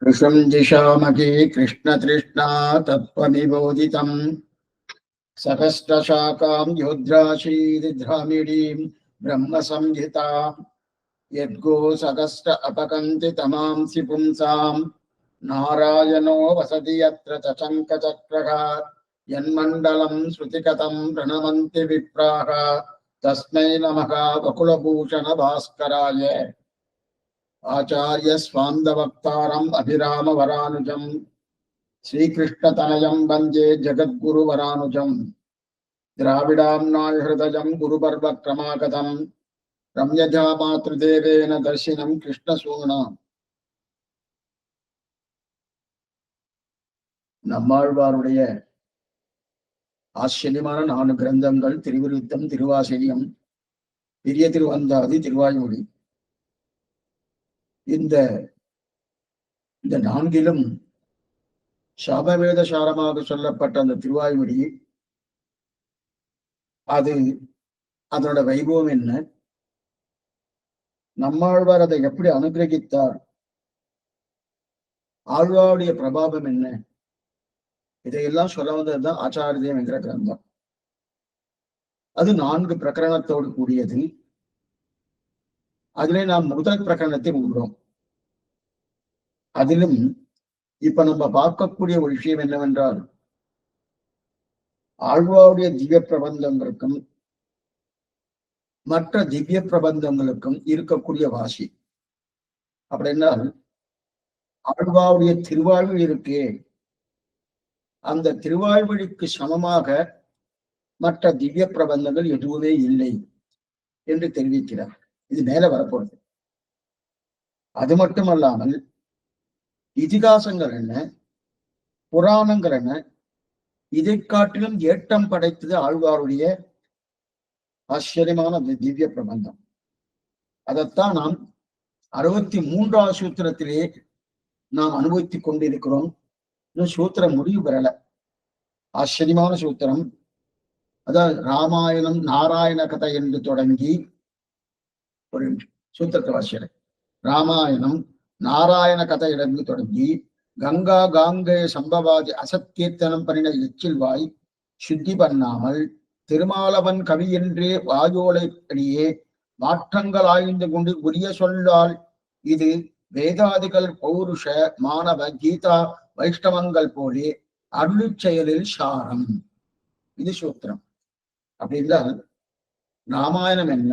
ऋषुञ्जिषामहे कृष्णतृष्णा तत्त्वनिबोधितम् सकष्टशाखां योद्राशीर्द्रामिडीं ब्रह्मसंहिताम् यद्गो सकष्ट अपकन्ति तमांसि पुंसाम् नारायणो वसति यत्र चशङ्खचक्रः यन्मण्डलं श्रुतिकथं प्रणमन्ति विप्राः तस्मै नमः वकुलभूषण भास्कराय आचार्य स्वान्दवक्तारम् अभिराम वरानुजम् श्रीकृष्णतनयं वन्दे जगद्गुरु वरानुजम् द्राविडाम्नाय हृदयं गुरुपर्व क्रमागतम् रम्यजा मातृदेवेन दर्शिनं कृष्णसूना நம்மாழ்வாருடைய ஆச்சரியமான 4 கிரந்தங்கள் திருவிருத்தம், திருவாசகம், பெரிய திருவந்தாதி, திருவாய்மொழி. இந்த 4லும் சாமவேத சாரமாக சொல்லப்பட்ட அந்த திருவாய்மொழி, அது அதனோட வைபவம் என்ன, நம்மாழ்வார் அதை எப்படி அனுகிரகித்தார், ஆழ்வாருடைய பிரபாவம் என்ன, இதையெல்லாம் சொல்ல வந்ததுதான் ஆச்சாரியதேவம் என்கிற கிரந்தம். அது 4 பிரகரணத்தோடு கூடியது. அதிலே நாம் முதல் பிரகரணத்தை உள்ளோம். அதிலும் இப்ப நம்ம பார்க்கக்கூடிய ஒரு விஷயம் என்னவென்றால், ஆழ்வாருடைய திவ்ய பிரபந்தங்களுக்கும் மற்ற திவ்ய பிரபந்தங்களுக்கும் இருக்கக்கூடிய வாசி. அப்படின்னா ஆழ்வாருடைய திருவாழ்வு இருக்கே, அந்த திருவாழ்வழிக்கு சமமாக மற்ற திவ்ய பிரபந்தங்கள் எதுவுமே இல்லை என்று தெரிவிக்கிறார். இது மேல வரப்போறது. அது மட்டுமல்லாமல் இதிகாசங்கள் என்ன, புராணங்கள் என்ன, இதை காட்டிலும் ஏற்றம் படைத்தது ஆழ்வாருடைய ஆச்சரியமான திவ்ய பிரபந்தம். அதைத்தான் நாம் 63வது சூத்திரத்திலே நாம் அனுபவித்துக் கொண்டிருக்கிறோம். இன்னும் சூத்திரம் முடிவு பெறல. ஆச்சரியமான சூத்திரம். அதாவது ராமாயணம் நாராயண கதை என்று தொடங்கி ஒரு சூத்திரத்தை வாசிக்கிறேன். ராமாயணம் நாராயண கதையிலிருந்து தொடங்கி கங்கா காங்கேய சம்பவாதி அசத்கீர்த்தனம் பண்ணின எச்சில்வாய் சுத்தி பண்ணாமல் திருமாலவன் கவி என்றே வாயோலைப்படியே மாற்றங்கள் ஆய்ந்து கொண்டு உரிய சொல்லால் இது வேதாதிகள் பௌருஷ மாணவ கீதா வைஷ்ணவங்கள் போலே அருளி செயலில் சாரம். இது சூத்திரம். அப்படி என்றால் ராமாயணம் என்ன,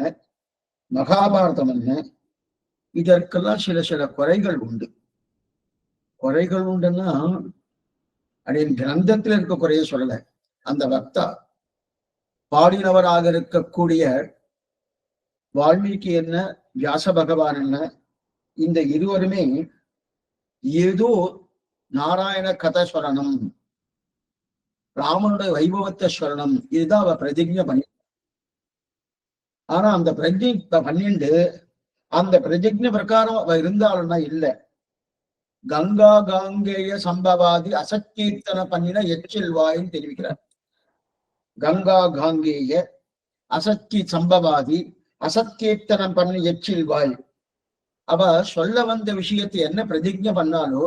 மகாபாரதம் என்ன, இதற்கெல்லாம் சில குறைகள் உண்டு. குறைகள் உண்டுன்னா அப்படின்னு கிரந்தத்தில் இருக்க குறைய சொல்லல. அந்த வக்தா பாடினவராக இருக்கக்கூடிய வால்மீகி என்ன, வியாச பகவான் என்ன, இந்த இருவருமே ஏதோ நாராயண கதை சொல்லணும், ராமனுடைய வைபவத்தை சொல்லணும், இதுதான் அவ பிரதிஜை பண்ணி. ஆனா அந்த பிரதிஜை பண்ணிண்டு அந்த பிரதிஜை பிரகாரம் அவ இருந்தாலும்னா இல்ல. கங்கா காங்கேய சம்பவாதி அசத்கீர்த்தன பண்ணின எச்சில் வாயின்னு தெரிவிக்கிறார். கங்கா காங்கேய அசத்கி சம்பவாதி அசத்கீர்த்தனம் பண்ணி எச்சில் வாய். அவ சொல்ல வந்த விஷயத்தை என்ன பிரதிஜை பண்ணாலோ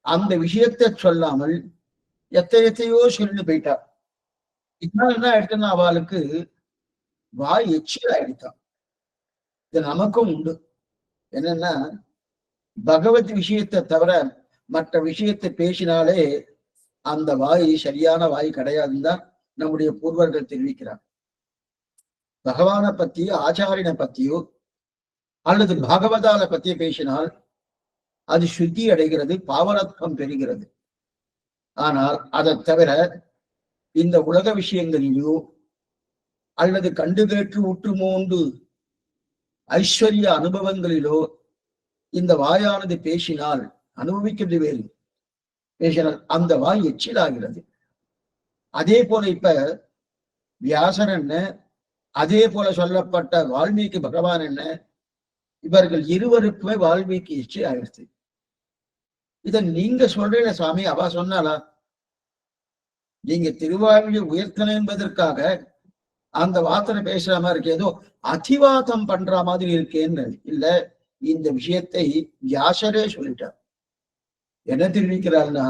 அந்த விஷயத்தை சொல்லாமல் எத்தையோ சொல்லிட்டு போயிட்டா. இதனால என்ன ஆயிடுச்சுன்னா அவளுக்கு வாய் எச்சில் ஆயிடுத்தான். இது நமக்கும் உண்டு. என்னன்னா பகவத் விஷயத்தை தவிர மற்ற விஷயத்தை பேசினாலே அந்த வாய் சரியான வாய் கிடையாதுன்னு தான் நம்முடைய பூர்வர்கள் தெரிவிக்கிறார். பகவானை பத்தியோ ஆச்சாரியனை பத்தியோ அல்லது பாகவதால பத்தியோ பேசினால் அது சுத்தி அடைகிறது, பாவனத்துவம் பெறுகிறது. ஆனால் அதை தவிர இந்த உலக விஷயங்களிலோ அல்லது கண்டு கேட்டு உற்று மோண்டு ஐஸ்வர்ய அனுபவங்களிலோ இந்த வாயானது பேசினால் அனுபவிக்கிறது வேறு, பேசினால் அந்த வாய் எச்சிலாகிறது. அதே போல இப்ப வியாசன் என்ன, அதே போல சொல்லப்பட்ட வால்மீகி பகவான் என்ன, இவர்கள் இருவருக்குமே வால்மீகி எச்சில் ஆயிடுச்சு. இத நீங்க சொல்றீங்க சுவாமி, அவ சொன்னாலா? நீங்க திருவாழ்வை உயர்த்தணும் என்பதற்காக அந்த வார்த்தை பேசுற மாதிரி இருக்கு, ஏதோ அதிவாதம் பண்ற மாதிரி இருக்கேன்னு இல்ல. இந்த விஷயத்தை வியாசரே சொல்லிட்டார். என்ன தெரிவிக்கிறாள்னா,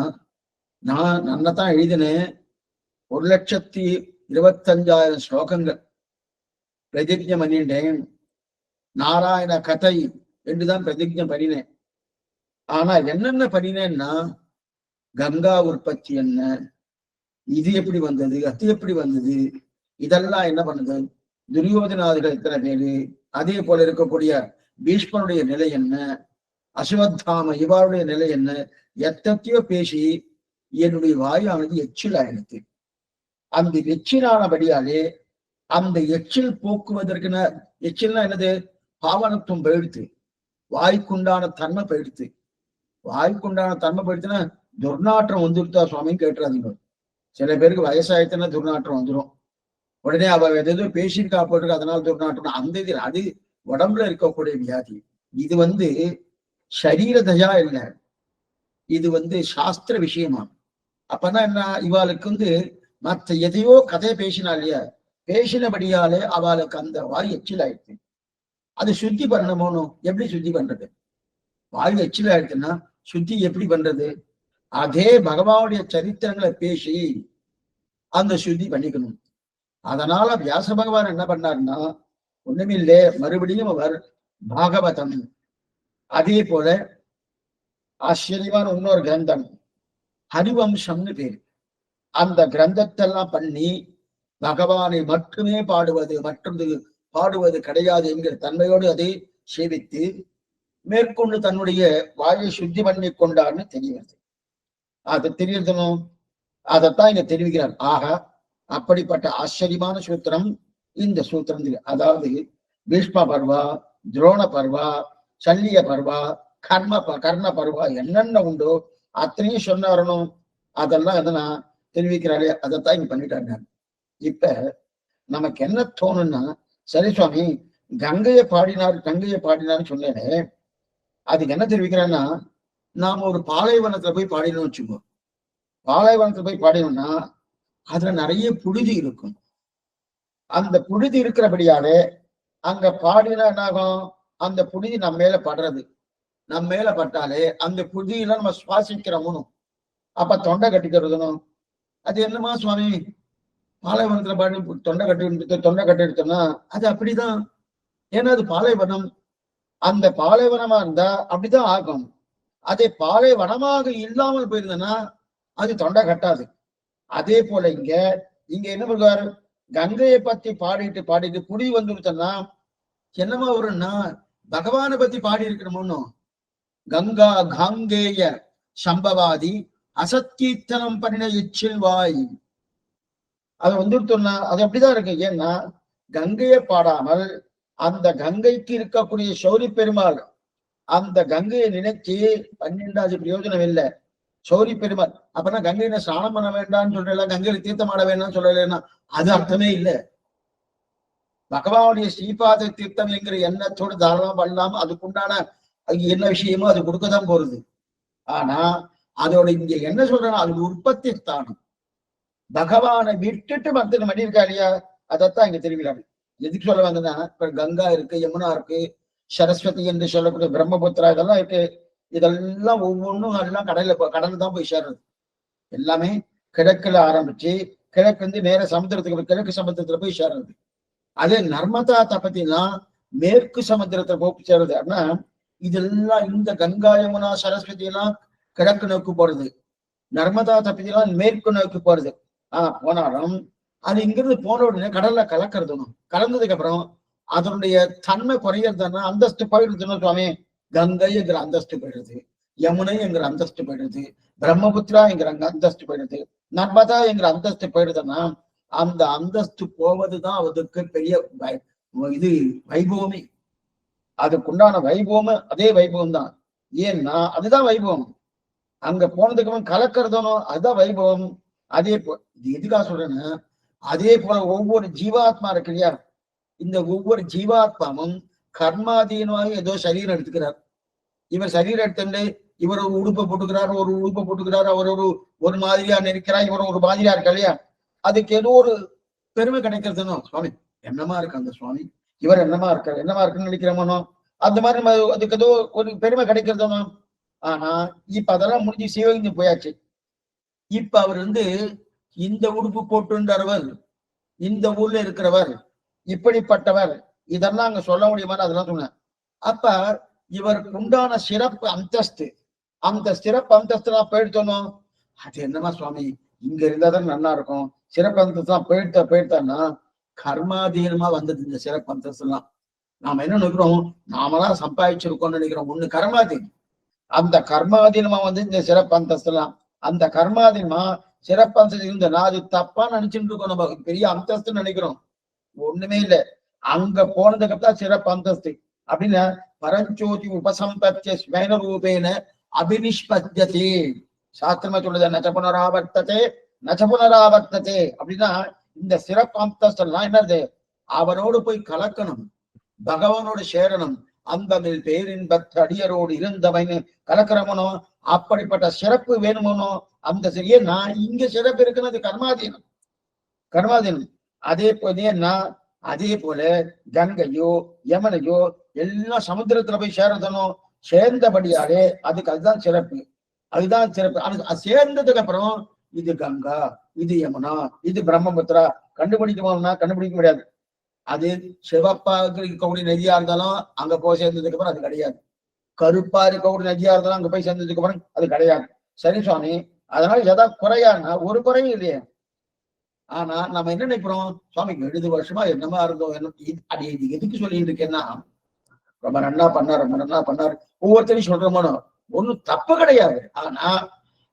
நான் நன்னதான் எழுதினேன். 1,25,000 ஸ்லோகங்கள் பிரதிஜை பண்ணிட்டேன். நாராயண கதை என்றுதான் பிரதிஜை பண்ணினேன். ஆனா என்னென்ன பண்ணினேன்னா, கங்கா உற்பத்தி என்ன, இது எப்படி வந்தது, அது எப்படி வந்தது, இதெல்லாம் என்ன பண்ணுது, துரியோதனாதிகள் எத்தனை பேரு, அதே போல இருக்கக்கூடிய பீஷ்மனுடைய நிலை என்ன, அஸ்வத்தாம இவருடைய நிலை என்ன, எத்தனையோ பேசி என்னுடைய வாயானது எச்சில் ஆயிடுது. அந்த எச்சிலானபடியாலே அந்த எச்சில் போக்குவதற்குன, எச்சில்னா என்னது, பாவனத்துவம் போயிடுத்து, வாய்க்குண்டான தன்மை போயிடுத்து. வாய்க்குண்டான தன்மை போயிடுச்சுன்னா துர்நாற்றம் வந்துருத்தா சுவாமின்னு கேட்டுறாதீங்க. சில பேருக்கு வயசாயிடுச்சுன்னா துர்நாற்றம் வந்துடும். உடனே அவ எதோ பேசியிருக்கா போட்டிருக்கு அதனால துர்நாற்றம், அந்த இது அது உடம்புல இருக்கக்கூடிய வியாதி. இது சரீர தயா இல்லை, இது சாஸ்திர விஷயமா. அப்பனா என்ன, இவாளுக்கு மற்ற எதையோ கதையை பேசினா இல்லையா, பேசினபடியாலே அவளுக்கு அந்த வாய் எச்சில் ஆயிடுச்சு. அது சுத்தி பண்ணணுமோனும், எப்படி சுத்தி பண்றது? வாய் எச்சில் ஆயிடுச்சுன்னா சுத்தி எப்படி பண்றது? அதே பகவானுடைய சரித்திரங்களை பேசி அந்த சுத்தி பண்ணிக்கணும். அதனால வியாச பகவான் என்ன பண்ணாருன்னா, ஒண்ணுமில்லே, மறுபடியும் அவர் பாகவதம், அதே போல ஆச்சரியமான இன்னொரு கிரந்தம் ஹரிவம்சம்னு பேரு, அந்த கிரந்தத்தெல்லாம் பண்ணி பகவானை மட்டுமே பாடுவது, மற்றொன்று பாடுவது கிடையாது என்கிற தன்மையோடு அதை சேவித்து மேற்கொண்டு தன்னுடைய வாயை சுத்தி பண்ணி கொண்டார்னு தெரிகிறது. அது தெரியணும், அதைத்தான் இங்க தெரிவிக்கிறார். ஆக அப்படிப்பட்ட ஆச்சரியமான சூத்திரம் இந்த சூத்திரம். அதாவது பீஷ்ம பர்வா, துரோண பர்வா, சல்லிய பர்வா, கர்ண பர்வா என்னென்ன உண்டோ அத்தனையும் சொன்னாரணும். அதெல்லாம் எதனா தெரிவிக்கிறாரே, அதைத்தான் இங்க பண்ணிட்டாங்க. இப்ப நமக்கு என்ன தோணும்னா, சரி சுவாமி கங்கையை பாடினார்னு சொன்னேனே, அதுக்கு என்ன தெரிவிக்கிறான்னா, நாம ஒரு பாலைவனத்துல போய் பாடினோம்னு வச்சுக்கோ. பாலைவனத்துல போய் பாடினோம்னா அதுல நிறைய புழுதி இருக்கும். அந்த புழுதி இருக்கிறபடியாலே அங்க பாடினா என்னாகும், அந்த புழுதி நம்ம மேல படுறது. நம்ம மேல பட்டாலே அந்த புழுதியெல்லாம் நம்ம சுவாசிக்கிறோம்னும், அப்ப தொண்டை கட்டிக்கிறதுனும். அது என்னமா சுவாமி, பாலைவனத்துல பாடி தொண்டை கட்டி எடுத்தோம்னா அது அப்படிதான். ஏன்னா அது பாலைவனம். அந்த பாலைவனமா இருந்தா அப்படிதான் ஆகும். அதே பாலைவனமாக இல்லாமல் போயிருந்தனா அது தொண்டை கட்டாது. அதே போல இங்க என்ன பண்ணுவார், கங்கையை பத்தி பாடிட்டு புடி வந்துருத்தன்னா என்னமா வரும்னா, பகவானை பத்தி பாடி இருக்கணும்னு. கங்கா காங்கேய சம்பவாதி அசத்கீர்த்தனம் பண்ணின எச்சில் வாய், அது வந்துருத்தோம்னா அது அப்படிதான் இருக்கு. ஏன்னா கங்கையை பாடாமல் அந்த கங்கைக்கு இருக்கக்கூடிய சௌரி பெருமாள், அந்த கங்கையை நினைச்சு 12 பிரயோஜனம் இல்லை. சௌரி பெருமாள் அப்பனா கங்கையில ஸ்நானம் பண்ண வேண்டாம்னு சொல்றேன், கங்கையில தீர்த்தம் ஆட வேண்டாம்னு சொல்லலைன்னா அது அர்த்தமே இல்லை. பகவானுடைய ஸ்ரீபாத தீர்த்தம் என்கிற எண்ணத்தோடு தாராளமா பண்ணலாம். அதுக்குண்டான என்ன விஷயமோ அது கொடுக்கதான் போறது. ஆனா அதோட இங்க என்ன சொல்றேன்னா, அது உற்பத்தி ஸ்தானம். பகவானை விட்டுட்டு மத்திய மணி இருக்கா இல்லையா, அதைத்தான் இங்க தெரிவிக்கிறாங்க. எதுக்கு சொல்ல வந்ததுன்னா, இப்ப கங்கா இருக்கு, யமுனா இருக்கு, சரஸ்வதி என்று சொல்லக்கூடிய பிரம்மபுத்திரா இதெல்லாம் இருக்கு. இதெல்லாம் ஒவ்வொன்றும் எல்லாம் கடல் தான் போய் சேர்றது. எல்லாமே கிழக்குல ஆரம்பிச்சு கிழக்கு நேர சமுத்திரத்துக்கு, கிழக்கு சமுத்திரத்துல போய் சேர்றது. அதே நர்மதா தபத்திலாம் மேற்கு சமுத்திரத்தை போய் சேர்றது. ஆனா இதெல்லாம் இந்த கங்கா யமுனா சரஸ்வதி எல்லாம் கிழக்கு நோக்கி போறது, நர்மதா தபதி எல்லாம் மேற்கு நோக்கி போறது. போனாலும் அது இங்கிருந்து போன உடனே கடல்ல கலக்கிறதுணும். கலந்ததுக்கு அப்புறம் அதனுடைய தன்மை குறையறதுன்னா அந்தஸ்து போயிடுதுன்னு சுவாமி. கங்கை என்கிற அந்தஸ்து போயிடுது, யமுனை என்கிற அந்தஸ்து போயிடுது, பிரம்மபுத்திரா என்கிற அந்தஸ்து போயிடுது, நர்மதா என்கிற அந்தஸ்து போயிடுதுன்னா அந்த அந்தஸ்து போவதுதான் அதுக்கு பெரிய இது வைபவமே. அதுக்குண்டான வைபவம் அதே வைபவம் தான். ஏன்னா அதுதான் வைபவம். அங்க போனதுக்கு அப்புறம் கலக்கிறதும் அதுதான் வைபவம். அதே போல இது எதுக்காக சொல்றேன்னா, அதே போல ஒவ்வொரு ஜீவாத்மா இருக்கு இல்லையா, இந்த ஒவ்வொரு ஜீவாத்மாவும் கர்மாதீனமாக ஏதோ சரீரம் எடுத்துக்கிறார். இவர் சரீரம் எடுத்துட்டு இவர் ஒரு உடுப்பை போட்டுக்கிறார், அவர் ஒரு மாதிரியா நிற்கிறார், இவர் ஒரு மாதிரியா இருக்கா இல்லையா, அதுக்கு ஏதோ ஒரு பெருமை கிடைக்கிறதுனோ, சுவாமி என்னமா இருக்கு அந்த சுவாமி, இவர் என்னமா இருக்குன்னு நினைக்கிறோமோ, அந்த மாதிரி அதுக்கு ஏதோ ஒரு பெருமை கிடைக்கிறதுனோ, ஆனா இப்ப அதெல்லாம் முடிஞ்சு சிவகங்கை போயாச்சு. இப்ப அவர் இந்த உடுப்பு போட்டுன்றவர், இந்த ஊர்ல இருக்கிறவர், இப்படிப்பட்டவர், இதெல்லாம் அங்க சொல்ல முடியுமான்னு அதெல்லாம் சொன்னேன். அப்ப இவருக்கு உண்டான சிறப்பு அந்தஸ்து, அந்த சிறப்பு அந்தஸ்து நான் போயிடுத்தோம். அது என்னமா சுவாமி, இங்க இருந்தாதான் நல்லா இருக்கும், சிறப்பு அந்தஸ்து தான் போயிட்டான்னா கர்மாதீனமா வந்தது இந்த சிறப்பு அந்தஸ்து எல்லாம். நாம என்ன நினைக்கிறோம், நாமதான் சம்பாதிச்சிருக்கோம்னு நினைக்கிறோம். ஒண்ணு கர்மாதீனம், அந்த கர்மாதீனமா இந்த சிறப்பு அந்தஸ்து எல்லாம். அந்த கர்மாதீனமா சிறப்பு அந்தஸ்து இருந்தனா அது தப்பா நினைச்சுட்டு இருக்கோம். நம்ம பெரிய அந்தஸ்து நினைக்கிறோம், ஒண்ணுமே இல்லை. அங்க போனதுக்கு அப்புறம் சிறப்பு அந்தஸ்து அப்படின்னா பரஞ்சோதி உபசம்பத்திய ஸ்மேன ரூபேன அபினிஷ்பத்தியதே சாஸ்திரமா சொல்லுது. நச்ச புனராவர்த்ததே அப்படின்னா இந்த சிறப்பு அந்தஸ்து எல்லாம் என்னது, அவனோடு போய் கலக்கணும், பகவானோடு சேரணும், அந்த பேரின்பற்ற அடியரோடு இருந்தவன் கலக்கிறவனோ அப்படிப்பட்ட சிறப்பு வேணுமோனோ அந்த ஏன்னா இங்க சிறப்பு இருக்குன்னு கர்மாதீனம். கர்மாதீனம் அதே அதே போல கங்கையோ யமனையோ எல்லாம் சமுத்திரத்துல போய் சேரதனோ சேர்ந்தபடியாலே அதுதான் சிறப்பு. அதுதான் சிறப்பு. சேர்ந்ததுக்கு அப்புறம் இது கங்கா, இது யமுனா, இது பிரம்மபுத்திரா கண்டுபிடிக்குமா? கண்டுபிடிக்க முடியாது. அது சிவப்பாக இருக்கக்கூடிய நதியா இருந்தாலும் அங்க போய் சேர்ந்ததுக்கு அப்புறம் அது கிடையாது. கருப்பா இருக்கக்கூடிய நதியா இருந்தாலும் அங்க போய் சேர்ந்ததுக்கு அப்புறம் அது கிடையாது. சரி சுவாமி, அதனால ஏதாவது குறையானா ஒரு குறையும் இல்லையே. ஆனா நம்ம என்ன நினைக்கிறோம், சுவாமி 70 வருஷமா என்னமா இருந்தோம், அது எதுக்கு சொல்லிட்டு இருக்கேன்னா ரொம்ப நன்னா பண்ணாரு ஒவ்வொருத்தரையும் சொல்றோமோ ஒண்ணும் தப்பு கிடையாது. ஆனா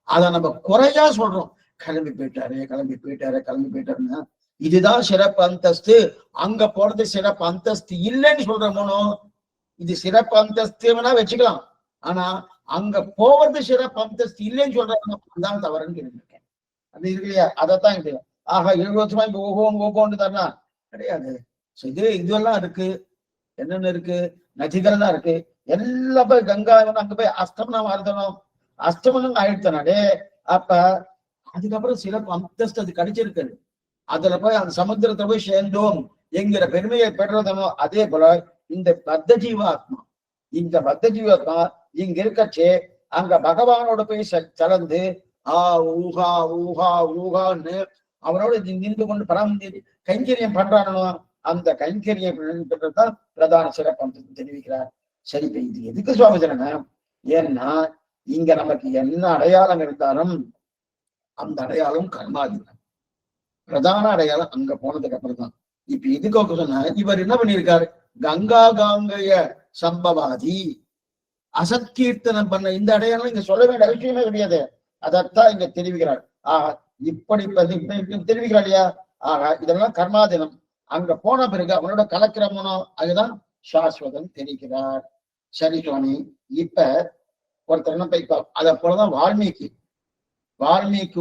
அதை நம்ம குறையா சொல்றோம். கிளம்பி போயிட்டாருன்னா இதுதான் சிறப்பு அந்தஸ்து, அங்க போறது சிறப்பு அந்தஸ்து இல்லைன்னு சொல்றோமோ. இது சிறப்பு அந்தஸ்து வேணா வச்சுக்கலாம், ஆனா அங்க போவது சிறப்பு அந்தஸ்து இல்லைன்னு சொல்றதான் தவறுன்னு கேட்டிருக்கேன். அது இருக்கு இல்லையா? அதைத்தான் இது. ஆக 7 வருஷமா இங்க ஓகோன்னு தரனா கிடையாது. இதுவெல்லாம் இருக்கு. என்னென்ன இருக்கு? நதிகள் தான் இருக்கு. எல்லா போய் கங்கா அங்க போய் அஸ்தமனம் ஆறுதணும், அஸ்தமனம் ஆயிடுத்தனாலே அப்ப அதுக்கப்புறம் சிறப்பு அந்தஸ்து அது கிடைச்சிருக்கு. அதுல போய் அந்த சமுத்திரத்தை போய் சேர்ந்தோம் என்கிற பெருமையை பெறுறதனோ. அதே போல இந்த பத்த ஜீவாத்மா இங்க இருக்கச்சே அங்க பகவானோட போய் கலந்து ஊகா ஊகா ஊகான்னு அவனோட நின்று கொண்டு கைங்கரியம் பண்றானோ அந்த கைங்கரியம் பெற்றதுதான் பிரதான சிறப்பு அம்சத்தை தெரிவிக்கிறார். சரி, இது எதுக்கு சுவாமி சொல்லணும்? ஏன்னா இங்க நமக்கு என்ன அடையாளம் இருந்தாலும் அந்த அடையாளம் கர்மாதீனம். பிரதான அடையாளம் அங்க போனதுக்கு அப்புறம் தான். இப்ப இதுக்கு சொன்ன இவர் என்ன பண்ணியிருக்காரு, கங்கா காங்கைய சம்பவாதி அசத்கீர்த்தனம் பண்ண இந்த அடையாளம் இங்க சொல்ல வேண்டிய அவசியமே கிடையாது. அதைத்தான் இங்க தெரிவிக்கிறார். இப்படி தெரிவிக்கிறார் இல்லையா? இதெல்லாம் கர்மாதீனம். அங்க போன பிறகு அவனோட கலக்கிரமனோ அதுதான் சாஸ்வதம் தெரிகிறார். சரி சுவாமி, இப்ப ஒருத்தர் அதை போலதான் வால்மீகி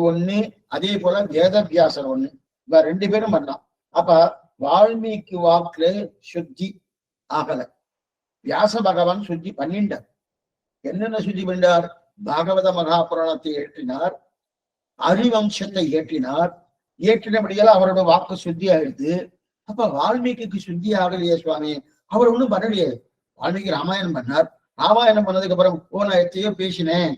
ஒண்ணு, அதே போல வேதவியாசர் ஒண்ணு, இவ 2 பேரும் பண்ணலாம். அப்ப வால்மீகி வாக்குல சுத்தி ஆகல, வியாச பகவான் சுத்தி பண்ணிட்டார். என்னென்ன சுத்தி பண்ணிட்டார்? பாகவத மகாபுராணத்தை ஏற்றினார், ஹரிவம்சத்தை ஏற்றினபடியால் அவரோட வாக்கு சுத்தி ஆயிடுது. அப்ப வால்மீகிக்கு சுத்தி ஆகலையே சுவாமி, அவர் ஒண்ணும் பண்ணலையே. வால்மீகி ராமாயணம் பண்ணார், ராமாயணம் பண்ணதுக்கு அப்புறம் நான் எத்தையோ பேசினேன்,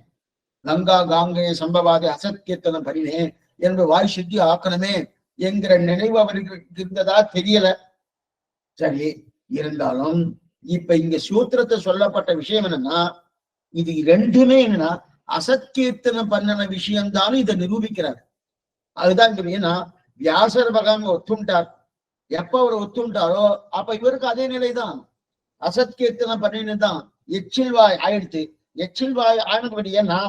கங்கா காங்கைய சம்பவாதி அசத்கீர்த்தனம் பண்ணினேன் என்று வாய் சுத்தி ஆக்கணுமே என்கிற நினைவு அவருக்கு இருந்ததா தெரியல. சரி, இருந்தாலும் இப்ப இங்க சூத்திரத்தை சொல்லப்பட்ட விஷயம் என்னன்னா, இது 2மே என்னன்னா அசத்கீர்த்தனம் பண்ணின விஷயம்தான் இதை நிரூபிக்கிறார். அதுதான் ஏன்னா வியாசர் பகவான் ஒத்துண்டார். எப்ப அவர் ஒத்துண்டாரோ அப்ப இவருக்கு அதே நிலைதான், அசத்கீர்த்தனம் பண்ணினுதான் எச்சில் வாய் ஆயிடுச்சு. எச்சில் வாய் ஆனபடி ஏன்னா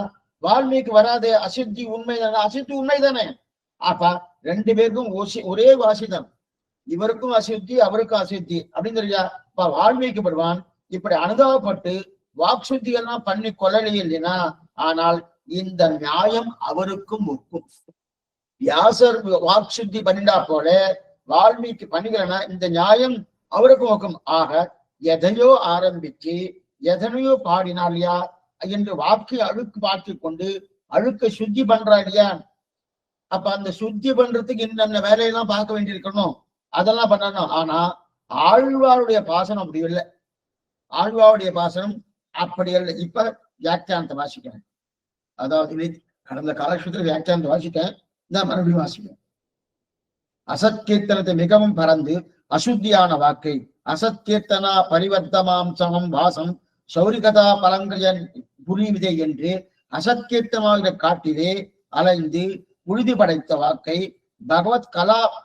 வால்மீகி வராதே, அசித்தி உண்மைதானே, அசித்தி உண்மைதானே. அப்ப 2 பேருக்கும் ஒரே வாசிதான், இவருக்கும் அசித்தி அவருக்கும் அசித்தி அப்படிங்கிறியா. இப்ப வால்மீகி படுவான் இப்படி அனுபவப்பட்டு வாக் சுத்தி எல்லாம் பண்ணி கொள்ளலையே இல்லைன்னா, ஆனால் இந்த நியாயம் அவருக்கும் ஒக்கும். வியாசர் வாக் சுத்தி பண்ணிட்டா போல வால்மீகி பண்ணிக்கிறனா இந்த நியாயம் அவருக்கும் ஒக்கும். ஆக எதையோ ஆரம்பிச்சு எதனையோ பாடினாலியா என்று வாக்கு அழுக்கு பார்த்து கொண்டு அழுக்க சுத்தி பண்றா இல்லையா. அப்ப அந்த சுத்தி பண்றதுக்கு இந்த வேலையெல்லாம் பார்க்க வேண்டியிருக்கணும், அதெல்லாம் பண்ணணும். ஆனா ஆழ்வாருடைய பாசனம் அப்படி இல்லை, ஆழ்வாருடைய பாசனம் அப்படி இல்லை. இப்ப வியாக்கியானத்தை வாசிக்கிறேன். அதாவது கடந்த காலக்ஷேபத்தில் வியாக்கியானத்தை வாசிட்டேன், நான் மறுபடியும் வாசிக்கிறேன். அசத்கீர்த்தனத்தை மிகவும் பறந்து அசுத்தியான வாக்கை அசத்கீர்த்தனா பரிவர்த்தமாம் சமம் வாசம் சௌரிகதா பலங்கயன் புரிவிதை என்று அசத்கீர்த்தமாக காட்டிலே அலைந்து உறுதி படைத்த வாக்கை பகவத்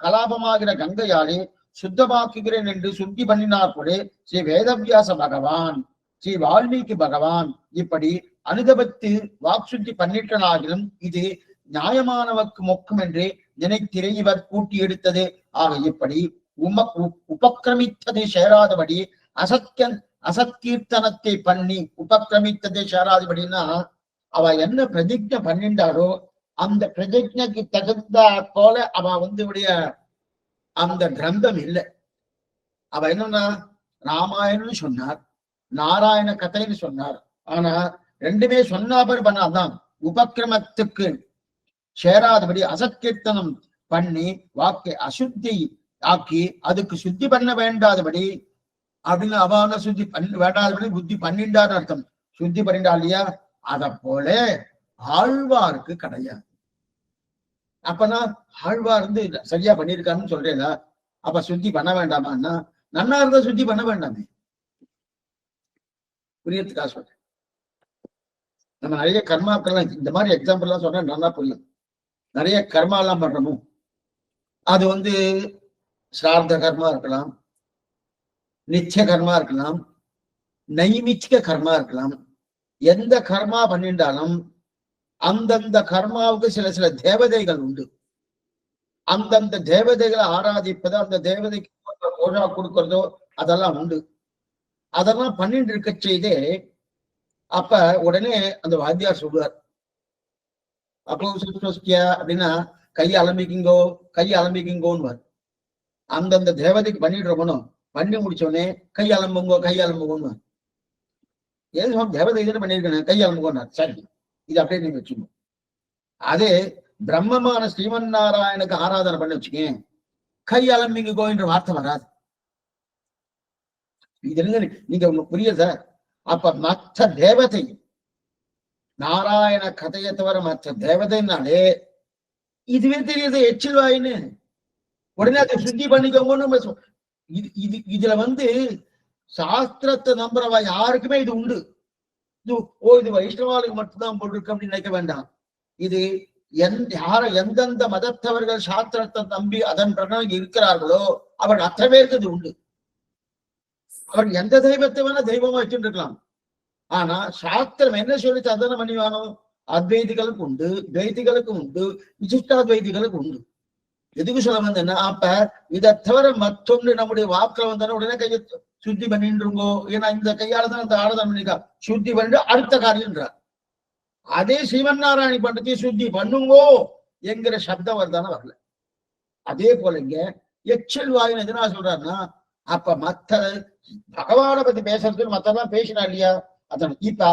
கலாபமாகிற கங்கையாலே சுத்தமாக்குகிறேன் என்று சுத்தி பண்ணினார் கூட ஸ்ரீ வேதவியாச பகவான், ஸ்ரீ வால்மீகி பகவான் இப்படி அனுதபத்து வாக்சுத்தி பண்ணிட்டனாகிலும் இது நியாயமானவர்க்கு மொக்கும் என்று நினைத்திரை இவர் கூட்டி எடுத்தது. ஆக இப்படி உபக்கிரமித்ததை சேராதபடி அசத்கீர்த்தனத்தை பண்ணி உபக்கிரமித்ததை சேராதபடினா அவ என்ன பிரதிஜை பண்ணிட்டாரோ அந்த பிரதிஜைக்கு தகுந்த போல அவ உடைய அந்த கிரந்தம் இல்லை. அவ என்னன்னா ராமாயணம்னு சொன்னார், நாராயண கதைன்னு சொன்னார். ஆனா ரெண்டுமே சொன்னாபர் பண்ணாதான் உபக்கிரமத்துக்கு சேராதபடி அசத்கீர்த்தனம் பண்ணி வாக்கை அசுத்தி ஆக்கி அதுக்கு சுத்தி பண்ண வேண்டாதபடி அப்படின்னு அவான சுத்தி வேண்டாதபடி புத்தி பண்ணிண்டான்னு அர்த்தம். சுத்தி பண்ணிண்டா இல்லையா? அத போல ஆழ்வாருக்கு கிடையாது. அப்பனா ஆழ்வார் சரியா பண்ணிருக்காருன்னு சொல்றேன்னா அப்ப சுத்தி பண்ண வேண்டாமான்னா நன்னா இருந்தா சுத்தி பண்ண வேண்டாமே. புரியறதுக்காக சொல்றேன். நம்ம நிறைய கர்மாக்கள்லாம் இந்த மாதிரி எக்ஸாம்பிள் எல்லாம் சொன்னா நல்லா புரியும். நிறைய கர்மா எல்லாம் பண்றோமோ அது சிரார்த்த கர்மா இருக்கலாம், நிச்சய கர்மா இருக்கலாம், நைமிச்சிக கர்மா இருக்கலாம். எந்த கர்மா பண்ணிட்டாலும் அந்தந்த கர்மாவுக்கு சில சில தேவதைகள் உண்டு. அந்தந்த தேவதைகளை ஆராதிப்பது, அந்த தேவதைக்கு போஷா கொடுக்கறதோ அதெல்லாம் உண்டு. அதெல்லாம் பண்ணிட்டு இருக்க செய்தே அப்ப உடனே அந்த வாத்தியார் சொல்லுவார், அப்போ அப்படின்னா கையை அலம்பிக்கிங்கோன்னு அந்தந்த தேவதைக்கு பண்ணிட்டு இருக்கணும். பண்ணி முடிச்சோடனே கை அலம்புங்கோன்னு ஏதோ தேவதை இதுன்னு பண்ணிருக்கேன், கை அலம்புங்கோன்னார். சரி, இது அப்படியே நீங்க வச்சுக்கணும். அதே பிரம்மமான ஸ்ரீமன் நாராயணுக்கு ஆராதனை பண்ணி வச்சுக்கேன், கை அலம்பிங்கோ என்ற வார்த்தை வராது. இது நீங்க உங்களுக்கு புரியுது சார்? அப்ப மற்ற தேவதை நாராயண கதையை தவிர மற்ற தேவதைனாலே இதுவே தெரியுது எச்சில் வாயின்னு உடனே அதை சுத்தி பண்ணிக்கோங்கன்னு இதுல சாஸ்திரத்தை நம்புறவா யாருக்குமே இது உண்டு. இது வைஷ்ணவாளுக்கு மட்டும்தான் போட்டிருக்கு அப்படின்னு நினைக்க வேண்டாம். இது எந்தெந்த மதத்தவர்கள் சாஸ்திரத்தை நம்பி அதன் பிரகாரம் இருக்கிறார்களோ அவர்கள் அத்தனை பேருக்கு இது உண்டு. அவர்கள் எந்த தெய்வத்தை வேணா தெய்வமா வச்சுட்டு இருக்கலாம். ஆனா சாஸ்திரம் என்ன சொல்லிச்சு அதனை பண்ணிவானோ அத்வைதிகளுக்கு உண்டு, துவைதிகளுக்கு உண்டு, விசிஷ்டாத்வைதிகளுக்கு உண்டு. எதுக்கு சொல்ல வந்தேன்னா அப்ப இதை தவிர மற்றொன்று நம்முடைய வாக்குல வந்தாலும் உடனே கையை சுத்தி பண்ணிருங்கோ. ஏன்னா இந்த கையால தான் அந்த ஆராதனை பண்ணிக்கா சுத்தி பண்ணிட்டு அடுத்த காரியம்ன்றார். அதே சிவன் நாராயணி பண்றதையும் சுத்தி பண்ணுங்கோ என்கிற சப்தம் வருதானே வரல. அதே போல இங்க எச்சல் வாயின்னு எதுனா சொல்றாருன்னா அப்ப மத்த பகவானை பத்தி பேசுறதுக்கு மத்தெல்லாம் பேசினா இல்லையா? அதான் இப்ப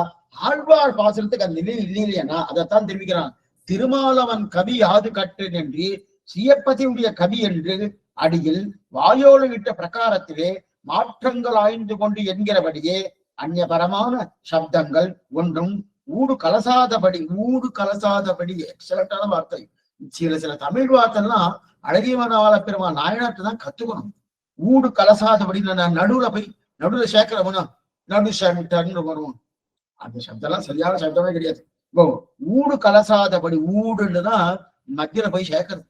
ஆழ்வார் பாசுரத்துக்கு அந்த நிலை இல்லையா? அதைத்தான் தெரிவிக்கிறான். திருமாலவன் கவி யாது கற்றேன் என்று சியப்பதியுடைய கவி என்று அடியில் வாயோடு விட்ட பிரகாரத்திலே மாற்றங்கள் ஆய்ந்து கொண்டு என்கிறபடியே அந்நியபரமான சப்தங்கள் ஒன்றும் ஊடு கலசாதபடி எக்ஸலண்டான வார்த்தை. சில தமிழ் வார்த்தைலாம் அழகியவனால பெருமாள் நாயனாட்டு தான் கத்துக்கணும். ஊடு கலசாதபடி நான் நடுவுல சேர்க்கிறவனா நடு சென்டர்ன்னு வருவோம். அந்த சப்தம்லாம் சரியான சப்தமே கிடையாது. இப்போ ஊடு கலசாதபடி ஊடுன்னுதான் மத்தியில போய் சேர்க்கிறது.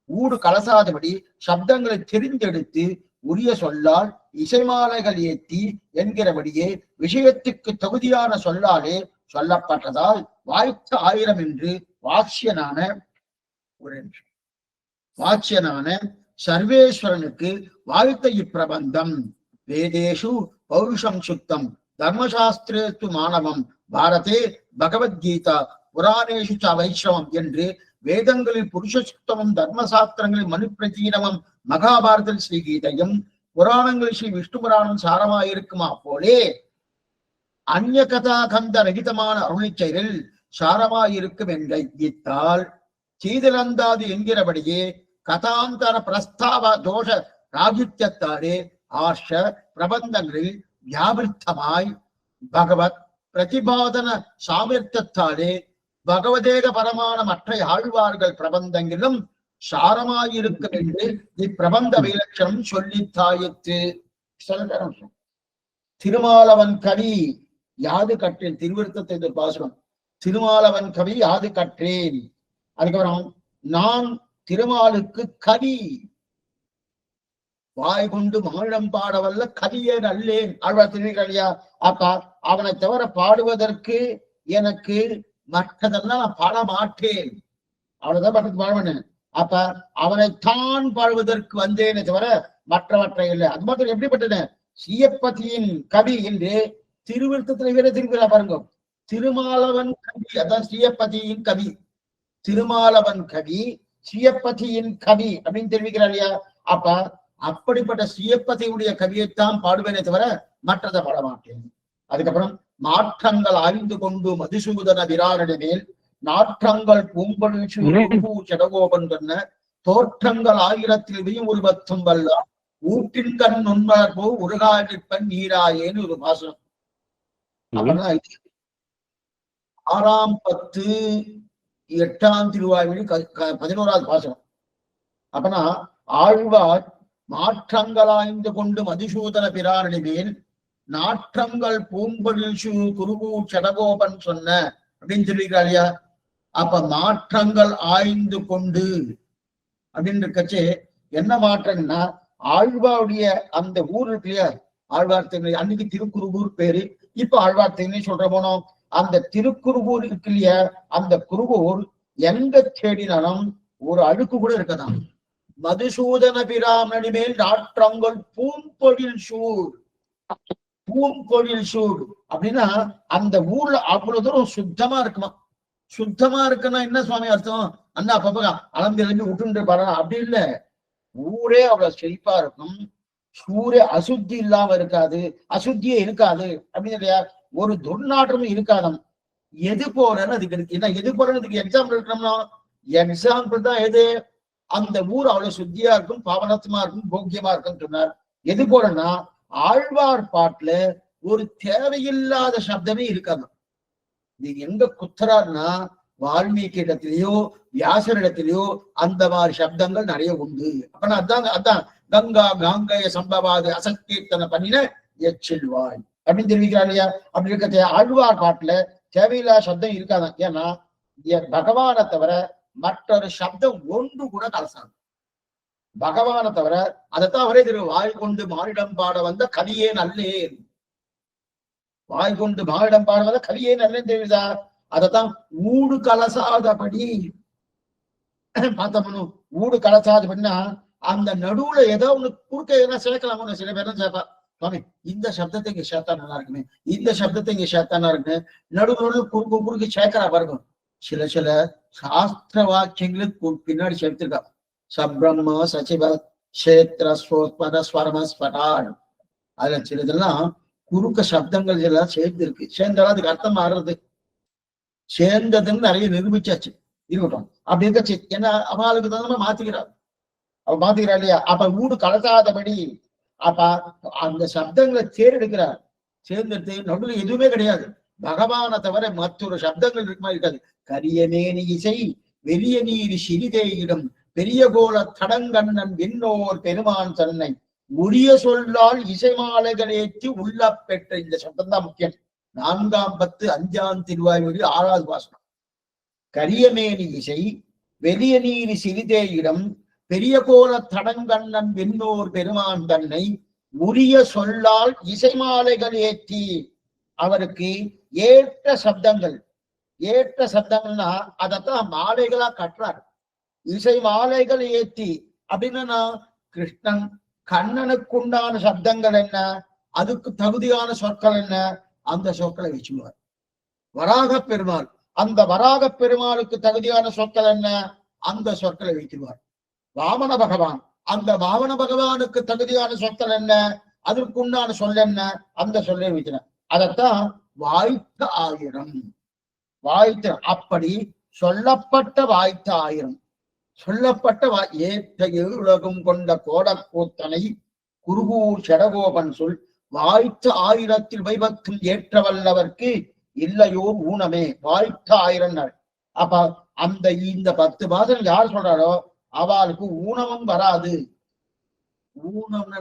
ஊடு கலசாதபடி சப்தங்களை தெரிந்தெடுத்து உரிய சொல்லால் இசைமாலைகள் ஏற்றி என்கிறபடியே விஷயத்துக்கு தகுதியான சொல்லாலே சொல்லப்பட்டதால் வாய்த்த 1000 என்று வாட்சியனான சர்வேஸ்வரனுக்கு வாய்த்த இப்பிரபந்தம் வேதேஷு பௌருஷம் சுத்தம் தர்மசாஸ்திரேத்து மாணவம் பாரதே பகவத்கீதா புராணேஷு ச வைஷ்ணவம் என்று வேதங்களில் புருஷ சுத்தமும் தர்மசாஸ்திரங்களில் மனுப்பிரதீனமும் மகாபாரதத்தில் ஸ்ரீகீதையும் புராணங்களில் ஸ்ரீ விஷ்ணு புராணம் சாரமாயிருக்குமா போலே அந்நிய கதா கந்த ரகிதமான அருளிச்செயலில் சாரமாயிருக்கும் என்கித்தால் சீதலந்தாது என்கிறபடியே கதாந்தர பிரஸ்தாவ தோஷ ராகித்யத்தாரே ஆர்ஷ பிரபந்தங்களில் வியாபிருத்தமாய் பகவத் பிரதிபாதன சாமிர்த்தத்தாலே பகவதேக பரமான மற்ற ஆழ்வார்கள் பிரபந்தங்களும் சாரமாயிருக்கும் என்று இப்பிரபந்த விலட்சணம் சொல்லித்தாயிற்று. திருமாலவன் கவி யாது கற்றேன், திருவிருத்தத்தை பாசுரம். திருமாலவன் கவி யாது கற்றேன். அதுக்கப்புறம் நான் திருமாலுக்கு கவி, வாய் கொண்டு மாநிலம் பாடவல்ல கவியே நல்லேன் ஆழ்வார் திருவிழியா. அப்பா அவனை தவிர பாடுவதற்கு எனக்கு மற்றதெல்லாம் நான் பாட மாட்டேன், அவ்வளவுதான் பாட்டுக்கு பாடுவேன். அப்ப அவனைத்தான் பாடுவதற்கு வந்தேனே தவிர மற்றவற்றை இல்லை. அது மாத்திரம் எப்படிப்பட்டது, சீயப்பதியின் கவி என்று திருவிருத்தத்துல வேற திருவிழா பாருங்க. திருமாலவன் கவி, அதான் சீயப்பதியின் கவி. திருமாலவன் கவி சீயப்பதியின் கவி அப்படின்னு தெரிவிக்கிறார் இல்லையா. அப்ப அப்படிப்பட்ட சீயப்பதியுடைய கவியைத்தான் பாடுவேனே தவிர மற்றதை பாட மாட்டேன். அதுக்கப்புறம் மாற்றங்கள் ஆய்ந்து கொண்டு மதுசூதன விராரடி மேல் நாற்றங்கள் பூம்பொழில் செடகோபன் கண்ண தோற்றங்கள் 1000 உருவத்தும் வல்ல ஊற்றின் கண் நுண்மலர்போ உருகாநிற்பன் நீராயேன்னு ஒரு பாசனம். அப்பதான் 6ஆம் 10 8ஆம் திருவாய்மொழி 11வது பாசனம். அப்பனா ஆழ்வார் மாற்றங்கள் ஆய்ந்து கொண்டு மதுசூதன பிராரணி மேல் நாற்றங்கள் பூம்பொழில் குருகூர் செடகோபன் சொன்ன அப்படின்னு சொல்லியிருக்காரு இல்லையா. அப்ப மாற்றங்கள் ஆய்ந்து கொண்டு அப்படின்னு இருக்கச்சே என்ன மாற்றம்னா, ஆழ்வாருடைய அந்த ஊர் இருக்கு இல்லையா, ஆழ்வார் திருநெல்வேலி, அன்னைக்கு திருக்குறுகூர் பேரு, இப்ப ஆழ்வார் திருநெல்வேலி சொல்ற போனோம். அந்த திருக்குறுகூர் இருக்கு இல்லையா, அந்த குருகூர் எங்க தேடினாலும் ஒரு அழுக்கு கூட இருக்கதான். மதுசூதன பிராமணி மேல் நாற்றங்கள் பூம்பொழில் சூர், பூம்பொழில் சூர் அப்படின்னா அந்த ஊர்ல அவ்வளவு தூரம் சுத்தமா இருக்குமா. சுத்தமா இருக்குன்னா என்ன சுவாமி அர்த்தம், அண்ணா அப்ப அலம்பி எழுப்பி விட்டுட்டு பாரு அப்படி இல்லை. ஊரே அவ்வளவு செழிப்பா இருக்கும், ஊரே அசுத்தி இல்லாம இருக்காது, அசுத்தியே இருக்காது அப்படின்னு ஒரு துர்நாற்றமும் இருக்காதம். எது போறன்னு அதுக்கு இருக்கு. ஏன்னா எது போறன்னு அதுக்கு எக்ஸாம்பிள் இருக்கணும்னா, எக்ஸாம்பிள் தான் எது, அந்த ஊர் அவ்வளவு சுத்தியா இருக்கும், பாவனத்தமா இருக்கும், போக்கியமா இருக்குன்னு சொன்னார். எது போறன்னா ஆழ்வார் பாட்டுல ஒரு தேவையில்லாத சப்தமே இருக்காது. நீங்க எங்க குத்துறாருன்னா வால்மீகி இடத்திலேயோ வியாசர் இடத்திலேயோ அந்த மாதிரி சப்தங்கள் நிறைய உண்டு. அப்ப அதான் கங்கா காங்கைய சம்பவாது அசங்கீர்த்தனை பண்ணின எச்சில்வாய் அப்படின்னு தெரிவிக்கிறார் இல்லையா. அப்படி இருக்க ஆழ்வார் பாட்டுல தேவையில்லாத சப்தம் இருக்காதான். ஏன்னா பகவானை தவிர மற்றொரு சப்தம் ஒன்று கூட கலசாது. பகவானை தவிர அதைத்தான் அவரே வாய் கொண்டு மானிடம் பாட வந்த கவியே நல்லேன், வாய் கொண்டு மானிடம் பாட வந்த கவியே நல்லேன்னு தெரியுதா. அதைத்தான் ஊடு கலசாதபடி பார்த்தோம்னு, ஊடு கலசாதபடினா அந்த நடுவுல ஏதோ ஒண்ணு குறுக்க எதனா சேர்க்கலாம். சில பேர் சேர்ப்பா, சுவாமி இந்த சப்தத்தை இங்க சேர்த்தா நல்லா இருக்குமே, இந்த சப்தத்தை இங்க சேர்த்தானா இருக்கு, நடுவு குறுக்கு சேர்க்கிறா பாருங்க. சில சாஸ்திர வாக்கியங்களுக்கு பின்னாடி சேர்த்திருக்கா. சப்ரம்ம சச்சிவ கஷேத்திர ஸ்வரமஸ்படான், அதுல சிலதெல்லாம் குறுக்க சப்தங்கள் எல்லாம் சேர்ந்து இருக்கு. சேர்ந்தாலும் அதுக்கு அர்த்தம் மாறுறது, சேர்ந்ததுன்னு நிறைய நிரூபிச்சாச்சு. இருக்கட்டும் அப்படி இருக்க, ஏன்னா அவளுக்கு தான் மாத்திக்கிறாள், அவ மாத்திக்கிறா இல்லையா. அப்ப ஊடு கலக்காதபடி அப்ப அந்த சப்தங்களை தேர்ந்தெடுக்கிறார். சேர்ந்தெடுத்து நடுவில் எதுவுமே கிடையாது, பகவானை தவிர மற்றொரு சப்தங்கள் இருக்குமா இருக்காது. கரியமேனி இசை வெளிய நீர் சிறிதேயிடம் பெரிய கோல தடங்கண்ணன் விண்ணோர் பெருமான் தன்னை உரிய சொல்லால் இசை மாலைகள் ஏற்றி உள்ள பெற்ற இந்த சப்தம் தான் முக்கியம். 4ஆம் 10 5ஆம் திருவாய்மொழி 6வது வாசனம். கரியமேனி இசை வெளிய நீர் சிறிதேயிடம் பெரிய கோல தடங்கண்ணன் விண்ணோர் பெருமான் தன்னை உரிய சொல்லால் இசை மாலைகள் ஏற்றி, அவருக்கு ஏற்ற சப்தங்கள், ஏற்ற சப்தங்கள்னா அதைத்தான் மாலைகளா கட்டுறாரு. இசை மாலைகள் ஏற்றி அப்படின்னா கிருஷ்ணன் கண்ணனுக்குண்டான சப்தங்கள் என்ன, அதுக்கு தகுதியான சொற்கள் என்ன, அந்த சொற்களை வச்சுடுவார். வராக பெருமாள், அந்த வராக பெருமாளுக்கு தகுதியான சொற்கள் என்ன, அந்த சொற்களை வைத்துவார். வாமன பகவான், அந்த வாமன பகவானுக்கு தகுதியான சொற்கள் என்ன, அதற்குண்டான சொல் என்ன, அந்த சொல்லை வைக்கிறார். அதைத்தான் வாய்த்த ஆயிரம், வாய்த்த அப்படி சொல்லப்பட்ட வாய்த்த ஆயிரம், சொல்லப்பட்ட ஏற்ற உலகம் கொண்ட கோடக்கூத்தனை குருகூர் செடகோபன் சொல் வாய்த்த 1000 வைபத்தும் ஏற்ற வல்லவர்க்கு இல்லையோர் ஊனமே வாய்த்த ஆயிரம். அப்ப அந்த இந்த 10 பாசனம் யார் சொல்றாரோ அவளுக்கு ஊனமும் வராது. ஊனம்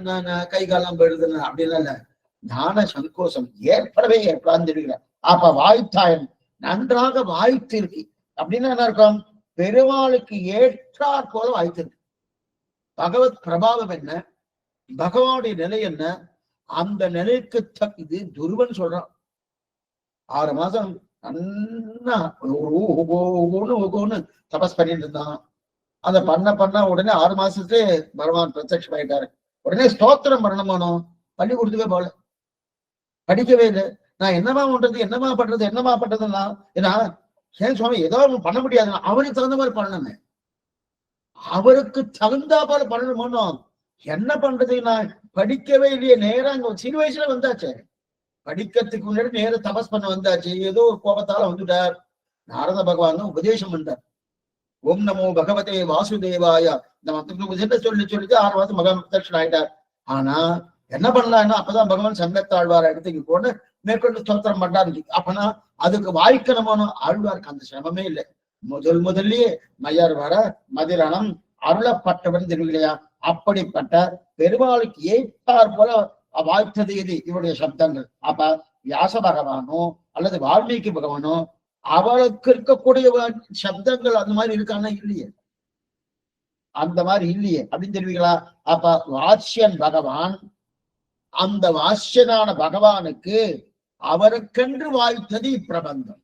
கை காலம் போயிடுதுன்னு அப்படிலாம் இல்ல, ஞான சங்கோஷம் ஏற்படவே ஏற்படாதுன்னு தெரிவிக்கிறார். அப்ப வாய்த்தாயன் நன்றாக வாய்த்து இருக்கு அப்படின்னு என்ன இருக்கும், பெருமாளுக்கு ஏற்றாற் போல வாய்த்திருக்கு. பகவத் பிரபாவம் என்ன, பகவானுடைய நிலை என்ன, அந்த நிலைக்கு இது துருவன் சொல்றான். 6 மாசம் நன்னா தபஸ் பண்ணிட்டு இருந்தான். அந்த பண்ண உடனே 6 மாசத்துலயே பகவான் பிரத்யட்சம் ஆயிட்டாரு. உடனே ஸ்தோத்திரம் பண்ணணுமானோ பண்ணி கொடுத்துக்கவே போல, படிக்கவே இல்லை. நான் என்னமா பண்றதுன்னா ஏன்னா ஏன் சுவாமி ஏதோ பண்ண முடியாதுன்னா அவருக்கு தகுந்த மாதிரி பண்ணணுமே, அவருக்கு தகுந்தா போல பண்ணணுமோ. என்ன பண்றது, நான் படிக்கவே இல்லையே, நேரம் அங்க சிறு வயசுல வந்தாச்சு, படிக்கிறதுக்கு முன்னாடி நேரம் தபஸ் பண்ண வந்தாச்சு. ஏதோ ஒரு கோபத்தால வந்துட்டார். நாரத பகவான் உபதேசம் பண்ணார். ஓம் நமோ பகவதே வாசுதேவாய இந்த மந்திரத்தை சொல்லிட்டு 6 மாசம் மகா பிரத்யட்சன் ஆயிட்டார். ஆனா என்ன பண்ணலாம்னா அப்பதான் பகவான் சங்கத்தாழ்வார் இடத்துக்கு போன மேற்கொண்டு ஸ்தோத்திரம் பண்றாரு. அப்பனா அதுக்கு வாய்க்கணுமான ஆழ்வாருக்கு அந்த சிரமமே இல்லை. முதல்லயே மையார் வர மதிரணம் அருளப்பட்டவன் தெரிவிக்கலையா, அப்படிப்பட்ட பெருமாளுக்கு ஏற்றார் போல வாழ்த்தது எது இவருடைய சப்தங்கள். அப்ப வியாச பகவானோ அல்லது வால்மீகி பகவானோ அவளுக்கு இருக்கக்கூடிய சப்தங்கள் அந்த மாதிரி இருக்கானா இல்லையே, அந்த மாதிரி இல்லையே அப்படின்னு தெரிவிங்களா. அப்ப வாஷ்யன் பகவான், அந்த வாஷ்யனான பகவானுக்கு அவருக்கென்று வாய்த்தது இப்பிரபந்தம்,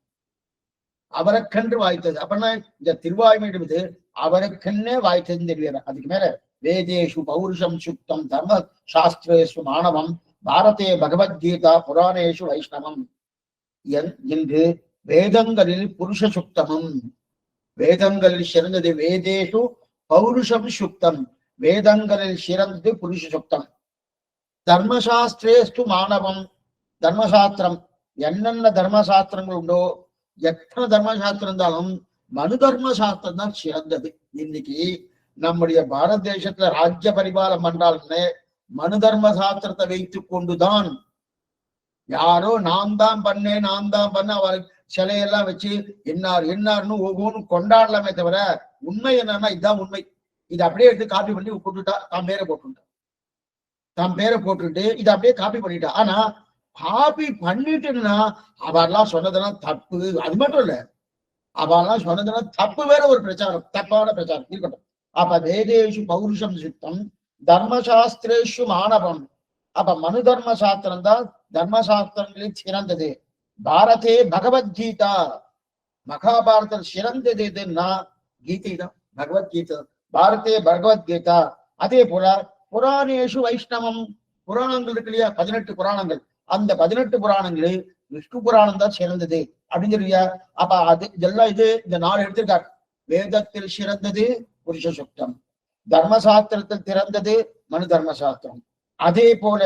அவருக்கென்று வாய்த்தது. அப்படின்னா இந்த திருவாய்மொழி அவருக்கென்னே வாய்த்ததுன்னு தெரிவிக்கிறார். அதுக்கு மேல வேதேஷு பௌருஷம் சுக்தம் தர்ம சாஸ்திரேஷு மாணவம் பாரதே பகவத்கீதா புராணேஷு வைஷ்ணவம் என்று வேதங்களில் புருஷ சுக்தமும், வேதங்களில் சிறந்தது வேதேஷு பௌருஷம் சுக்தம், வேதங்களில் சிறந்தது புருஷ சுக்தம். தர்மசாஸ்திரேஸ்து மாணவம், தர்மசாஸ்திரம் என்னென்ன தர்மசாஸ்திரங்கள் உண்டோ, எத்தனை தர்மசாஸ்திரம் இருந்தாலும் மனு தர்மசாஸ்திரம் தான் சிறந்தது. இன்னைக்கு நம்முடைய பாரத தேசத்துல ராஜ்ய பரிபாலம் பண்றாலுமே மனு தர்ம சாஸ்திரத்தை வைத்துக் கொண்டுதான் யாரோ நான் தான் பண்ண அவருக்கு சிலையெல்லாம் வச்சு என்னார்னு ஒவ்வொன்னு கொண்டாடலாமே தவிர உண்மை என்னன்னா இதுதான் உண்மை. இதை அப்படியே எடுத்து காப்பி பண்ணி போட்டுட்டா, தான் பேரை போட்டுட்டு இதை அப்படியே காப்பி பண்ணிட்டா. ஆனா காப்பி பண்ணிட்டுன்னா அவெல்லாம் சொன்னதெல்லாம் தப்பு. அது மட்டும் இல்ல, அவெல்லாம் சொன்னதெல்லாம் தப்பு வேற ஒரு பிரச்சாரம், தப்பான பிரச்சாரம் இருக்கட்டும். அப்ப வேதேஷு பௌருஷம் சுத்தம் தர்மசாஸ்திரேஷு மாணவம். அப்ப மனு தர்ம சாஸ்திரம் தான் தர்மசாஸ்திரங்களில் சிறந்தது. பாரதே பகவத்கீதா, மகாபாரதம் சிறந்தது எதுன்னா கீதை தான், பகவத்கீதா. பாரதே பகவத்கீதா. அதே போல புராணேஷு வைஷ்ணவம், புராணங்கள் இருக்கு இல்லையா, 18 புராணங்கள். அந்த 18 புராணங்களில் விஷ்ணு புராணம் தான் சிறந்தது அப்படின்னு சொல்லியா. அப்ப அது இதெல்லாம் இந்த 4 எடுத்திருக்காரு. வேதத்தில் சிறந்தது புருஷ சுத்தம், தர்மசாஸ்திரத்தில் சிறந்தது மனு தர்மசாஸ்திரம். அதே போல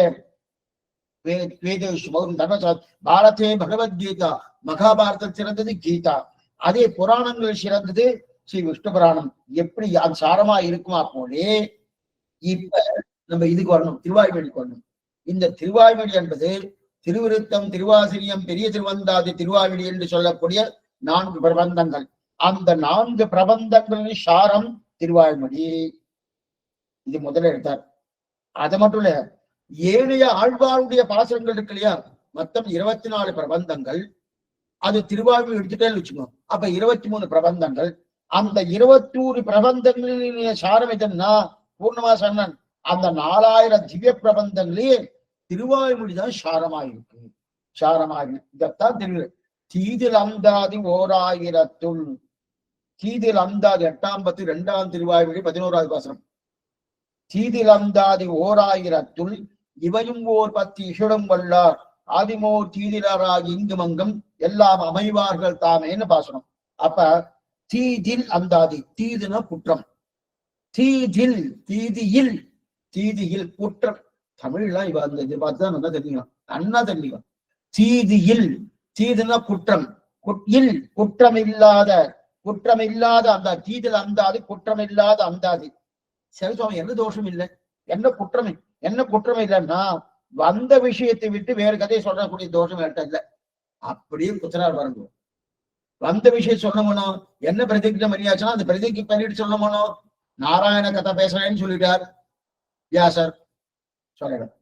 வேதேஷு தர்மசாஸ்திரம், பாரதே பகவத்கீதா, மகாபாரதம் சிறந்தது கீதா. அதே புராணங்கள் சிறந்தது ஸ்ரீ விஷ்ணு புராணம். எப்படி அது சாரமா இருக்குமா போலே இப்ப நம்ம இதுக்கு வரணும், திருவாய்மொழிக்கு வரணும். இந்த திருவாய்மொழி என்பது திருவிருத்தம், திருவாசிரியம், பெரிய திருவந்தாதி, திருவாய்மொழி என்று சொல்லக்கூடிய 4 பிரபந்தங்கள். அந்த 4 பிரபந்தங்களின் சாரம் திருவாய்மொழி. இது முதல்ல எடுத்தார். அது மட்டும் இல்ல, ஏனைய ஆழ்வாருடைய பாசனங்கள் இருக்கு இல்லையா, மொத்தம் 24 பிரபந்தங்கள். அது திருவாய்மொழி எடுத்துட்டேன்னு வச்சுக்கோங்க. அப்ப 23 பிரபந்தங்கள். அந்த 21 பிரபந்தங்களின் சாரம் எதுன்னா பூர்ணமா சொன்னன், அந்த 4000 திவ்ய பிரபந்தங்களே திருவாய்மொழிதான் சாரமாயிருக்கு. இதைத்தான் தெரியும். தீதில் அந்தாதி 1000 தீதில் அந்தாதி 8ஆம் பத்து 2ஆம் திருவாய்மொழி 11வது பாசனம். தீதில் அந்தாதி 1000 இவையும் ஓர் 10 இஷுடம் வல்லார் ஆதிமோர் தீதிலராகி இங்கு மங்கம் எல்லாம் அமைவார்கள் தாமேன்னு பாசனம். அப்ப தீதில் அந்தாதி, தீதுனா குற்றம், தீதியில் குற்றம். தமிழ்லாம் இவ அந்த இது பார்த்துதான் நல்லா தெரிஞ்சுக்கலாம், நன்னா தெரிஞ்சுக்கலாம். தீதுனா குற்றம், குற்றமில்லாத அந்த தீதில் அந்தாதி, குற்றமில்லாத அந்தாதி. சரி சுவாமி, என்ன தோஷம் இல்லை, என்ன குற்றம் இல்லைன்னா வந்த விஷயத்தை விட்டு வேறு கதையை சொல்லக்கூடிய தோஷம் என்கிட்ட இல்லை. அப்படியே குத்துறார் பாருங்க. வந்த விஷயம் சொல்லணும், என்ன பிரதிஜை பண்ணியாச்சுன்னா அந்த பிரதிஜை பண்ணிட்டு சொல்லணும். நாராயண கதை பேசுறேன்னு சொல்லிட்டார் வியாசர், சொல்லணும்.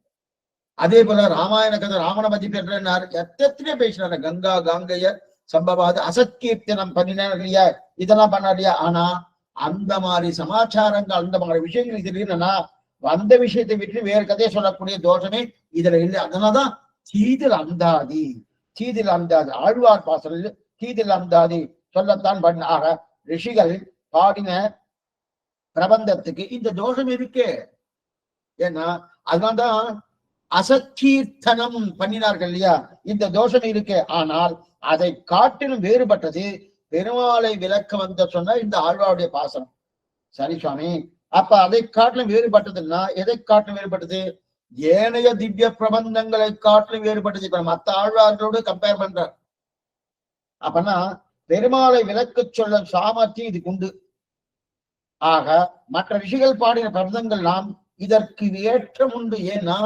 அதே போல ராமாயண கதை ராவண பத்தி பெற்றார், எத்தனையோ பேசினாரு. கங்கா காங்கைய சம்பவாது அசத்கீர்த்தனம் பண்ணினார் இல்லையா, இதெல்லாம் பண்ணாரியா. ஆனா அந்த மாதிரி சமாச்சாரங்கள், அந்த மாதிரி விஷயங்கள் தெரியலன்னா வந்த விஷயத்தை விட்டு வேறு கதையை சொல்லக்கூடிய தோஷமே இதுல இல்லை. அதனாலதான் தீதில் அந்தாதி, தீதில் அந்தாதி ஆழ்வார் பாசல் தீதில் அந்தாதி சொல்லத்தான் பண்ணாக ரிஷிகள் பாடின பிரபந்தத்துக்கு இந்த தோஷம் இருக்கு. ஏன்னா அதனால்தான் அசத்கீர்த்தனம் பண்ணினார்கள் இல்லையா, இந்த தோஷம் இருக்கு. ஆனால் அதை காட்டிலும் வேறுபட்டது பெருமாளை விளக்க வந்த சொன்ன இந்த ஆழ்வாருடைய பாசனம். சரி சுவாமி, அப்ப அதை காட்டிலும் வேறுபட்டதுன்னா எதை காட்டிலும் வேறுபட்டது? ஏனைய திவ்ய பிரபந்தங்களை காட்டிலும் வேறுபட்டது. இப்ப மத்த ஆழ்வார்களோடு கம்பேர் பண்ற. அப்பனா பெருமாளை விளக்க சொல்ல சாமர்த்தியம் இதுக்கு உண்டு. ஆக மற்ற ரிஷிகள் பாடின பிரபந்தங்கள் நாம் இதற்கு ஏற்றம் உண்டு. ஏன்னா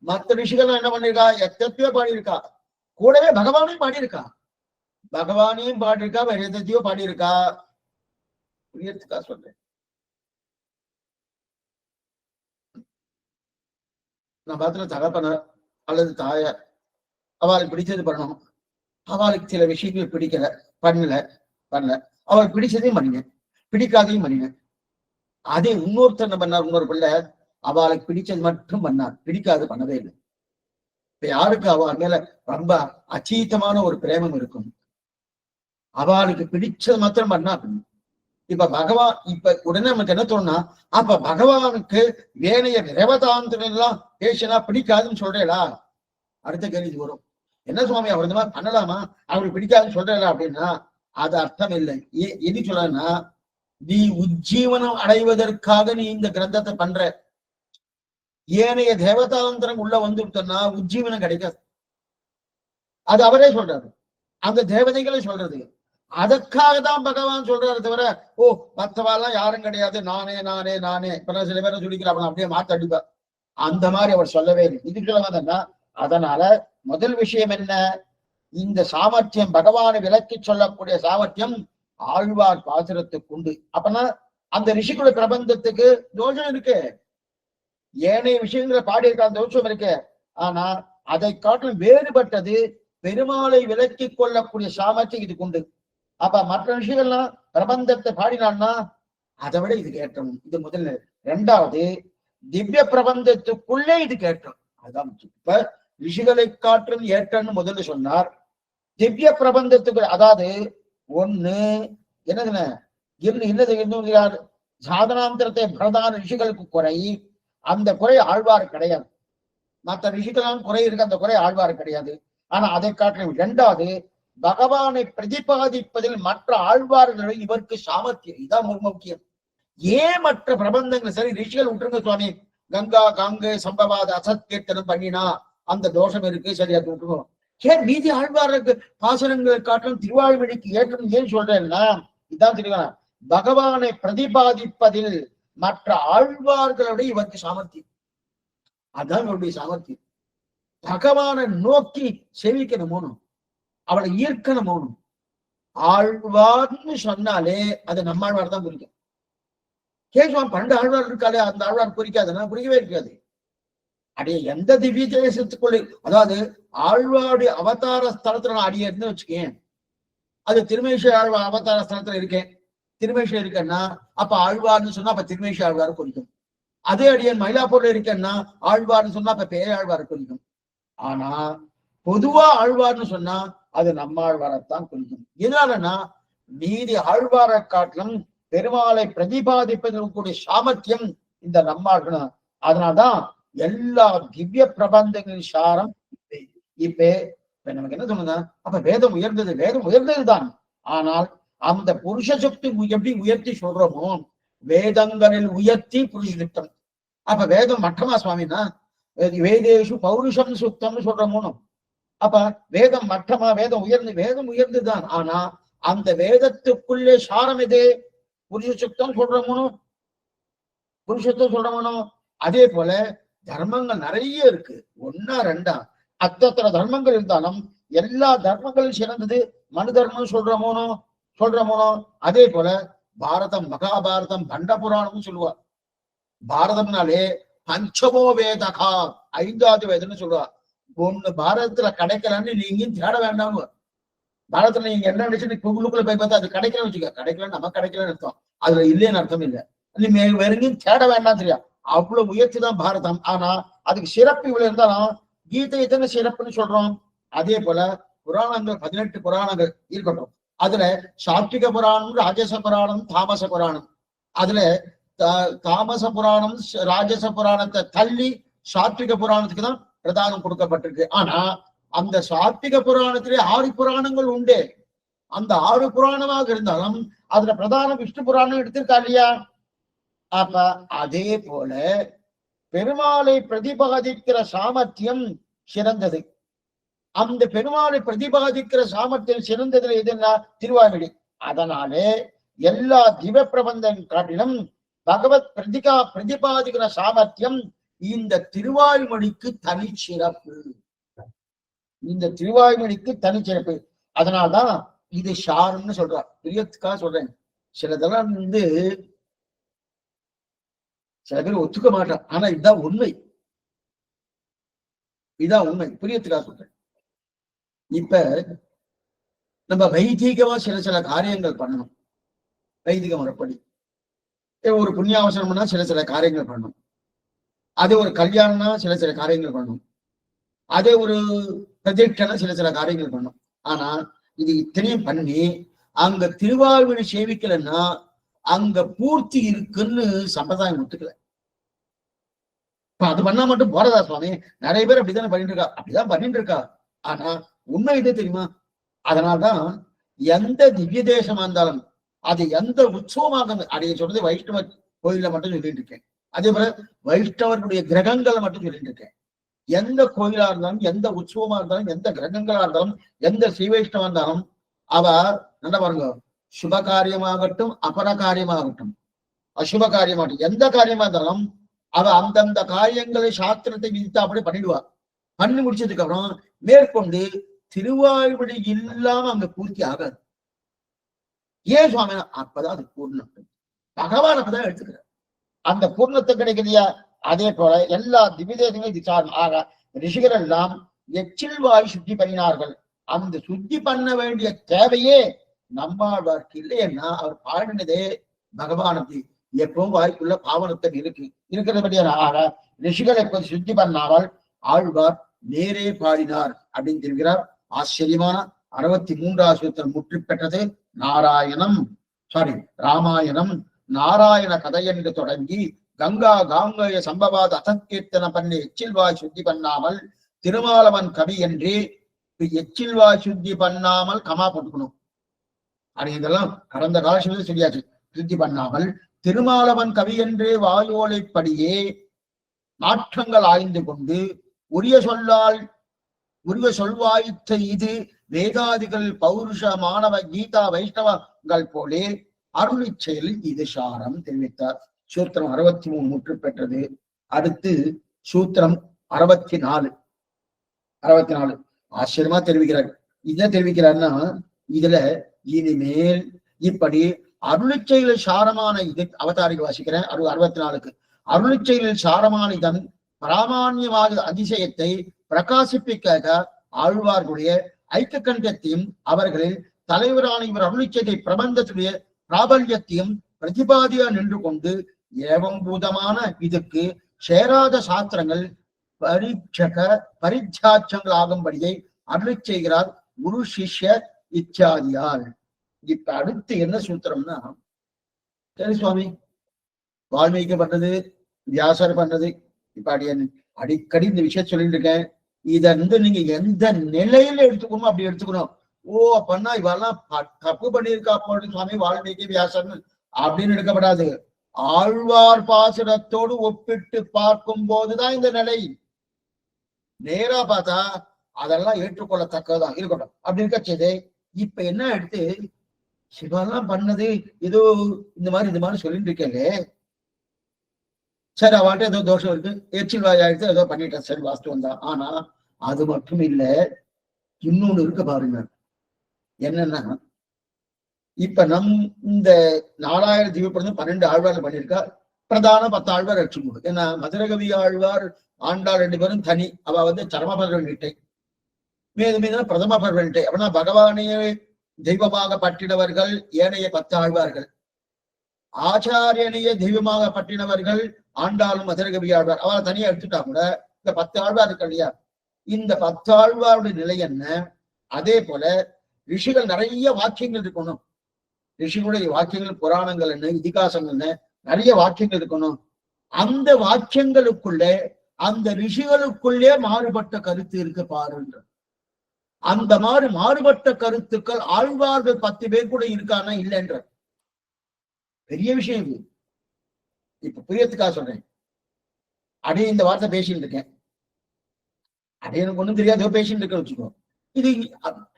மற்ற ரிஷிகள் என்ன பண்ணிருக்கா, எத்தனையோ பாடியிருக்கா, கூடவே பகவானையும் பாடியிருக்கா, பகவானையும் பாடியிருக்கா, வேற எத்தையோ பாடியிருக்கா. புரியறதுக்கா சொல்றேன். நான் பார்த்துல தகப்பன அல்லது தாய அவளுக்கு பிடிச்சது பண்ணணும், அவளுக்கு சில விஷயங்கள் பிடிக்கல, பண்ணல, அவளுக்கு பிடிச்சதையும் பண்ணிங்க, பிடிக்காதையும் பண்ணிங்க. அதே இன்னொருத்தர் என்ன பண்ணார், இன்னொரு பிள்ளை அவளுக்கு பிடிச்சது மட்டும் பண்ணார், பிடிக்காது பண்ணவே இல்லை. இப்ப யாருக்கு அவள் மேல ரொம்ப அச்சீத்தமான ஒரு பிரேமம் இருக்கும், அவளுக்கு பிடிச்சது மாத்திரம் பண்ணா. இப்ப பகவான் இப்ப உடனே நமக்கு என்ன தோணுனா, அப்ப பகவானுக்கு வேணைய தேவதாந்திரம் எல்லாம் பேசினா பிடிக்காதுன்னு சொல்றேடா. அடுத்த கேள்வி வரும், என்ன சுவாமி அவர் இந்த மாதிரி பண்ணலாமா, அவருக்கு பிடிக்காதுன்னு சொல்றேடா அப்படின்னா அது அர்த்தம் இல்லை. எது சொல்லனா, நீ உஜ்ஜீவனம் அடைவதற்காக நீ இந்த கிரந்தத்தை பண்ற, ஏனைய தேவதாந்திரம் உள்ள வந்துட்டோம்னா உஜ்ஜீவனம் கிடைக்காது. அது அவரே சொல்றாரு, அந்த தேவதைகளை சொல்றது. அதற்காக தான் பகவான் சொல்றாரு தவிர, ஓ மற்றவாலாம் யாரும் கிடையாது, நானே நானே நானே. இப்ப சில பேரை சொல்லிக்கிறாங்க, அப்படியே மாத்த அடிப்பா, அந்த மாதிரி அவர் சொல்லவே இல்லை. இதுக்குள்ள அதனால முதல் விஷயம் என்ன, இந்த சாமர்த்தியம் பகவானை விளக்கி சொல்லக்கூடிய சாமர்த்தியம் ஆழ்வார் பாசுரத்துக்கு உண்டு. அப்பனா அந்த ரிஷிக்குள்ள பிரபந்தத்துக்கு தோஷம் இருக்கு, ஏனைய விஷயங்களை பாடியிருக்க அந்த தோஷம் இருக்கு. ஆனா அதை காட்டிலும் வேறுபட்டது பெருமாளை விளக்கி கொள்ளக்கூடிய சாமர்த்தியம் இதுக்கு உண்டு. அப்ப மற்ற விஷயங்கள்லாம் பிரபந்தத்தை பாடினான்னா அதை விட இதுக்கு ஏற்றம். இது முதல்ல. இரண்டாவது, திவ்ய பிரபந்தத்துக்குள்ளே இது ஏற்றம். அதுதான் இப்ப ரிஷிகளை காற்றும் ஏற்றம்னு முதல்ல சொன்னார். திவ்ய பிரபந்தத்துக்கு அதாவது ஒண்ணு என்னதுன்னு என்னது சாதனாந்திரத்தை பிரதான ரிஷிகளுக்கு குறை, அந்த குறை ஆழ்வார் கிடையாது. மற்ற ரிஷிகளாம் குறை இருக்கு, அந்த குறை ஆழ்வார் கிடையாது. ஆனா அதை காட்டிலும் இரண்டாவது, பகவானை பிரதிபாதிப்பதில் மற்ற ஆழ்வார்களை இவருக்கு சாமர்த்தியம், இதான் முக்கியம். ஏன் மற்ற பிரபந்தங்கள் சரி ரிஷிகள் விட்டுருங்க சுவாமி, கங்கா காங்கை சம்பவாத அசத்கீர்த்தனம் பண்ணினா அந்த தோஷம் இருக்கு, சரி அது விட்டுருவோம். ஏன் மீதி ஆழ்வாருக்கு பாசனங்களை காட்டிலும் திருவாழ்மொழிக்கு ஏற்றம் ஏன் சொல்றேன்னா இதான் தெரியுமா, பகவானை பிரதிபாதிப்பதில் மற்ற ஆழ்வார்களுடைய இவருக்கு சாமர்த்தியம், அதான் இவருடைய சாமர்த்தியம். பகவானை நோக்கி செவிக்கணும், அவளை ஈர்க்கணும். ஆழ்வார்னு சொன்னாலே அது நம்மாழ்வார் தான் குறிக்கும். கேசுவான் 12 ஆழ்வார் இருக்காளே, அந்த ஆழ்வார் குறிக்காதுன்னா குறிக்கவே இருக்காது. அடைய எந்த திவ்ய தேசத்துக்குள்ள, அதாவது ஆழ்வாருடைய அவதார ஸ்தலத்துல நான் அடியே இருந்து வச்சுக்கேன், அது திருமேஷ ஆழ்வார் அவதார ஸ்தலத்துல இருக்கேன், திருமேஷ இருக்கேன்னா அப்ப ஆழ்வார்னு சொன்னா அப்ப திருமேஷ ஆழ்வார் குறிக்கும். அதே அடியன் மயிலாப்பூர்ல இருக்கேன்னா ஆழ்வார்னு சொன்னா அப்ப பேயாழ்வார் குறிக்கும். ஆனா பொதுவா ஆழ்வார்னு சொன்னா அது நம்மாழ்வாரத்தான் குறிக்கும். எதனாலன்னா மீதி ஆழ்வாரை காட்டிலும் பெருமாளை பிரதிபாதிப்பதற்கு கூடிய சாமர்த்தியம் இந்த நம்மாழ்வார். அதனால்தான் எல்லா திவ்ய பிரபந்தங்களின் சாரம் இப்ப நமக்கு என்ன சொன்னா, அப்ப வேதம் உயர்ந்தது, வேதம் உயர்ந்ததுதான். ஆனால் அந்த புருஷ சக்தி எப்படி உயர்த்தி சொல்றோமோ, வேதங்களில் உயர்த்தி புருஷ சுத்தம். அப்ப வேதம் மட்டமா சுவாமின்னா, வேதேஷு பௌருஷம் சுத்தம்னு சொல்றோமோ, அப்ப வேதம் மட்டமா, வேதம் உயர்ந்துதான். ஆனா அந்த வேதத்துக்குள்ளே சாரம் எது, புருஷ சுத்தம் சொல்றோமோ, புருஷத்துவம் சொல்றோமோ. அதே போல தர்மங்கள் நிறைய இருக்கு, ஒன்னா ரெண்டா அத்தனை தர்மங்கள் இருந்தாலும் எல்லா தர்மங்களும் சிறந்தது மனு தர்மம் சொல்றமோனோ அதே போல பாரதம் மகாபாரதம் பண்ட புராணம்னு சொல்லுவா. பாரதம்னாலே பஞ்சமோ வேதகா, 5வது வேதம்னு சொல்லுவா. ஒண்ணு பாரதத்துல கிடைக்கலன்னு நீங்க தேட வேண்டாம். பாரதத்துல நீங்க என்ன நினைச்சு குழுக்குள்ள போய் பார்த்தா அது கிடைக்கலன்னு வச்சுக்க, கிடைக்கல நம்ம கிடைக்கலன்னு அர்த்தம், அதுல இல்லைன்னு அர்த்தம் இல்லை. வேற எங்கேயும் தேட வேண்டாம் தெரியா, அவ்வளவு உயர்த்தி தான் பாரதம். ஆனா அதுக்கு சிறப்பு இவ்வளவு இருந்தாலும் கீதை எத்தனை சிறப்புன்னு சொல்றோம். அதே போல புராணங்கள் 18 புராணங்கள் இருக்கட்டும். அதுல சாத்விக புராணம், ராஜச புராணம், தாமச புராணம். அதுல தாமச புராணம் ராஜச புராணத்தை தள்ளி சாத்விக புராணத்துக்கு தான் பிரதானம் கொடுக்கப்பட்டிருக்கு. ஆனா அந்த சாத்விக புராணத்திலே 6 புராணங்கள் உண்டு. அந்த 6 புராணமாக இருந்தாலும் அதுல பிரதான விஷ்ணு புராணம் எடுத்திருக்கா இல்லையா? அப்ப அதே போல பெருமாளை பிரதிபாதிக்கிற சாமர்த்தியம் சிறந்தது. அந்த பெருமாளை பிரதிபாதிக்கிற சாமர்த்தியம் சிறந்ததுல எதுன்னா திருவாய்மொழி. அதனாலே எல்லா திவ பிரபந்தம் காட்டிலும் பகவத் பிரதிபாதிக்கிற சாமர்த்தியம் இந்த திருவாய்மொழிக்கு தனிச்சிறப்பு. இந்த திருவாய்மொழிக்கு தனிச்சிறப்பு. அதனால்தான் இது ஷார்ன்னு சொல்றார். பிரியத்துக்காக சொல்றேன். சிலதெல்லாம் சில பேர் ஒத்துக்க மாட்டான். ஆனா இதுதான் உண்மை, இதுதான் உண்மை. பிரியத்துக்காக சொல்றேன். இப்ப நம்ம வைதிகமா சில காரியங்கள் பண்ணணும். வைதிக முறைப்படி ஒரு புண்ணியாவசனம்னா சில காரியங்கள் பண்ணணும். அதே ஒரு கல்யாணம்னா சில காரியங்கள் பண்ணணும். அதே ஒரு பிரதிஷ்டனை சில காரியங்கள் பண்ணணும். ஆனா இது இத்தனையும் பண்ணி அங்க திருவாய்மொழி சேவிக்கலன்னா அங்க பூர்த்தி இருக்குன்னு சம்பிரதாயம் ஒத்துக்கல. இப்ப அது பண்ணா மட்டும் போறதா சுவாமி? நிறைய பேர் அப்படித்தானே அப்படிதான் பண்ணிட்டு இருக்கா. ஆனா உண்மை இது தெரியுமா? அதனால்தான் எந்த திவ்ய தேசமா இருந்தாலும் அது எந்த உற்சவமாக, அதை சொல்றது வைஷ்ணவ கோயில மட்டும் சொல்லிட்டு இருக்கேன். அதே போல வைஷ்ணவர்களுடைய கிரகங்களை மட்டும் சொல்லிட்டு இருக்கேன். எந்த கோயிலா இருந்தாலும், எந்த உற்சவமா இருந்தாலும், எந்த கிரகங்களா இருந்தாலும், எந்த ஸ்ரீ வைஷ்ணவா இருந்தாலும் அவ என்ன பாருங்க, சுப காரியமாகட்டும் அபர காரியமாகட்டும் அசுப காரியமாகட்டும் எந்த காரியமா இருந்தாலும் அவ அந்தந்த காரியங்களை சாஸ்திரத்தை விதித்தாப்படி பண்ணிடுவா. பண்ணி முடிச்சதுக்கு அப்புறம் மேற்கொண்டு திருவாய்மொழி இல்லாம அங்க பூர்த்தி ஆகாது. ஏன் சுவாமி? அப்பதான் அது பூர்ணம். பகவான் அப்பதான் எடுத்துக்கிறார். அந்த பூர்ணத்தை கிடைக்கலையா? அதே போல எல்லா திவ்யதேசங்களும் இது சார்ந்த ஆக ரிஷிகள் எல்லாம் எச்சில் வாய் சுத்தி பண்ணினார்கள். அந்த சுத்தி பண்ண வேண்டிய தேவையே நம்மாழ்வார்க்கு இல்லைன்னா அவர் பாடினதே பகவானுக்கு எப்பவும் வாய்ப்புள்ள பாவனத்தை இருக்கிறபடியான ஆக ரிஷிகள் எப்போது சுத்தி பண்ணாமல் ஆழ்வார் நேரே பாடினார் அப்படின்னு தெரிகிறார். ஆச்சரியமான 63வது சூத்திரம் முற்று பெற்றது. ராமாயணம் நாராயண கதை என்று தொடங்கி கங்கா காங்கய சம்பவாத அசங்கீர்த்தன பண்ணி எச்சில்வாய் சுத்தி பண்ணாமல் திருமாலவன் கவி என்று எச்சில்வாய் சுத்தி பண்ணாமல் கமா போட்டுக்கணும். அது இதெல்லாம் கடந்த காலத்தில் சொல்லியாச்சு. சுத்தி பண்ணாமல் திருமாலவன் கவி என்று வாயோலைப்படியே நாற்றங்கள் ஆய்ந்து கொண்டு உரிய சொல்வாய்த்த இது வேதாதிகள் பௌருஷ மாணவ கீதா வைஷ்ணவங்கள் போலே அருளி செயலில் இது சாரம் தெரிவித்தார். சூத்திரம் 63 முற்று பெற்றது. அடுத்து சூத்திரம் 64 ஆச்சரியமா தெரிவிக்கிறார். என்ன தெரிவிக்கிறார்னா, இதுல இனிமேல் இப்படி அருளிச்செயலில் சாரமான இது அவதாரிக்கு வாசிக்கிறேன். 64க்கு அருளிச்செயலில் சாரமான இதன் பிராமான்யமாக அதிசயத்தை பிரகாசிப்பிக்க ஆழ்வார்களுடைய ஐக்கிய கண்டத்தையும் அவர்களில் தலைவரான இவர் அருளிச்செய்தை பிரபந்தத்துடைய பிராபல்யத்தையும் பிரதிபாதியா நின்று கொண்டு ஏவம்பூதமான இதுக்கு சேராத சாஸ்திரங்கள் பரிச்சாட்சங்கள் ஆகும்படியை அருளி செய்கிறார் குரு சிஷ்ய இச்சாதியால். இப்ப அடுத்து என்ன சூத்திரம்னா, சரி சுவாமி, வால்மீகி பண்றது, வியாசர் பண்றது, இப்ப அடிக்கடி இந்த விஷயம் சொல்லிட்டு இருக்கேன். இத நீங்க எந்த நிலையில எடுத்துக்கணும் அப்படி எடுத்துக்கணும். ஓ அப்பன்னா இவெல்லாம் தப்பு பண்ணியிருக்கா போட்டு சுவாமி வால்மீகி வியாசன் அப்படின்னு எடுக்கப்படாது. ஆழ்வார் பாசுரத்தோடு ஒப்பிட்டு பார்க்கும் போதுதான் இந்த நிலை. நேரா பார்த்தா அதெல்லாம் ஏற்றுக்கொள்ளத்தக்கதான் இருக்கட்டும் அப்படி இருக்க செய்து. இப்ப என்ன எடுத்து சிவெல்லாம் பண்ணது ஏதோ இந்த மாதிரி சொல்லிட்டு இருக்கேங்க. சரி, அவன்கிட்ட ஏதோ தோஷம் இருக்கு, எச்சில் வாயாயிடுச்சு, ஏதோ பண்ணிட்டேன், சரி வாஸ்து வந்தான். ஆனா அது மட்டும் இல்ல, இன்னொன்னு இருக்க பாருங்க. என்னன்னா, இப்ப இந்த 4000 திவ்யப்பிரபந்தம் 12 ஆழ்வார்கள் பண்ணியிருக்கா. பிரதான 10 ஆழ்வார் வச்சுக்கணும். ஏன்னா மதுரகவி ஆழ்வார் ஆண்டாள் 2 பேரும் தனி. அவ சரமபர்வன் கிட்டை, மீது பிரதம பர்வன்ட்டை. அப்படின்னா பகவானையே தெய்வமாக பற்றினவர்கள் ஏனைய 10 ஆழ்வார்கள். ஆச்சாரியனையே தெய்வமாக பற்றினவர்கள் ஆண்டாளும் மதுரகவி ஆழ்வார். அவளை தனியா எடுத்துட்டா கூட இந்த 10 ஆழ்வார் இருக்கு இல்லையா, இந்த 10 ஆழ்வாருடைய நிலை என்ன? அதே போல ரிஷிகள் நிறைய வாக்கியங்கள் இருக்கணும். ரிஷிகளுடைய வாக்கியங்கள், புராணங்கள் என்ன, இதிகாசங்கள் என்ன, நிறைய வாக்கியங்கள் இருக்கணும். அந்த வாக்கியங்களுக்குள்ளே, அந்த ரிஷிகளுக்குள்ளே மாறுபட்ட கருத்து இருக்கு பாருன்ற. அந்த மாதிரி மாறுபட்ட கருத்துக்கள் ஆழ்வார்கள் 10 பேர் கூட இருக்கானா இல்லைன்ற பெரிய விஷயம் இது. இப்ப புரியத்துக்காக சொல்றேன். அப்படியே இந்த வார்த்தை பேசிட்டு இருக்கேன், அப்படியே எனக்கு ஒண்ணும் தெரியாத பேசிட்டு இருக்க வச்சுக்கோ. இது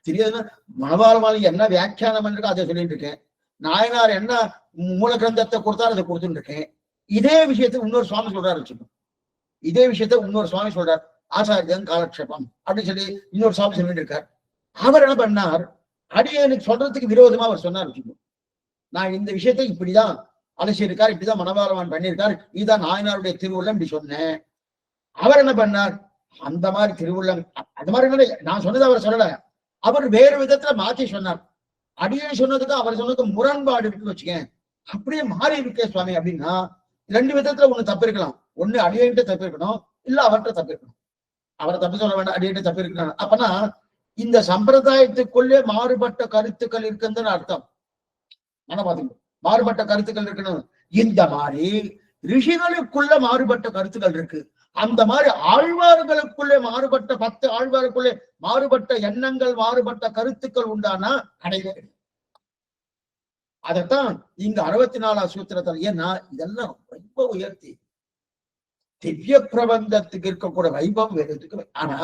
தெரியாதுன்னா மனவாளமாலி என்ன வியாக்கியானம் பண்ணிருக்கோ அதை சொல்லிட்டு இருக்கேன். நாயனார் என்ன மூல கிரந்தத்தை கொடுத்தாரு அதை கொடுத்துட்டு இருக்கேன். இதே விஷயத்த இன்னொரு சுவாமி சொல்றாரு வச்சுக்கோ. இதே விஷயத்த இன்னொரு சுவாமி சொல்றார், ஆச்சாரியன் காலக்ஷேபம் அப்படின்னு சொல்லி இன்னொரு சுவாமி சொல்லிட்டு இருக்கார். அவர் என்ன பண்ணார், அடியனுக்கு சொல்றதுக்கு விரோதமா அவர் சொன்னார் வச்சுக்கோ. நான் இந்த விஷயத்தை இப்படிதான் அலசியிருக்கார், இப்படிதான் மனவாளவான் பண்ணியிருக்கார், இதுதான் நாயனாருடைய திருவுள்ளம் இப்படி சொன்னேன். அவர் என்ன பண்ணார், அந்த மாதிரி திருவுள்ளம் அந்த மாதிரி நான் சொன்னது அவர் சொல்லல, அவர் வேறு விதத்துல மாற்றி சொன்னார். அடியன் சொன்னதுக்கு அவர் சொன்னதுக்கு முரண்பாடு இருக்குன்னு வச்சுக்கேன். அப்படியே மாறி இருக்கே சுவாமி அப்படின்னா 2 விதத்துல ஒண்ணு தப்பு இருக்கலாம். ஒண்ணு அடியன்ட்ட தப்பு இருக்கணும், இல்ல அவர்கிட்ட தப்பு இருக்கணும். அவரை தப்பு சொல்ல வேண்டாம், அடியன்ட்ட தப்பு இருக்கணும். அப்பனா இந்த சம்பிரதாயத்துக்குள்ளே மாறுபட்ட கருத்துக்கள் இருக்குன்னு அர்த்தம். ஆனா பாத்தீங்க, மாறுபட்ட கருத்துக்கள் இருக்கணும். இந்த மாதிரி ரிஷிகளுக்குள்ள மாறுபட்ட கருத்துக்கள் இருக்கு. அந்த மாதிரி ஆழ்வார்களுக்குள்ளே மாறுபட்ட 10 ஆழ்வாருக்குள்ளே மாறுபட்ட எண்ணங்கள், மாறுபட்ட கருத்துக்கள் உண்டானா கிடையவே. அதைத்தான் இங்க 64ஆம் சூத்திரத்தில். ஏன்னா இதெல்லாம் ரொம்ப உயர்த்தி திவ்ய பிரபந்தத்துக்கு இருக்கக்கூடிய வைபவம் வேறதுக்கு. ஆனா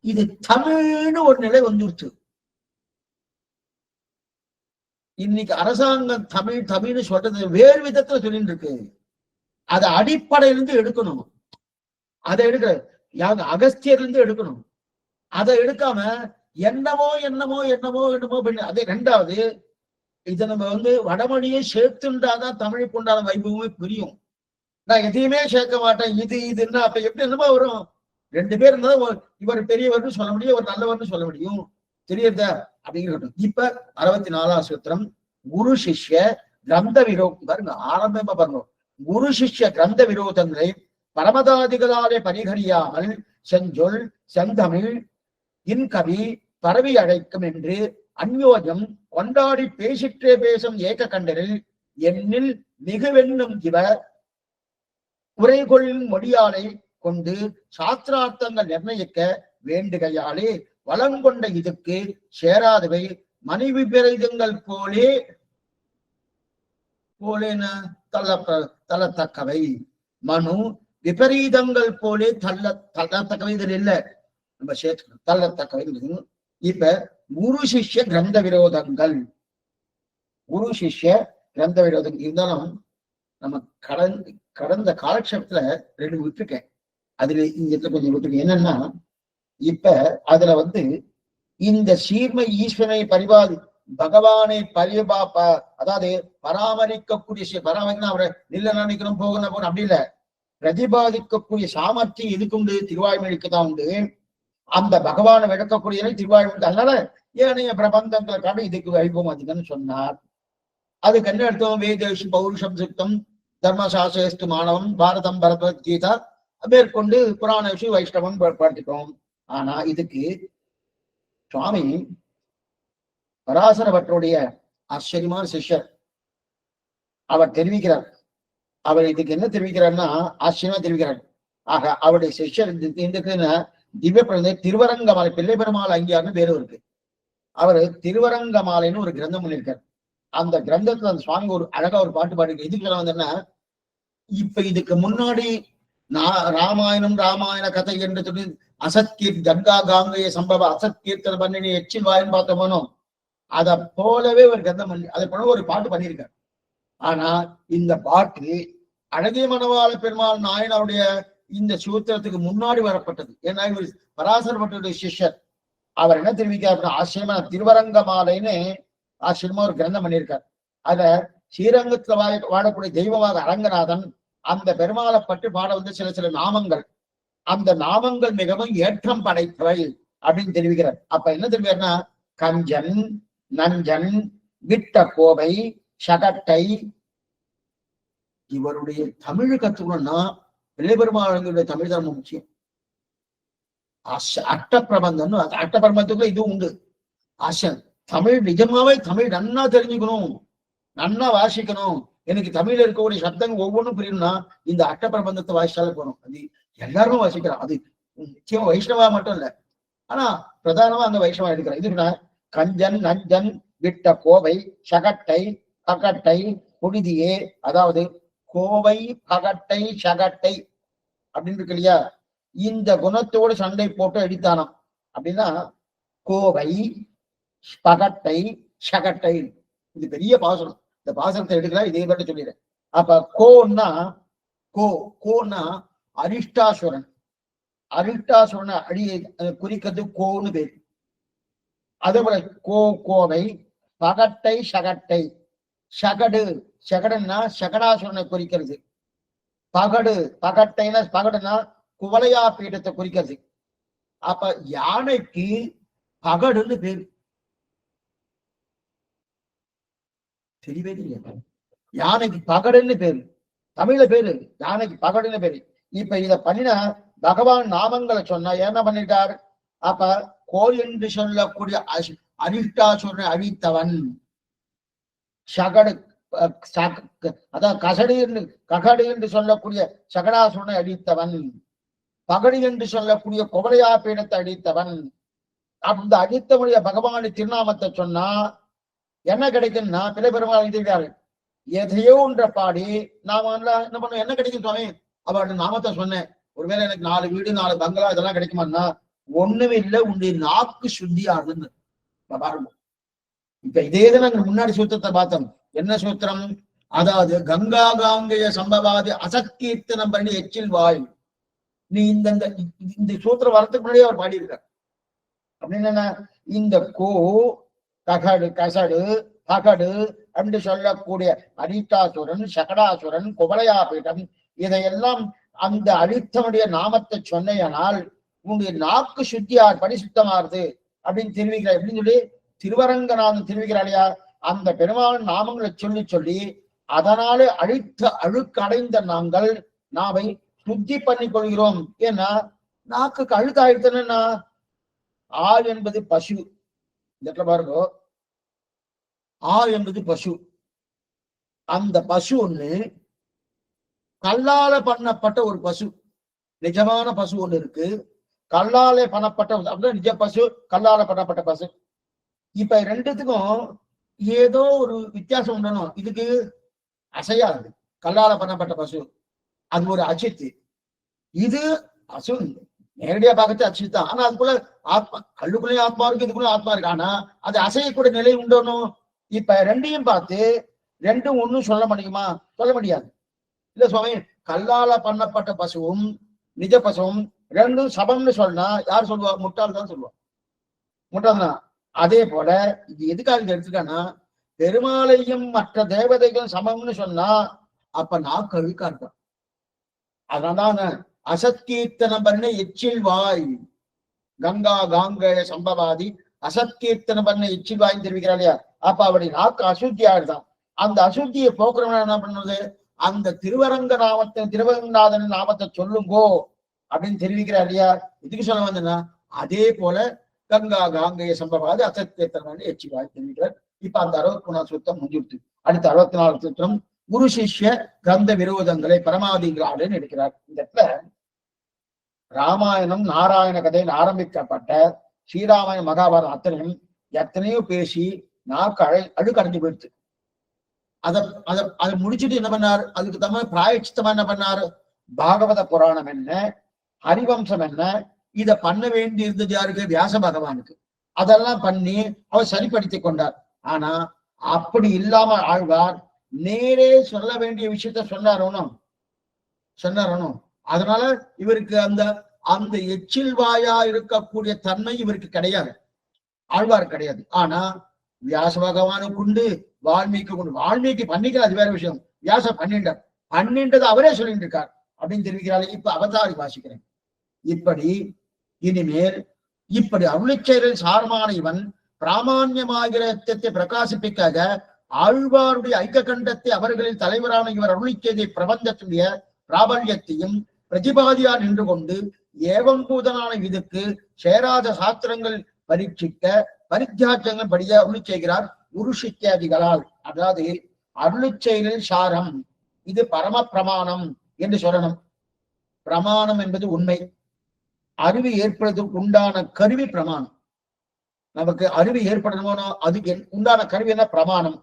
இது தமிழ்னு ஒரு நிலை வந்துருச்சு. இன்னைக்கு அரசாங்கம் தமிழ் தமிழ்னு சொல்றது வேறு விதத்துல சொல்லிட்டு இருக்கு. அதை அடிப்படையிலிருந்து எடுக்கணும். அதை எடுக்க அகஸ்தியர்ல எடுக்கணும். அதை எடுக்காம என்னமோ என்னமோ என்னமோ என்னமோ பண்ணி அதே. 2வது, இதை நம்ம வடமொழியை சேர்த்துண்டாதான் தமிழுக்கு உண்டான வைபவமே புரியும். நான் எதையுமே சேர்க்க மாட்டேன், இதுன்னா அப்ப எப்படி என்னமோ வரும். 2 பேர் இருந்தா இவர் பெரியவர்னு சொல்ல முடியும், ஒரு நல்லவர்னு சொல்ல முடியும். தெரியுதா அப்படிங்கிறது. இப்ப 64ஆம் சூத்திரம் குரு சிஷ்ய கிரந்த விரோதம் பாருங்க. ஆரம்பமா பாருங்க, குரு சிஷ்ய கிரந்த விரோதங்களை பரமதாதிகளாலே பரிகரியாமல் செஞ்சொல் செந்தமிழ் இன்கவி பரவி அழைக்கும் என்று அந்யோஜம் கொண்டாடி பேசிற்றே பேசும் ஏக கண்டரில் என்னில் மிகுவென்னும் இவ உரைகொள்ளும் மொழியாலை கொண்டு சாஸ்திரார்த்தங்கள் நிர்ணயிக்க வேண்டுகையாலே வளங்கொண்ட இதுக்கு சேராதவை மனைவி விபரீதங்கள் தள்ளத்தக்கவை. மனு விபரீதங்கள் போலே தள்ளத்தக்கவை. இதில் இல்ல, நம்ம சேர்த்துக்கணும் தள்ளத்தக்கவை. இப்ப குரு சிஷ்ய கிரந்த விரோதங்கள், குரு சிஷ்ய கிரந்த விரோதங்கள் இருந்தாலும் நம்ம கடந்த காலக்ஷேபத்துல 2 விட்டுருக்கேன். அதுல இந்த கொஞ்சம் விட்டுருக்கேன். என்னன்னா, இப்ப அதுல இந்த சீர்மை ஈஸ்வரனை பகவானை அதாவது பராமரிக்கக்கூடிய பராமரிக்கணும், அவரை நில்ல நினைக்கணும், போகணும் போகணும் அப்படி இல்ல, பிரதிபாதிக்கக்கூடிய சாமர்த்தியம் எதுக்கு உண்டு, திருவாய்மொழிக்கு தான் உண்டு. அந்த பகவானை விளக்கக்கூடிய திருவாய்மொழி. அதனால ஏனைய பிரபந்தங்களை காட்ட இதுக்கு வைபவம் அதிகம்னு சொன்னார். அதுக்கு என்ன அர்த்தம், வேதேஷு பௌருஷம் சுத்தம் தர்மசாஸ்திரஸ்து மாணவம் பாரதம் பகவத்கீதா மேற்கொண்டு புராண விஷயம் வைஷ்ணவம் படிக்கிறோம். ஆனா இதுக்கு சுவாமி பராசர பட்டருடைய ஆச்சரியமான சிஷ்யர் அவர் தெரிவிக்கிறார். அவர் இதுக்கு என்ன தெரிவிக்கிறார்னா ஆச்சரியமா தெரிவிக்கிறார். ஆக அவருடைய சிஷ்யர் திவ்ய பிரபந்த திருவரங்கமாலை பிள்ளை பெருமாள் அங்கீகாரம் வேறு இருக்கு. அவர் திருவரங்கமாலைன்னு ஒரு கிரந்தம் பண்ணியிருக்கார். அந்த கிரந்தத்துல அந்த சுவாமி ஒரு அழகா ஒரு பாட்டு பாடிருக்கு. எதுக்கு சொல்ல வந்தேன்னா, இப்ப இதுக்கு முன்னாடி ராமாயணம் ராமாயண கதை என்று சொல்லி அசத்கீர்த்தி கங்கா காங்கைய சம்பவ அசத்கீர்த்தனை பண்ணி எச்சில் வாயின்னு பார்த்தோமோ அதை போலவே ஒரு கிரந்தம் பண்ணி அதை போல ஒரு பாட்டு பண்ணியிருக்கார். ஆனா இந்த பாட்டு அழகிய மணவாள பெருமாள் நாயனாருடைய இந்த சூத்திரத்துக்கு முன்னாடி வரப்பட்டது. ஏன்னா இவர் பராசர பட்டருடைய சிஷ்யர். அவர் என்ன தெரிவிக்கிறார், ஆசிரியமா திருவரங்க மாலைன்னு ஆசிரியமா ஒரு கிரந்தம் பண்ணியிருக்கார். அத ஸ்ரீரங்கத்துல வாழக்கூடிய தெய்வமாக அரங்கநாதன் அந்த பெருமாளை பற்றி பாட வந்து சில சில நாமங்கள், அந்த நாமங்கள் மிகவும் ஏற்றம் படைத்தவை அப்படின்னு தெரிவிக்கிறார். அப்ப என்ன தெரிவிக்கிறார்னா, கஞ்சன், நஞ்சன், விட்ட கோவை, சகட்டை. இவருடைய தமிழ் கத்துக்கணும்னா பிள்ளைபெருமாளுடைய தமிழ் தான் முக்கியம். அட்டப்பிரபந்தம், அட்டப்பிரபந்தத்துக்குள்ள இதுவும் உண்டு. ஆசன் தமிழ் நிஜமாவே தமிழ் நன்னா தெரிஞ்சுக்கணும், நன்னா வாசிக்கணும், எனக்கு தமிழ்ல இருக்கக்கூடிய சப்தங்கள் ஒவ்வொன்றும் புரியணும்னா இந்த அட்டப்பிரபந்தத்தை வாசிச்சாலே போகணும். அது எல்லாருமே வாசிக்கிறான். அது நிச்சயமா வைஷ்ணவா மட்டும் இல்ல, ஆனா பிரதானமா அந்த வைஷ்ணவா எடுக்கிறான். இது கஞ்சன், நஞ்சன், விட்ட கோவை, சகட்டை, பகட்டை, புழுதியே. அதாவது கோவை, பகட்டை, சகட்டை அப்படின்னு இருக்கு இல்லையா, இந்த குணத்தோடு சண்டை போட்டு அடித்தானாம். அப்படின்னா கோவை, பகட்டை, சகட்டை, இது பெரிய பாசனம். இந்த பாசனத்தை எடுக்கலாம், இதே பற்றி சொல்லிடுறேன். அப்ப கோன்னா அரிஷ்டாசுரன். அரிஷ்டாசுரனை அடியை குறிக்கிறது கோன்னு பேரு. அதே போல கோவை, பகட்டை, சகட்டை. சகடுன்னா சகடாசுரனை குறிக்கிறது. பகடுனா குவலையா பீடத்தை குறிக்கிறது. அப்ப யானைக்கு பகடுன்னு பேரு. தெரியவே தெரியாது, யானைக்கு பகடுன்னு பேரு, தமிழ்ல பேரு யானைக்கு பகடுன்னு பேரு. இப்ப இத பண்ணினா பகவான் நாமங்களை சொன்னா என்ன பண்ணிட்டார், அப்ப கோல் என்று சொல்லக்கூடிய அரிஷ்டாசுரனை அழித்தவன், சகடு அதான் ககடு என்று சொல்லக்கூடிய சகடாசுரனை அழித்தவன், பகடி என்று சொல்லக்கூடிய குவலையா பீடத்தை அழித்தவன். அந்த அழித்தவனுடைய பகவான் திருநாமத்தை சொன்னா என்ன கிடைக்கும்னா, பிள்ளை பெருமாள் எழுதுகிறார்கள், எதையோ ஒன்ற பாடி நாம என்ன பண்ணுவோம், என்ன கிடைக்கும் சுவாமி, அவருடைய நாமத்தை சொன்னேன், ஒருவேளை எனக்கு 4 வீடு 4 பங்களா இதெல்லாம் கிடைக்குமான்னா ஒண்ணுமே இல்லை, உன்னுடைய நாக்கு சுத்தி ஆகுதுன்னு பாருங்க. இப்ப இதேதான் நாங்க முன்னாடி சூத்திரத்தை பார்த்தோம். என்ன சூத்திரம், அதாவது கங்கா காங்கேய சம்பவாதி அசக்கீர்த்தனம் பண்ணி எச்சில் வாய். நீ இந்த சூத்திரம் வரத்துக்கு முன்னாடியே அவர் பாடியிருக்கார். அப்படின்னு இந்த ககடு, கசடு, பகடு என்று சொல்லக்கூடிய அரிஷ்டாசுரன், சகடாசுரன், குவலையாபீடம், இதையெல்லாம் அந்த அழித்தவனுடைய நாமத்தை சொன்னால் உன்னுடைய நாக்கு சுத்தியார் பரிசுத்தமாறுது அப்படின்னு தெரிவிக்கிறார். எப்படின்னு சொல்லி திருவரங்கநாதன் தெரிவிக்கிறாரையா, அந்த பெருமாள் நாமங்களை சொல்லி சொல்லி அதனாலே அழுக்கடைந்த நாங்கள் நாவை சுத்தி பண்ணி கொள்கிறோம். ஏன்னா நாக்குக்கு அழுக்காயிடுதுன்னா, ஆள் என்பது பசு, இந்த இடத்துல பாருங்க, ஆள் என்பது பசு. அந்த பசு ஒண்ணு கல்லால பண்ணப்பட்ட ஒரு பசு, நிஜமான பசு ஒண்ணு இருக்கு, கல்லாலே பண்ணப்பட்ட அப்படின்னா நிஜ பசு, கல்லால பண்ணப்பட்ட பசு. இப்ப ரெண்டுத்துக்கும் ஏதோ ஒரு வித்தியாசம் உண்டணும். இதுக்கு அசையாது, கல்லால பண்ணப்பட்ட பசு, அது ஒரு அச்சித்து. இது அசு நேரடியா பார்க்கறது அச்சித்து தான், ஆனா அதுக்குள்ள ஆத்மா, கல்லுக்குள்ளேயும் ஆத்மா இருக்கு, இதுக்குள்ள ஆத்மா இருக்கு, ஆனா அது அசையக்கூடிய நிலை உண்டணும். இப்ப ரெண்டையும் பார்த்து ரெண்டும் ஒண்ணும் சொல்ல முடியுமா, சொல்ல முடியாது. இல்ல சுவாமி, கல்லால பண்ணப்பட்ட பசுவும் நிஜ பசுவும் ரெண்டும் சபம்னு சொன்னா யார் சொல்லுவா, முட்டாள் தான் சொல்லுவா, முட்டாள் தான். அதே போல இது எதுக்காக எடுத்துக்கான்னா, பெருமாளையும் மற்ற தேவதைகளும் சமம்னு சொன்னா அப்ப நாக்கு அழுக்கா இருக்கும். அதனாலதான் அசத்கீர்த்தனம் பண்ண எச்சில் வாய், கங்கா காங்கேய சம்பவாதி அசத்கீர்த்தனம் பண்ண எச்சில் வாய் தெரிவிக்கிறாள் இல்லையா, அப்ப அவருடைய நாக்கு அசுத்தி ஆயிடுதான். அந்த அசுத்தியை போக்குறவன என்ன பண்ணுவது, அந்த திருவரங்கநாதன் நாமத்தை சொல்லுங்கோ அப்படின்னு தெரிவிக்கிறார் இல்லையா. இதுக்கு சொல்ல வந்தேன்னா, அதே போல கங்கா காங்கேய சம்பவாதி அசத்கீர்த்தனம் எச்சில் வாய் தெரிவிக்கிறார். இப்ப அந்த 63 சூத்திரம் முடிஞ்சிருச்சு. அடுத்த 64 சூத்திரம் குரு சிஷ்ய கிரந்த விரோதங்களை பரமாதிகளாடுன்னு எடுக்கிறார். இந்த இடத்துல ராமாயணம் நாராயண கதையில் ஆரம்பிக்கப்பட்ட ஸ்ரீராமாயண மகாபாரதம் அத்தனையும் எத்தனையோ பேசி நாக்கு அழுக்கடைஞ்சு போயிடுச்சு. அதை முடிச்சுட்டு என்ன பண்ணார், அதுக்கு தமிழ் பிராயச்சித்தமா என்ன பண்ணாரு, பாகவத புராணம் என்ன, ஹரிவம்சம் என்ன, இதை பண்ண வேண்டி இருந்தது யாருக்கு, வியாச பகவானுக்கு. அதெல்லாம் பண்ணி அவர் சரிப்படுத்தி கொண்டார். ஆனா அப்படி இல்லாம ஆழ்வார் நேரே சொல்ல வேண்டிய விஷயத்த சொன்னாரணும். அதனால இவருக்கு அந்த எச்சில் வாயா இருக்கக்கூடிய தன்மை இவருக்கு கிடையாது. ஆழ்வார் கிடையாது. ஆனா வியாச பகவானுக்கு உண்டு, வால்மீகி உண்டு. வால்மீகி பண்ணிக்கல, அது வேற விஷயம். வியாச பன்னின்றது அவரே சொல்லிட்டு இருக்கார் அப்படின்னு தெரிவிக்கிறாள். இப்ப அவதாரி வாசிக்கிறேன். இப்படி இனிமேல் இப்படி அருளிச்செயலில் சாரமான இவன் பிராமான்யமாகிரத்தை பிரகாசிப்பிக்காக ஆழ்வாருடைய ஐக்க கண்டத்தை அவர்களின் தலைவரான இவர் அருளி செய்த பிரபந்தத்துடைய பிராபல்யத்தையும் பிரதிபாதியா நின்று கொண்டு ஏவம்பூதனான இதுக்கு சேராத சாஸ்திரங்கள் பரீட்சிக்க பரித்தியாச்சங்கள் படிய அருளி செய்கிறார் உருஷித்தியாதிகளால். அதாவது அருளி செயலில் சாரம், இது பரம பிரமாணம் என்று சொல்லணும். பிரமாணம் என்பது உண்மை. அறிவு ஏற்படுவதற்கு உண்டான கருவி பிரமாணம். நமக்கு அறிவு ஏற்படணுமோ அதுக்கு உண்டான கருவி என்ன? பிரமாணம்.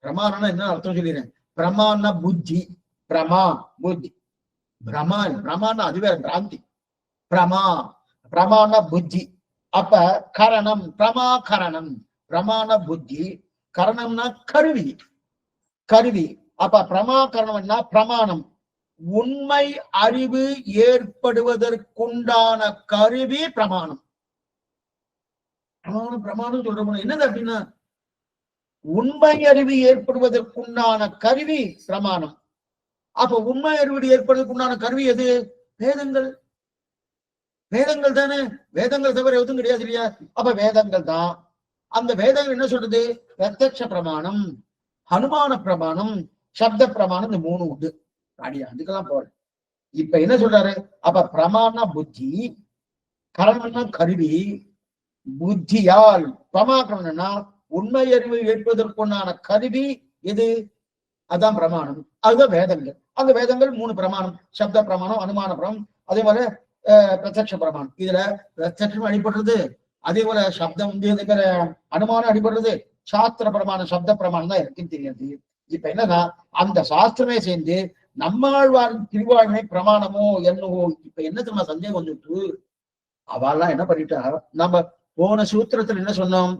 பிரமாணம்னா என்ன அர்த்தம் சொல்லிடுறேன். பிரமாண புத்தி, புத்தி. பிரமாணம் அது வேற, பிராந்தி. பிரமாண புத்தி. அப்ப கரணம், பிரமாண புத்தி. கரணம்னா கருவி. அப்ப பிரமாகரணம்னா பிரமாணம், உண்மை அறிவு ஏற்படுவதற்குண்டான கருவி பிரமாணம். பிரமாணம் சொல்றோம் என்னது அப்படின்னா, உண்மை அறிவு ஏற்படுவதற்குண்டான கருவி பிரமாணம். அப்ப உண்மை அறிவு ஏற்படுவதற்குண்டான கருவி எது? வேதங்கள் தானே. வேதங்கள் தவிர எதுவும் கிடையாது இல்லையா? அப்ப வேதங்கள் தான். அந்த வேதங்கள் என்ன சொல்றது? பிரத்யக்ஷ பிரமாணம், அனுமான பிரமாணம், சப்த பிரமாணம், இந்த 3 உண்டு. அடியா அதுக்கெல்லாம் போற. இப்ப என்ன சொல்றாரு? அப்ப பிரமாண புத்தி, கரணம்னா கருவி, புத்தியால் பிரமாக்கரணம்னா உண்மை அறிவு ஏற்பதற்குண்டான கருவி எது? அதான் பிரமாணம். அதுதான் வேதங்கள். அந்த வேதங்கள் 3 பிரமாணம், சப்த பிரமாணம், அனுமான பிரமாணம், அதே போல பிரத்யக்ஷ பிரமாணம். இதுல பிரத்யக்ஷம் அடிபடுறது, அதே போல சப்தம் அனுமானம் அடிபடுறது. சாஸ்திர பிரமாணம், சப்த பிரமாணம் தான் இருக்குன்னு தெரியாது. இப்ப என்னன்னா, அந்த சாஸ்திரமே சேர்ந்து நம்மாழ்வார் திருவாழ்மை பிரமாணமோ என்னவோ. இப்ப என்ன தெரியுமா சந்தேகம் வந்துட்டு, அவெல்லாம் என்ன பண்ணிட்டா, நம்ம போன சூத்திரத்தில் என்ன சொன்னோம்?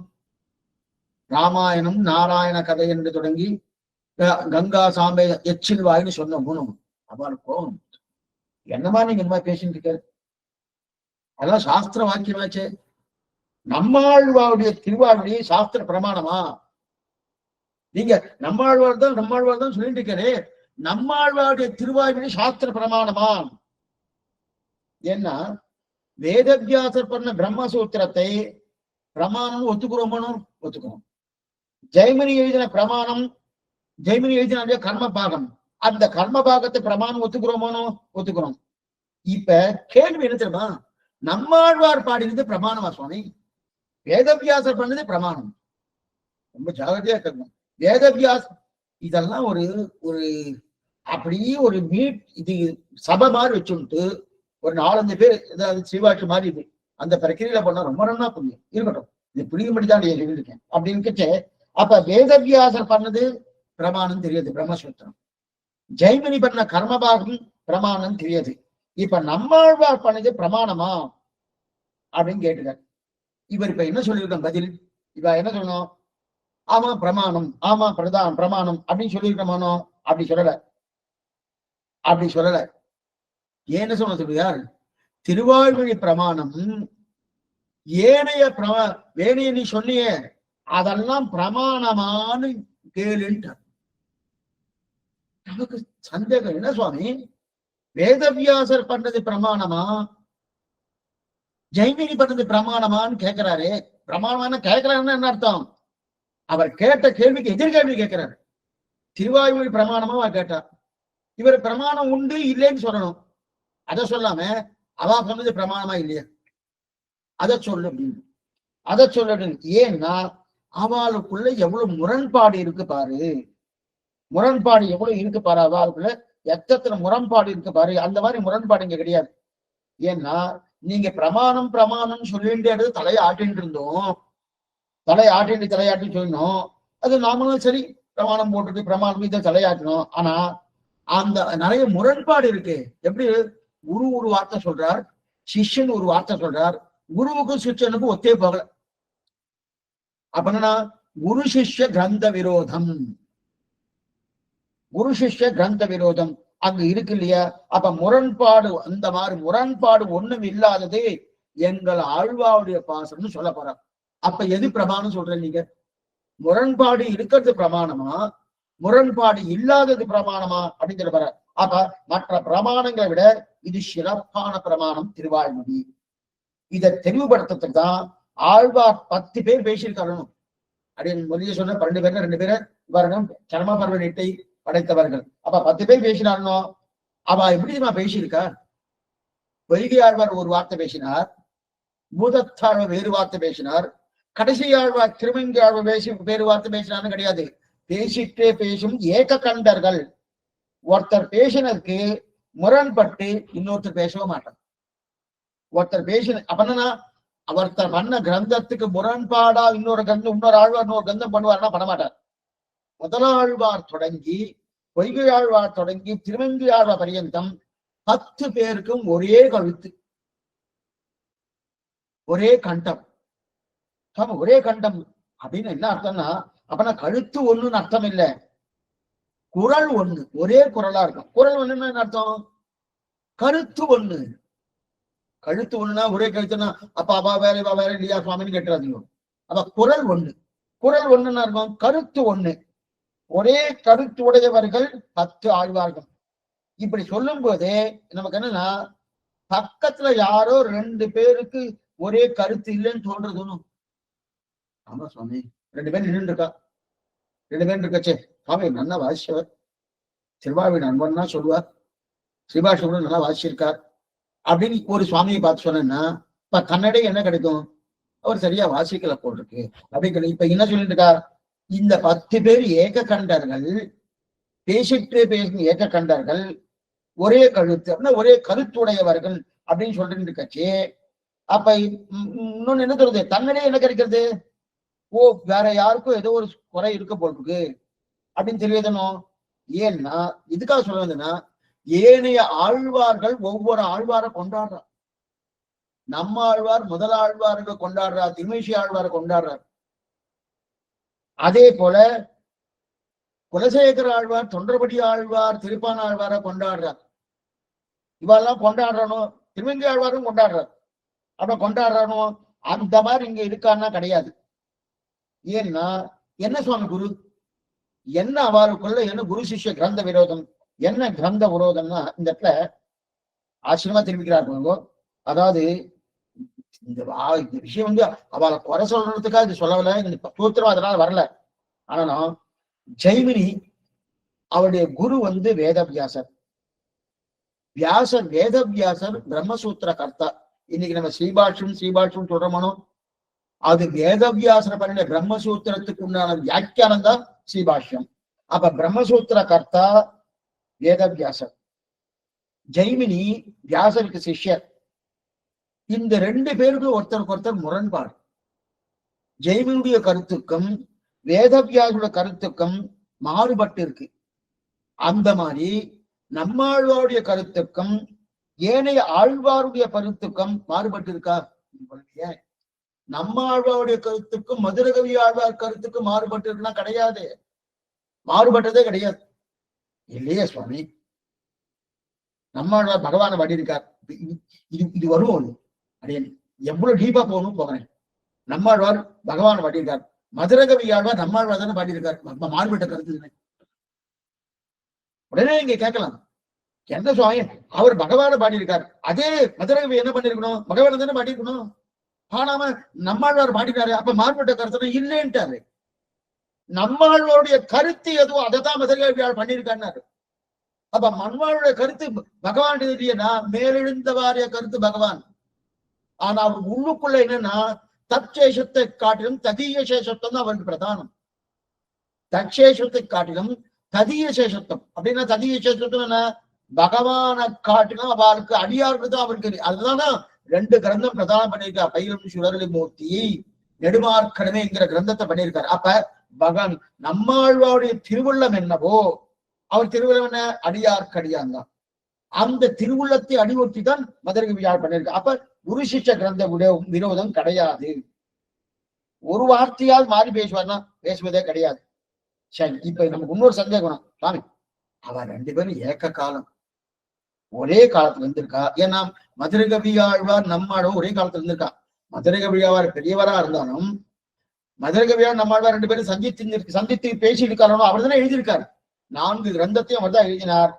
ராமாயணம் நாராயண கதை என்று தொடங்கி கங்கா சாம்பை எச்சில் வாயின்னு சொன்னோம். அவளுக்கும் என்னமா நீங்க இந்த மாதிரி பேசிட்டு இருக்க? அதெல்லாம் சாஸ்திர வாக்கியமாச்சே. நம்மாழ்வாருடைய திருவாழ்வி சாஸ்திர பிரமாணமா? நீங்க நம்மாழ்வார் தான் சொல்லிட்டு இருக்கிறே, நம்மாழ்வாருடைய திருவாழ்வி சாஸ்திர பிரமாணமா? ஏன்னா வேதவியாசர் பண்ண பிரம்மசூத்திரத்தை பிரமாணம் ஒத்துக்கிறோம். ஜெய்மினி எழுதின பிரமாணம், ஜெய்மினி எழுதின கர்ம பாகம், அந்த கர்ம பாகத்தை பிரமாணம் ஒத்துக்கிறோம். இப்ப கேள்வி என்ன தெரியுமா? நம்மாழ்வார் பாடினது பிரமாணமா சுவாமி? வேதவியாசர் பண்ணது பிரமாணம். ரொம்ப ஜாகிரதையா இருக்கணும். வேதவியாஸ் இதெல்லாம் ஒரு ஒரு அப்படியே ஒரு இது சபை மாதிரி வச்சுட்டு ஒரு 4-5 பேர் ஏதாவது சிவாட்சி மாதிரி இது அந்த பிரக்கிரியில பண்ணா ரொம்ப நல்லா புரியும். இருக்கட்டும், இது புரியும்படிதான் இருக்கேன் அப்படின்னு. அப்ப வேதவியாசர் பண்ணது பிரமாணம் தெரியாது, பிரம்மசூத்திரம். ஜெய்மினி பண்ண கர்மபாகம் பிரமாணம் தெரியாது. இப்ப நம்மாழ்வார் பண்ணது பிரமாணமா அப்படின்னு கேட்டுட்டார். இவர் இப்ப என்ன சொல்லியிருக்க பதில்? இப்ப என்ன சொல்லணும்? ஆமா பிரமாணம், ஆமா பிரமாணம் அப்படின்னு சொல்லியிருக்கமானோ? அப்படி சொல்லல. ஏன்னு சொல்லுவார்? திருவாழ்மொழி பிரமாணம் ஏனைய வேணைய நீ சொன்னியே அதெல்லாம் பிரமாணமானு கேளுன்ட்டு. நமக்கு சந்தேகம் என்ன சுவாமி, வேதவியாசர் பண்றது பிரமாணமா, ஜெய்மினி பண்றது பிரமாணமான்னு கேட்கிறாரு. பிரமாணமான கேட்கிறாருன்னு என்ன அர்த்தம்? அவர் கேட்ட கேள்விக்கு எதிர்கேள்வி கேட்கிறாரு. திருவாய்மொழி பிரமாணமா கேட்டார். இவர் பிரமாணம் உண்டு இல்லைன்னு சொல்லணும். அதை சொல்லாம அவா சொன்னது பிரமாணமா இல்லையா அதை சொல்லு அப்படின்னு. அதை சொல்லு. ஏன்னா அவளுக்குள்ள எவ்வளவு முரண்பாடு இருக்கு பாரு. முரண்பாடு எவ்வளவு இருக்கு பாரு. அவளுக்குள்ள எத்தனை முரண்பாடு இருக்கு பாரு. அந்த மாதிரி முரண்பாடு இங்க கிடையாது. ஏன்னா நீங்க பிரமாணம் சொல்லிட்டு தலையை ஆட்டின்னு இருந்தோம். தலையாட்டி சொல்லணும். அது நாமளும் சரி பிரமாணம் போட்டுட்டு பிரமாணம் இதை தலையாட்டணும். ஆனா அந்த நிறைய முரண்பாடு இருக்கு. எப்படி குரு ஒரு வார்த்தை சொல்றார், சிஷ்யன் ஒரு வார்த்தை சொல்றார். குருவுக்கும் சிஷ்யனுக்கும் ஒத்தே போகல. அப்ப என்னன்னா குரு சிஷ்ய கிரந்த விரோதம், அங்க இருக்கு இல்லையா? அப்ப முரண்பாடு, அந்த மாதிரி முரண்பாடு ஒண்ணும் இல்லாதது எங்கள் ஆழ்வாருடைய பாசம்னு சொல்ல போறார். அப்ப எது பிரமாணம் சொல்றேன்? நீங்க முரண்பாடு இருக்கிறது பிரமாணமா, முரண்பாடு இல்லாதது பிரமாணமா அப்படின்னு சொல்ல போறார். அப்ப மற்ற பிரமாணங்களை விட இது சிறப்பான பிரமாணம் திருவாய்மொழி. இதை தெளிவுபடுத்துறதுக்கு தான் ஆழ்வார் 10 பேர் பேசியிருக்காரு. அப்படின்னு முதலிய சொன்ன 12 பேர்ல 2 பேரை இவர்கள் சரம பர்வனிட்டை படைத்தவர்கள். அப்ப 10 பேர் பேசினாருனோ அவ எப்படி நான் பேசியிருக்கார்? வைகை ஆழ்வார் ஒரு வார்த்தை பேசினார், பூதத்தாழ்வார் வேறு வார்த்தை பேசினார், கடைசி ஆழ்வார் திருமங்கி ஆழ்வார் வேறு வார்த்தை பேசினார்னு கிடையாது. பேசிட்டே பேசும் ஏக கண்டர்கள். ஒருத்தர் பேசினதுக்கு முரண்பட்டு இன்னொருத்தர் பேசவே மாட்டார். ஒருத்தர் பேசின அப்பனா ஒருத்தர் பண்ண கிரந்தத்துக்கு முரண்பாடா இன்னொரு ஆழ்வார் இன்னொரு கந்தம் பண்ணுவார்னா பண்ண மாட்டார். முதலாழ்வார் தொடங்கி பொய்கை ஆழ்வார் தொடங்கி திருமங்கி ஆழ்வார் பரியந்தம் 10 பேருக்கும் ஒரே கழுத்து, ஒரே கண்டம். ஒரே கண்டம் அப்படின்னு என்ன அர்த்தம்னா, அப்பனா கழுத்து ஒண்ணுன்னு அர்த்தம் இல்ல, குரல் ஒண்ணு, ஒரே குரலா இருக்கும். குரல் ஒண்ணுன்னா என்ன அர்த்தம்? கருத்து ஒண்ணு. கழுத்து ஒண்ணுனா ஒரே கழுத்துனா அப்ப அவா வேற இவா வேற இல்லையா சுவாமின்னு கேட்டுறாதீங்க. அப்ப குரல் ஒண்ணு, குரல் ஒண்ணுன்னா இருக்கும் கருத்து ஒண்ணு. ஒரே கருத்து உடையவர்கள் 10 ஆழ்வார்கள். இப்படி சொல்லும் போதே நமக்கு என்னன்னா, பக்கத்துல யாரோ 2 பேருக்கு ஒரே கருத்து இல்லைன்னு சொல்றது ஒண்ணும். ஆமா சுவாமி, 2 பேர் நின்று இருக்கா, 2 பேர் இருக்கச்சே சுவாமி நல்லா வாசிச்சவர், திருவாவி நண்பன் தான் சொல்லுவார், ஸ்ரீபாஷம் நல்லா வாசிச்சிருக்கார் அப்படின்னு ஒரு சுவாமியை பார்த்து சொன்னா இப்ப கன்னடை என்ன கிடைக்கும்? அவர் சரியா வாசிக்கல போல் இருக்கு அப்படின்னு. இப்ப என்ன சொல்லிட்டு இருக்கா? இந்த 10 பேர் ஏக கண்டர்கள், பேசிட்டு பேசும் ஏக கண்டர்கள், ஒரே கழுத்து அப்படின்னா ஒரே கருத்துடையவர்கள் அப்படின்னு சொல்லிட்டு இருக்காச்சு. அப்ப இன்னொன்னு என்ன சொல்றது? தன்னடே என்ன கிடைக்கிறது? ஓ வேற யாருக்கும் ஏதோ ஒரு குறை இருக்க போல் இருக்கு அப்படின்னு தெரியுதனும். ஏன்னா இதுக்காக சொல்ல வந்ததுன்னா, ஏனைய ஆழ்வார்கள் ஒவ்வொரு ஆழ்வாரை கொண்டாடுறார். நம்ம ஆழ்வார் முதல் ஆழ்வார்கள் கொண்டாடுறார், திருமேஷி ஆழ்வாரை கொண்டாடுறார். அதே போல குலசேகர ஆழ்வார், தொண்டர்படி ஆழ்வார், திருப்பான ஆழ்வாரை கொண்டாடுறார். இவெல்லாம் கொண்டாடுறணும், திருமங்கி ஆழ்வாரும் கொண்டாடுறார். அப்ப கொண்டாடுறணும் அந்த மாதிரி இங்க இருக்கான்னா கிடையாது. ஏன்னா என்ன சுவாமி குரு என்ன அவருக்குள்ள என்ன குரு சிஷ்ய கிரந்த விரோதம், என்ன கிரந்த விரோதம்னா இந்த இடத்துல ஆச்சரியமா தெரிவிக்கிறார். அதாவது இந்த விஷயம் அவளை குறை சொல்றதுக்காக இது சொல்லவில்லை, இந்த சூத்திரம் அதனால வரல. ஆனாலும் ஜெய்மினி அவருடைய குரு வேதவியாசர். வியாசர் வேதவியாசர் பிரம்மசூத்திர கர்த்தா. இன்னைக்கு நம்ம ஸ்ரீபாஷ்யம் சொல்றோமோ, அது வேதவியாசர் பண்ணின பிரம்மசூத்திரத்துக்கு உண்டான வியாக்கியானம் தான் ஸ்ரீபாஷ்யம். அப்ப பிரம்மசூத்திர கர்த்தா வேதவியாசர், ஜெய்மினி வியாசருக்கு சிஷ்யர். இந்த 2 பேருக்கும் ஒருத்தருக்கு ஒருத்தர் முரண்பாடு. ஜெய்மினுடைய கருத்துக்கும் வேதவியாசருடைய கருத்துக்கும் மாறுபட்டு இருக்கு. அந்த மாதிரி நம்மாழ்வாருடைய கருத்துக்கும் ஏனைய ஆழ்வாருடைய கருத்துக்கும் மாறுபட்டு இருக்கா? நம்ம ஆழ்வாருடைய கருத்துக்கும் மதுரகவி ஆழ்வார் கருத்துக்கும் மாறுபட்டு இருக்குன்னா கிடையாது, மாறுபட்டதே கிடையாது இல்லையே சுவாமி. நம்மாழ்வார் பகவானை பாடியிருக்கார். இது வரும் அப்படின்னு எவ்வளவு டீப்பா போகணும் போகிறேன். நம்மாழ்வார் பகவானை பாடியிருக்கார், மதுரகவி ஆழ்வார் நம்மாழ்வார் தானே பாடியிருக்கார். மாறுபட்ட கருத்து உடனே இங்க கேட்கலாம், என்ன சுவாமி அவர் பகவானை பாடியிருக்கார், அதே மதுரகவி என்ன பண்ணிருக்கணும்? பகவானை தானே பாடியிருக்கணும். ஆனாம நம்மாழ்வார் பாடினாரு, அப்ப மாறுபட்ட கருத்து இல்லைன்ட்டாரு. நம்மாழ்வாருடைய கருத்து எதுவும் அதைத்தான் மதுரகவியால் பண்ணியிருக்காரு. அப்ப மண்வாளுடைய கருத்து பகவான் இல்லையா? மேலெழுந்த வாரிய கருத்து பகவான். ஆனா அவர் உள்ளுக்குள்ள என்னன்னா, தற்சேஷத்தை காட்டிலும் ததீய சேஷத்துவம் தான் அவருக்கு பிரதானம். தற்சேஷத்தை காட்டிலும் ததீய சேஷத்துவம் அப்படின்னா, ததீய சேஷத்துவம் என்ன? பகவானை காட்டிலும் அவருக்கு அடியாருக்கு தான் அவருக்கு. அதுதான் 2 கிரந்தம் பிரதானம் பண்ணியிருக்கார். பயிலும் சுடரலி மூர்த்தி நெடுமார்க்கடமைங்கிற கிரந்தத்தை பண்ணியிருக்காரு. அப்ப பகவான் நம்மாழ்வாருடைய திருவுள்ளம் என்னவோ, அவர் திருவுள்ளம் என்ன? அடியார்க்கடியான் தான். அந்த திருவுள்ளத்தை அடிவொட்டி தான் மதுரகவியால் பண்ணியிருக்கார். அப்ப குரு சிஷ்ய கிரந்த விரோதம் கிடையாது. ஒரு வார்த்தையால் மாறி பேசுவார்னா பேசுவதே கிடையாது. சரி, இப்ப நமக்கு இன்னொரு சந்தேகம், சாமி அவ 2 பேரும் ஏக்க காலம், ஒரே காலத்துல இருந்திருக்கா. ஏன்னா மதுரை கவியாழ்வார் நம்மாழ்வார் ஒரே காலத்துல இருந்திருக்கா. மதுரை கவியாழ்வார் பெரியவரா இருந்தாலும் மதுரை கவியாழ்வார் நம்மாழ்வார் 2 பேரும் சந்தித்து பேசியிருக்காரோ அவர் தானே எழுதியிருக்காரு. 4 கிரந்தத்தையும் அவர் தான் எழுதினார்.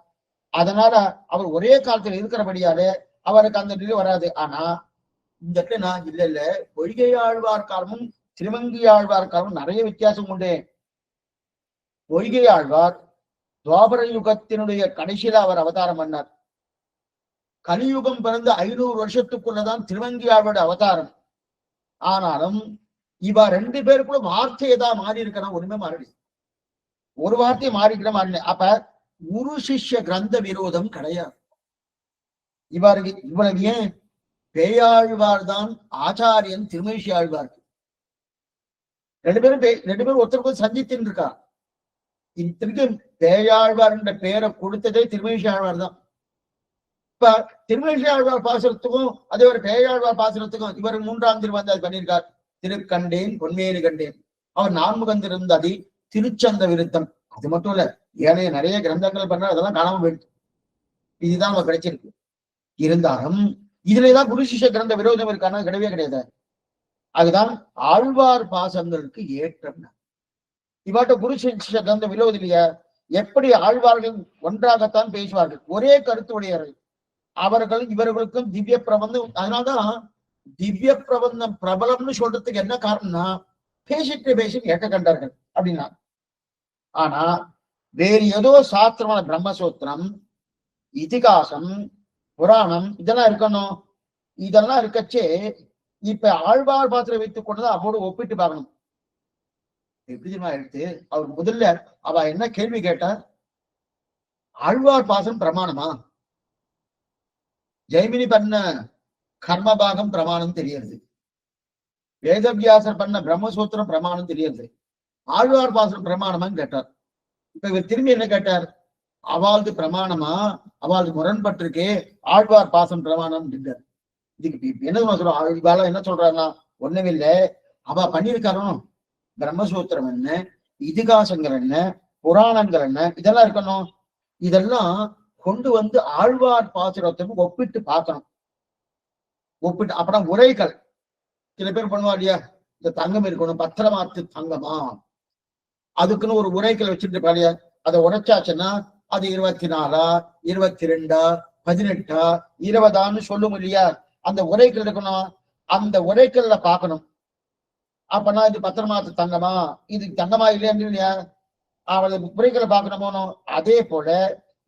அதனால அவர் ஒரே காலத்துல இருக்கிறபடியாலே அவருக்கு அந்த நிலை வராது. ஆனா இந்த இடத்துல நான் இல்ல பொய்கை ஆழ்வார் காலமும் திருமங்கி ஆழ்வார் காலமும் நிறைய வித்தியாசம் உண்டு. பொய்கை ஆழ்வார் துவாபர யுகத்தினுடைய கடைசியில அவர் அவதாரம் பண்ணார். கலியுகம் பிறந்த 500 வருஷத்துக்குள்ளதான் திருமங்கி ஆழ்வாரோட அவதாரம். ஆனாலும் இவ 2 பேருக்குள்ள வார்த்தை ஏதாவது மாறி இருக்கணும், ஒண்ணுமே மாறி ஒரு வார்த்தையை மாறிக்கிற மாறின. அப்ப குரு சிஷ்ய கிரந்த விரோதம் கிடையாது. இவ்வளவு ஏன் பேயாழ்வார் தான் ஆச்சாரியன் திருமேஷி ஆழ்வார். 2 பேரும் ஒருத்தருக்கு சந்தித்து இருக்கா. இத்தனைக்கும் பேயாழ்வார் என்ற பெயரை கொடுத்ததே திருமேஷி ஆழ்வார் தான். இப்ப திருமேஷி ஆழ்வார் பாசுரத்துக்கும் அதே ஒரு பேயாழ்வார் பாசுரத்துக்கும் இவர் 3ஆம் திருவந்தாதி பண்ணியிருக்கார். திருக்கண்டேன் பொன்மேனி கண்டேன். அவர் 4 திருந்ததி திருச்சந்த விருத்தம். அது மட்டும் இல்ல, ஏனைய நிறைய கிரந்தங்கள் பண்ண அதெல்லாம் காணாம போயிடுச்சு. இதுதான் நமக்கு கிடைச்சிருக்கு. இருந்தாலும் இதுலதான் குரு சிஷ்ய கிரந்த விரோதம் இருக்கான கிடையவே கிடையாது. அதுதான் ஆழ்வார் பாசங்களுக்கு ஏற்றம். இவாட்ட குரு சிஷ்ய கிரந்த விரோதம் இல்லையா? எப்படி ஆழ்வார்கள் ஒன்றாகத்தான் பேசுவார்கள், ஒரே கருத்து உடையவர்கள். அவர்கள் இவர்களுக்கும் திவ்ய பிரபந்தம். அதனால்தான் திவ்ய பிரபந்தம் பிரபலம்னு சொல்றதுக்கு என்ன காரணம்னா பேசி ஏற்க கண்டார்கள் அப்படின்னா. ஆனா வேறு ஏதோ சாஸ்திரமான பிரம்மசூத்திரம், இதிகாசம், புராணம் இதெல்லாம் இருக்கணும். இதெல்லாம் இருக்கச்சே இப்ப ஆழ்வார் பாத்திரம் வைத்துக் கொண்டுதான் அவரோடு ஒப்பிட்டு பார்க்கணும். எப்படி எடுத்து அவர் முதல்ல அவ என்ன கேள்வி கேட்டா, ஆழ்வார் பாசனம் பிரமாணமா? ஜெய்மினி பண்ண கர்மபாகம் பிரமாணம் தெரியுது, வேதவியாசர் பண்ண பிரம்மசூத்திரம் பிரமாணம் தெரியுது, ஆழ்வார் பாசனம் பிரமாணமான்னு கேட்டார். இப்ப இவர் திரும்பி என்ன கேட்டார், அவாழ்ந்து பிரமாணமா, அவாழ்ந்து முரண்பட்டிருக்கே, ஆழ்வார் பாசம் பிரமாணம் அப்படின்றார். இதுக்கு என்ன சொல்றோம், இவாள என்ன சொல்றாருன்னா ஒண்ணுமே இல்லை, அவ பண்ணியிருக்காரோ பிரம்மசூத்திரம் என்ன, இதிகாசங்கள் என்ன, புராணங்கள் என்ன, இதெல்லாம் இருக்கணும். இதெல்லாம் கொண்டு வந்து ஆழ்வார் பாசுரத்துக்கு ஒப்பிட்டு பார்க்கணும். ஒப்பிட்டு அப்புறம் உரைகள் சில பேர் பண்ணுவா இல்லையா, இந்த தங்கம் இருக்கணும், பத்திரமாத்து தங்கமா, அதுக்குன்னு ஒரு உரைகள் வச்சுட்டு பாடியா, அதை உரைச்சாச்சுன்னா அது 24, 22, 18, 20 சொல்லும் இல்லையா. அந்த உரைகள் இருக்கணும், அந்த உரைகள்ல பார்க்கணும். அப்பனா இது பத்திரமாத்து தங்கமா, இது தங்கமா இல்லையா, அவளை உரைகளை பார்க்கணுமோ. அதே போல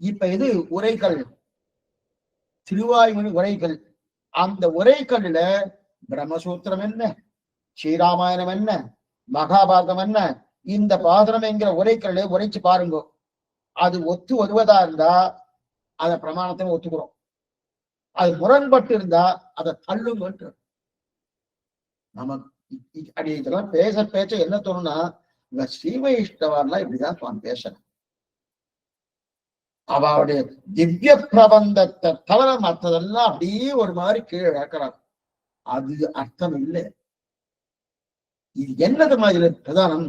இப்ப இது உரைகள், திருவாய்மொழி உரைகள். அந்த உரைகள்ல பிரம்மசூத்திரம் என்ன, ஸ்ரீராமாயணம் என்ன, மகாபாரதம் என்ன, இந்த பாசனம் என்கிற உரைகளை உரைச்சு பாருங்க. அது ஒத்து வருவதா இருந்தா அத பிரமாணத்தை ஒத்துக்கிறோம். அது முரண்பட்டு இருந்தா அதை தள்ளுங்க. நமக்கு இதெல்லாம் பேச்ச என்ன தோணும்னா, இந்த ஸ்ரீவைஷ்ணவர்லாம் இப்படிதான் பேசணும். அவளுடைய திவ்ய பிரபந்தத்தை தவிர மற்றதெல்லாம் அப்படியே ஒரு மாதிரி கீழே இழக்கிறாங்க. அது அர்த்தம் இல்லை. இது என்னது மாதிரி பிரதானம்,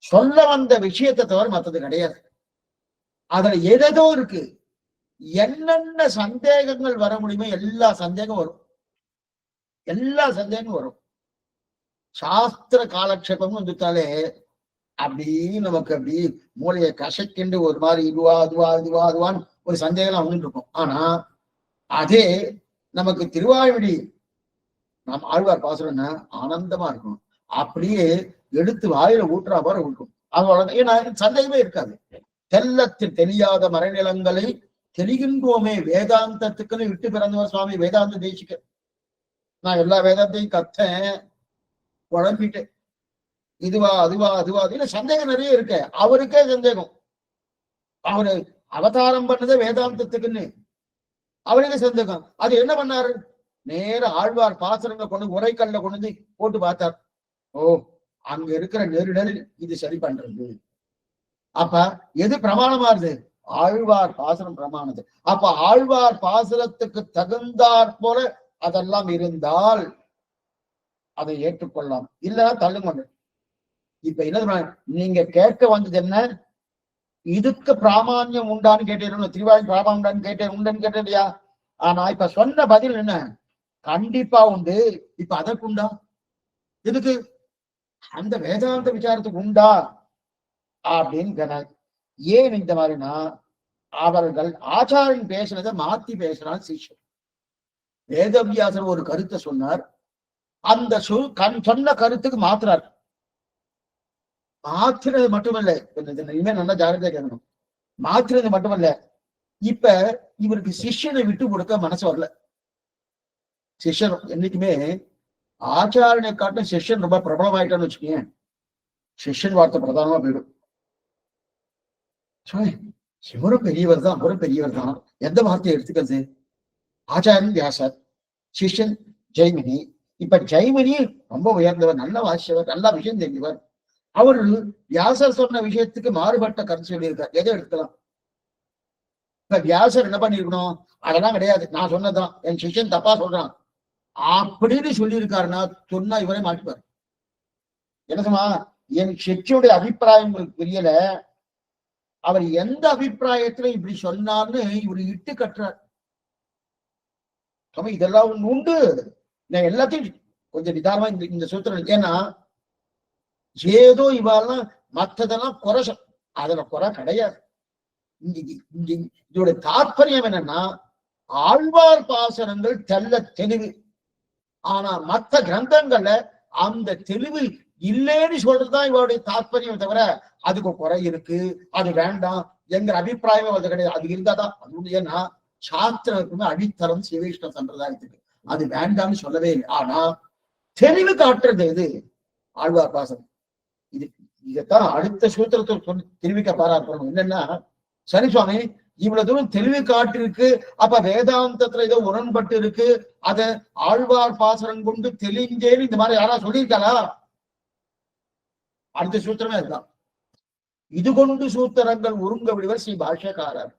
சொல்ல வந்த விஷயத்தை தவிர மற்றது கிடையாது. அதுல எதோ இருக்கு. என்னென்ன சந்தேகங்கள் வர முடியுமோ எல்லா சந்தேகம் வரும், எல்லா சந்தேகமும் வரும். சாஸ்திர காலக்ஷேபம் வந்துட்டாலே அப்படி நமக்கு அப்படி மூளையை கசக்கிண்டு ஒரு மாதிரி இதுவான்னு ஒரு சந்தேகம் வந்துட்டு இருக்கும். ஆனா அதே நமக்கு திருவாய்மொழி நாம் ஆழ்வார் பாசுரம்னா ஆனந்தமா இருக்கும். அப்படியே எடுத்து வாயில ஊட்டுறா போற ஊட்டும். அதோட ஏன்னா சந்தேகமே இருக்காது. தெல்லத்தில் தெரியாத மறைநிலங்களை தெரிகின்றோமே, வேதாந்தத்துக்குன்னு விட்டு பிறந்தவர் சுவாமி வேதாந்த தேசிக்க. நான் எல்லா வேதாந்தையும் கத்தேன், குழம்பிட்டேன். இதுவா அதுவா இல்ல சந்தேகம் நிறைய இருக்கு. அவருக்கே சந்தேகம். அவரு அவதாரம் பண்ணதே வேதாந்தத்துக்குன்னு அவருக்கே சந்தேகம். அது என்ன பண்ணாரு, நேர ஆழ்வார் பாசனங்களை கொண்டு உரைக்கல்ல கொண்டு வந்து போட்டு பார்த்தார். ஓ, அங்க இருக்கிற நெருடல் இது சரி பண்றது. அப்ப எது பிரமாணமாறுது, ஆழ்வார் பாசனம் பிரமாணது. அப்ப ஆழ்வார் பாசனத்துக்கு தகுந்தாற் போல அதெல்லாம் இருந்தால் அதை ஏற்றுக்கொள்ளலாம், இல்லைன்னா தள்ளுங்க. இப்ப என்ன நீங்க கேட்க வந்தது என்ன, இதுக்கு பிராமான்யம் உண்டான்னு கேட்டேன், திருவாய் பிராமம் உண்டான்னு கேட்டேன், உண்டுன்னு கேட்டேன் இல்லையா? ஆனா இப்ப சொன்ன பதில் என்ன? கண்டிப்பா உண்டு. இப்ப அதற்கு உண்டா? எதுக்கு? அந்த வேதாந்த விசாரத்துக்கு உண்டா அப்படின்னு கேட்டாங்க. ஏன் இந்த மாதிரினா, அவர்கள் ஆச்சாரியன் பேசுனதை மாத்தி பேசுறான் சிஷ்யன். வேதவியாசர் ஒரு கருத்தை சொன்னார், அந்த சொன்ன கருத்துக்கு மாத்துறாரு. மாத்துறது மட்டுமல்ல, இனிமே நல்லா ஜாகிரதையா கேட்கணும். மாத்துறது மட்டுமல்ல, இப்ப இவருக்கு சிஷ்யனை விட்டு கொடுக்க மனசு வரல. சிஷ்யன் என்னைக்குமே ஆச்சாரனை காட்டும் சிஷ்யன் ரொம்ப பிரபலமாயிட்டான்னு வச்சுக்கேன், சிஷ்யன் வார்த்தை பிரதானமா போயிடும். இவரும் பெரியவர் தான், அவரும் பெரியவர் தான், எந்த வார்த்தையை எடுத்துக்கிறது? ஆச்சாரியன் வியாசர், சிஷ்யன் ஜெய்மினி. இப்ப ஜெய்மினி ரொம்ப உயர்ந்தவர், நல்ல வாசியவர், நல்ல விஷயம் தெரிஞ்சவர். அவர் வியாசர் சொன்ன விஷயத்துக்கு மாறுபட்ட கருத்து சொல்லியிருக்கார். எதை எடுக்கலாம்? இப்ப வியாசர் என்ன பண்ணிருக்கணும்? அதெல்லாம் கிடையாது, நான் சொன்னதுதான், என் சிஷ்யன் தப்பா சொல்றான் அப்படின்னு சொல்லியிருக்காருன்னா சொன்னா இவரே மாட்டிப்பாரு. என்னதுமா, என் சிஷ்யனுடைய அபிப்பிராயம் உங்களுக்கு புரியல, அவர் எந்த அபிப்பிராயத்துல இப்படி சொன்னார்னு இவரு இட்டு கட்டுறார். இதெல்லாம் உண்டு. நான் எல்லாத்தையும் கொஞ்சம் நிதானமா இந்த சூத்திரம், ஏன்னா ஏதோ இவாலாம் மற்றதெல்லாம் குறை, அதுல குறை கிடையாது. இதோட தாற்பயம் என்னன்னா, ஆழ்வார் பாசனங்கள் தெல்ல தெளிவு, ஆனா மற்ற கிரந்தங்கள்ல அந்த தெளிவு இல்லைன்னு சொல்றதுதான் இவருடைய தாற்பயம் தவிர அதுக்கு குறை இருக்கு, அது வேண்டாம் என்கிற அபிப்பிராயமே அது கிடையாது. அது இருந்தாதான் அது. ஏன்னா சாஸ்திரத்துக்குமே அடித்தரம் சிவவிஷ்ண சம்பிரதாயத்துக்கு அது வேண்டாம்னு சொல்லவே இல்லை. ஆனா தெளிவு காட்டுறது எது? ஆழ்வார் பாசனம். இதைத்தான் அடுத்த சூத்திரத்தை சொல்லி தெரிவிக்க பாராட்டணும். என்னன்னா, சரி சுவாமி, இவ்வளவு தூரம் தெளிவு காட்டிருக்கு, அப்ப வேதாந்தத்துல ஏதோ உடன்பட்டு இருக்கு, அத ஆழ்வார் பாசனம் கொண்டு தெளிஞ்சேன்னு இந்த மாதிரி யாரா சொல்லியிருக்காளா? அடுத்த சூத்திரமே அதுதான். இது கொண்டு சூத்திரங்கள் உருங்க விடுவர் ஸ்ரீ பாஷ்யக்காரர்.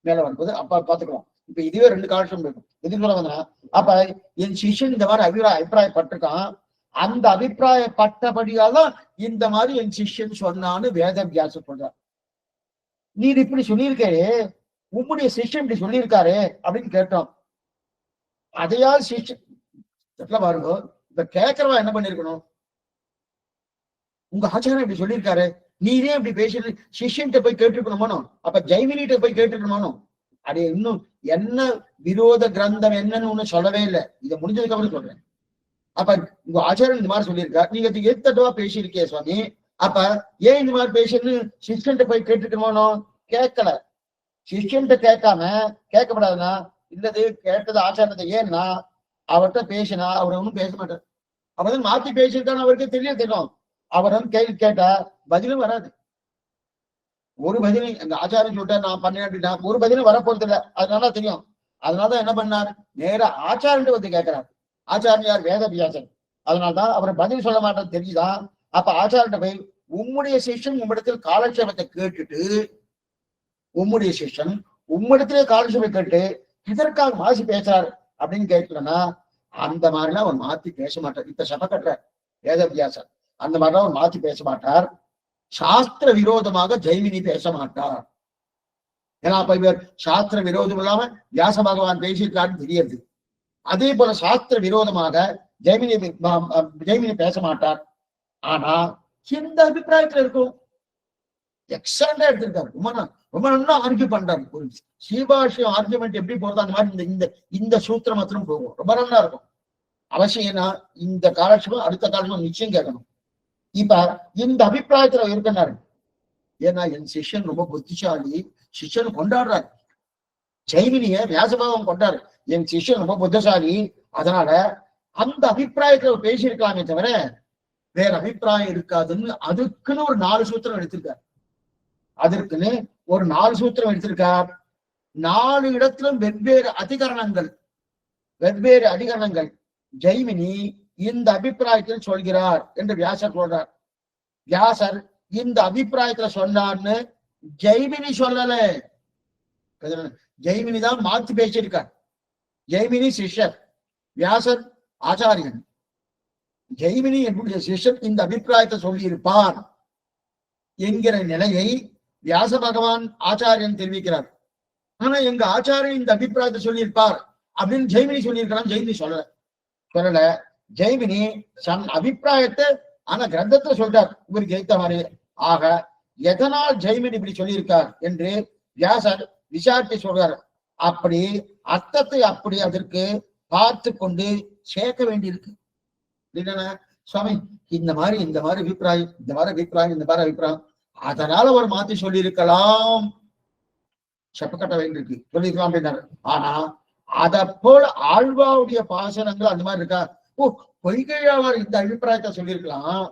மேல வரும்போது அப்ப பாத்துக்கலாம். இப்ப இதுவே 2 காலட்சம் இருக்கும். எது சொல்ல வந்தா, அப்ப என் சிஷ்யன் இந்த மாதிரி அபிப்பிராயப்பட்டிருக்கான், அந்த அபிப்பிராயப்பட்டபடியால்தான் இந்த மாதிரி என் சிஷ்யன் சொன்னான்னு வேதவியாசர் சொல்றார். நீ இப்படி சொல்லியிருக்கே, உம்முடைய சிஷ்யன் இப்படி சொல்லியிருக்காரு அப்படின்னு கேட்டோம். அதையால் சிஷ்யன் பாருங்க, இப்ப கேட்கறவா என்ன பண்ணிருக்கணும்? உங்க ஆச்சாரம் இப்படி சொல்லியிருக்காரு, நீரே இப்படி பேசி சிஷ்யன்கிட்ட போய் கேட்டுருக்கணுமானோ? அப்ப ஜெய்மினிட்ட போய் கேட்டுருக்கணுமானோ? அது இன்னும் என்ன விரோத கிரந்தம் என்னன்னு ஒண்ணு சொல்லவே இல்லை. இதை முடிஞ்சதுக்கு அப்புறம் சொல்றேன். அப்ப உங்க ஆச்சாரம் இந்த மாதிரி சொல்லியிருக்காரு, நீங்க அதுக்கு எத்தட்டவா பேசியிருக்கே சுவாமி, அப்ப ஏன் இந்த மாதிரி பேசுன்னு சிஷ்யன்ட்ட போய் கேட்டுருக்கணுமானோ? கேட்கல. சிஷ்யன்ட்ட கேட்காம கேட்கப்படாதுன்னா இல்லது கேட்டது ஆச்சாரத்தை. ஏன்னா அவர்கிட்ட பேசினா அவர் ஒன்னும் பேச மாட்டார். அவர் மாத்தி பேசியிருக்கான்னு அவருக்கு தெரியும். அவர் கேள்வி கேட்டா பதிலும் வராது. ஒரு பதிலும் எங்க ஆச்சாரம் சொல்லிட்டா நான் பண்ணேன் அப்படின்னா ஒரு பதிலும் வரப்போறது இல்லை. அதனால தெரியும். அதனாலதான் என்ன பண்ணார், நேரா ஆச்சாரன்ட்டு வந்து கேட்கிறார். ஆச்சாரன் யார்? வேதவியாசன். அதனால்தான் அவரை பதில் சொல்ல மாட்டேன்னு தெரிஞ்சுதான் அப்ப ஆச்சாரன்ட்ட போய் உம்முடைய சிஷ்யன் உம்மிடத்தில் காலட்சேபத்தை கேட்டுட்டு, உம்முடைய சிஷ்யன் உம்மிடத்திலே காலட்சேபம் கேட்டு இதற்காக மாசி பேசுறாரு அப்படின்னு கேட்கலன்னா அந்த மாதிரிலாம் அவர் மாத்தி பேச மாட்டார். இப்ப சபை கட்டுற வேதவியாசர் அந்த மாதிரிலாம் அவர் மாத்தி பேச மாட்டார். சாஸ்திர விரோதமாக ஜெய்மினி பேச மாட்டார். ஏன்னா அப்ப இவர் சாஸ்திர விரோதம் இல்லாம வியாச பகவான் பேசியிருக்காருன்னு தெரியுது. அதே போல சாஸ்திர விரோதமாக ஜெய்மினி பேச மாட்டார். ஆனா இந்த அபிப்பிராயத்துல இருக்கும். எக்ஸலண்டா எடுத்திருக்காரு. ரொம்ப நல்லா ஆர்கியூ பண்றாரு. ஒரு ஸ்ரீபாஷ்யம் ஆர்கியூமெண்ட் எப்படி போறது அந்த மாதிரி இந்த சூத்திரம் மாத்திரம் போகும். ரொம்ப நல்லா இருக்கும். அவசியம். ஏன்னா இந்த காலட்சேபம் அடுத்த காலட்சேபம் நிச்சயம் கேட்கணும். இப்ப இந்த அபிப்பிராயத்துல இருக்கிறாரு. ஏன்னா என் சிஷ்யன் ரொம்ப புத்திசாலி, சிஷ்யன் கொண்டாடுறாரு. ஜெய்மினிய வியாசபாகம் கொண்டாரு, என் சிஷ்யன் ரொம்ப புத்திசாலி, அதனால அந்த அபிப்பிராயத்துல பேசியிருக்கலாமே தவிர வேற அபிப்பிராயம் இருக்காதுன்னு அதுக்குன்னு ஒரு 4 சூத்திரம் எடுத்திருக்காரு. அதற்குன்னு ஒரு 4 சூத்திரம் எடுத்திருக்கார். 4 இடத்திலும் வெவ்வேறு அதிகரணங்கள் ஜெய்மினி இந்த அபிப்பிராயத்தில் சொல்கிறார் என்று வியாசர் சொல்றார். வியாசர் இந்த அபிப்பிராயத்துல சொன்னார்னு ஜெய்மினி சொல்லல. ஜெய்மினி தான் மாத்தி பேசியிருக்கார். ஜெய்மினி சிஷ்யர், வியாசர் ஆச்சாரியன். ஜெய்மினி என்னுடைய சிஷ்யர் இந்த அபிப்பிராயத்தை சொல்லி இருப்பார். என்கிற நிலையை வியாச பகவான் ஆச்சாரியன் தெரிவிக்கிறார். ஆனா எங்க ஆச்சாரியன் இந்த அபிப்பிராயத்தை சொல்லியிருப்பார் அப்படின்னு ஜெய்மினி சொல்லியிருக்கலாம். ஜெய்மினி சொல்லல. ஜெய்மினி அபிப்பிராயத்தை ஆனா கிரந்தத்தை சொல்றார் இவருக்கு ஏத்த மாதிரி. ஆக எதனால் ஜெய்மினி இப்படி சொல்லியிருக்கார் என்று வியாசர் விசாரித்து சொல்றார். அப்படி அர்த்தத்தை அப்படி அதற்கு பார்த்து கொண்டு சேர்க்க வேண்டியிருக்கு. என்னன்னா சுவாமி இந்த மாதிரி அபிப்பிராயம் அதனால அவர் மாத்தி சொல்லியிருக்கலாம், செப்பக்கட்ட வேண்டியிருக்கு, சொல்லியிருக்கலாம் அப்படின்னாரு. ஆனா அத போல ஆழ்வாவுடைய பாசனங்கள் அந்த மாதிரி இருக்கா? ஓ, பொய்கையாளர் இந்த அபிப்பிராயத்தை சொல்லியிருக்கலாம்,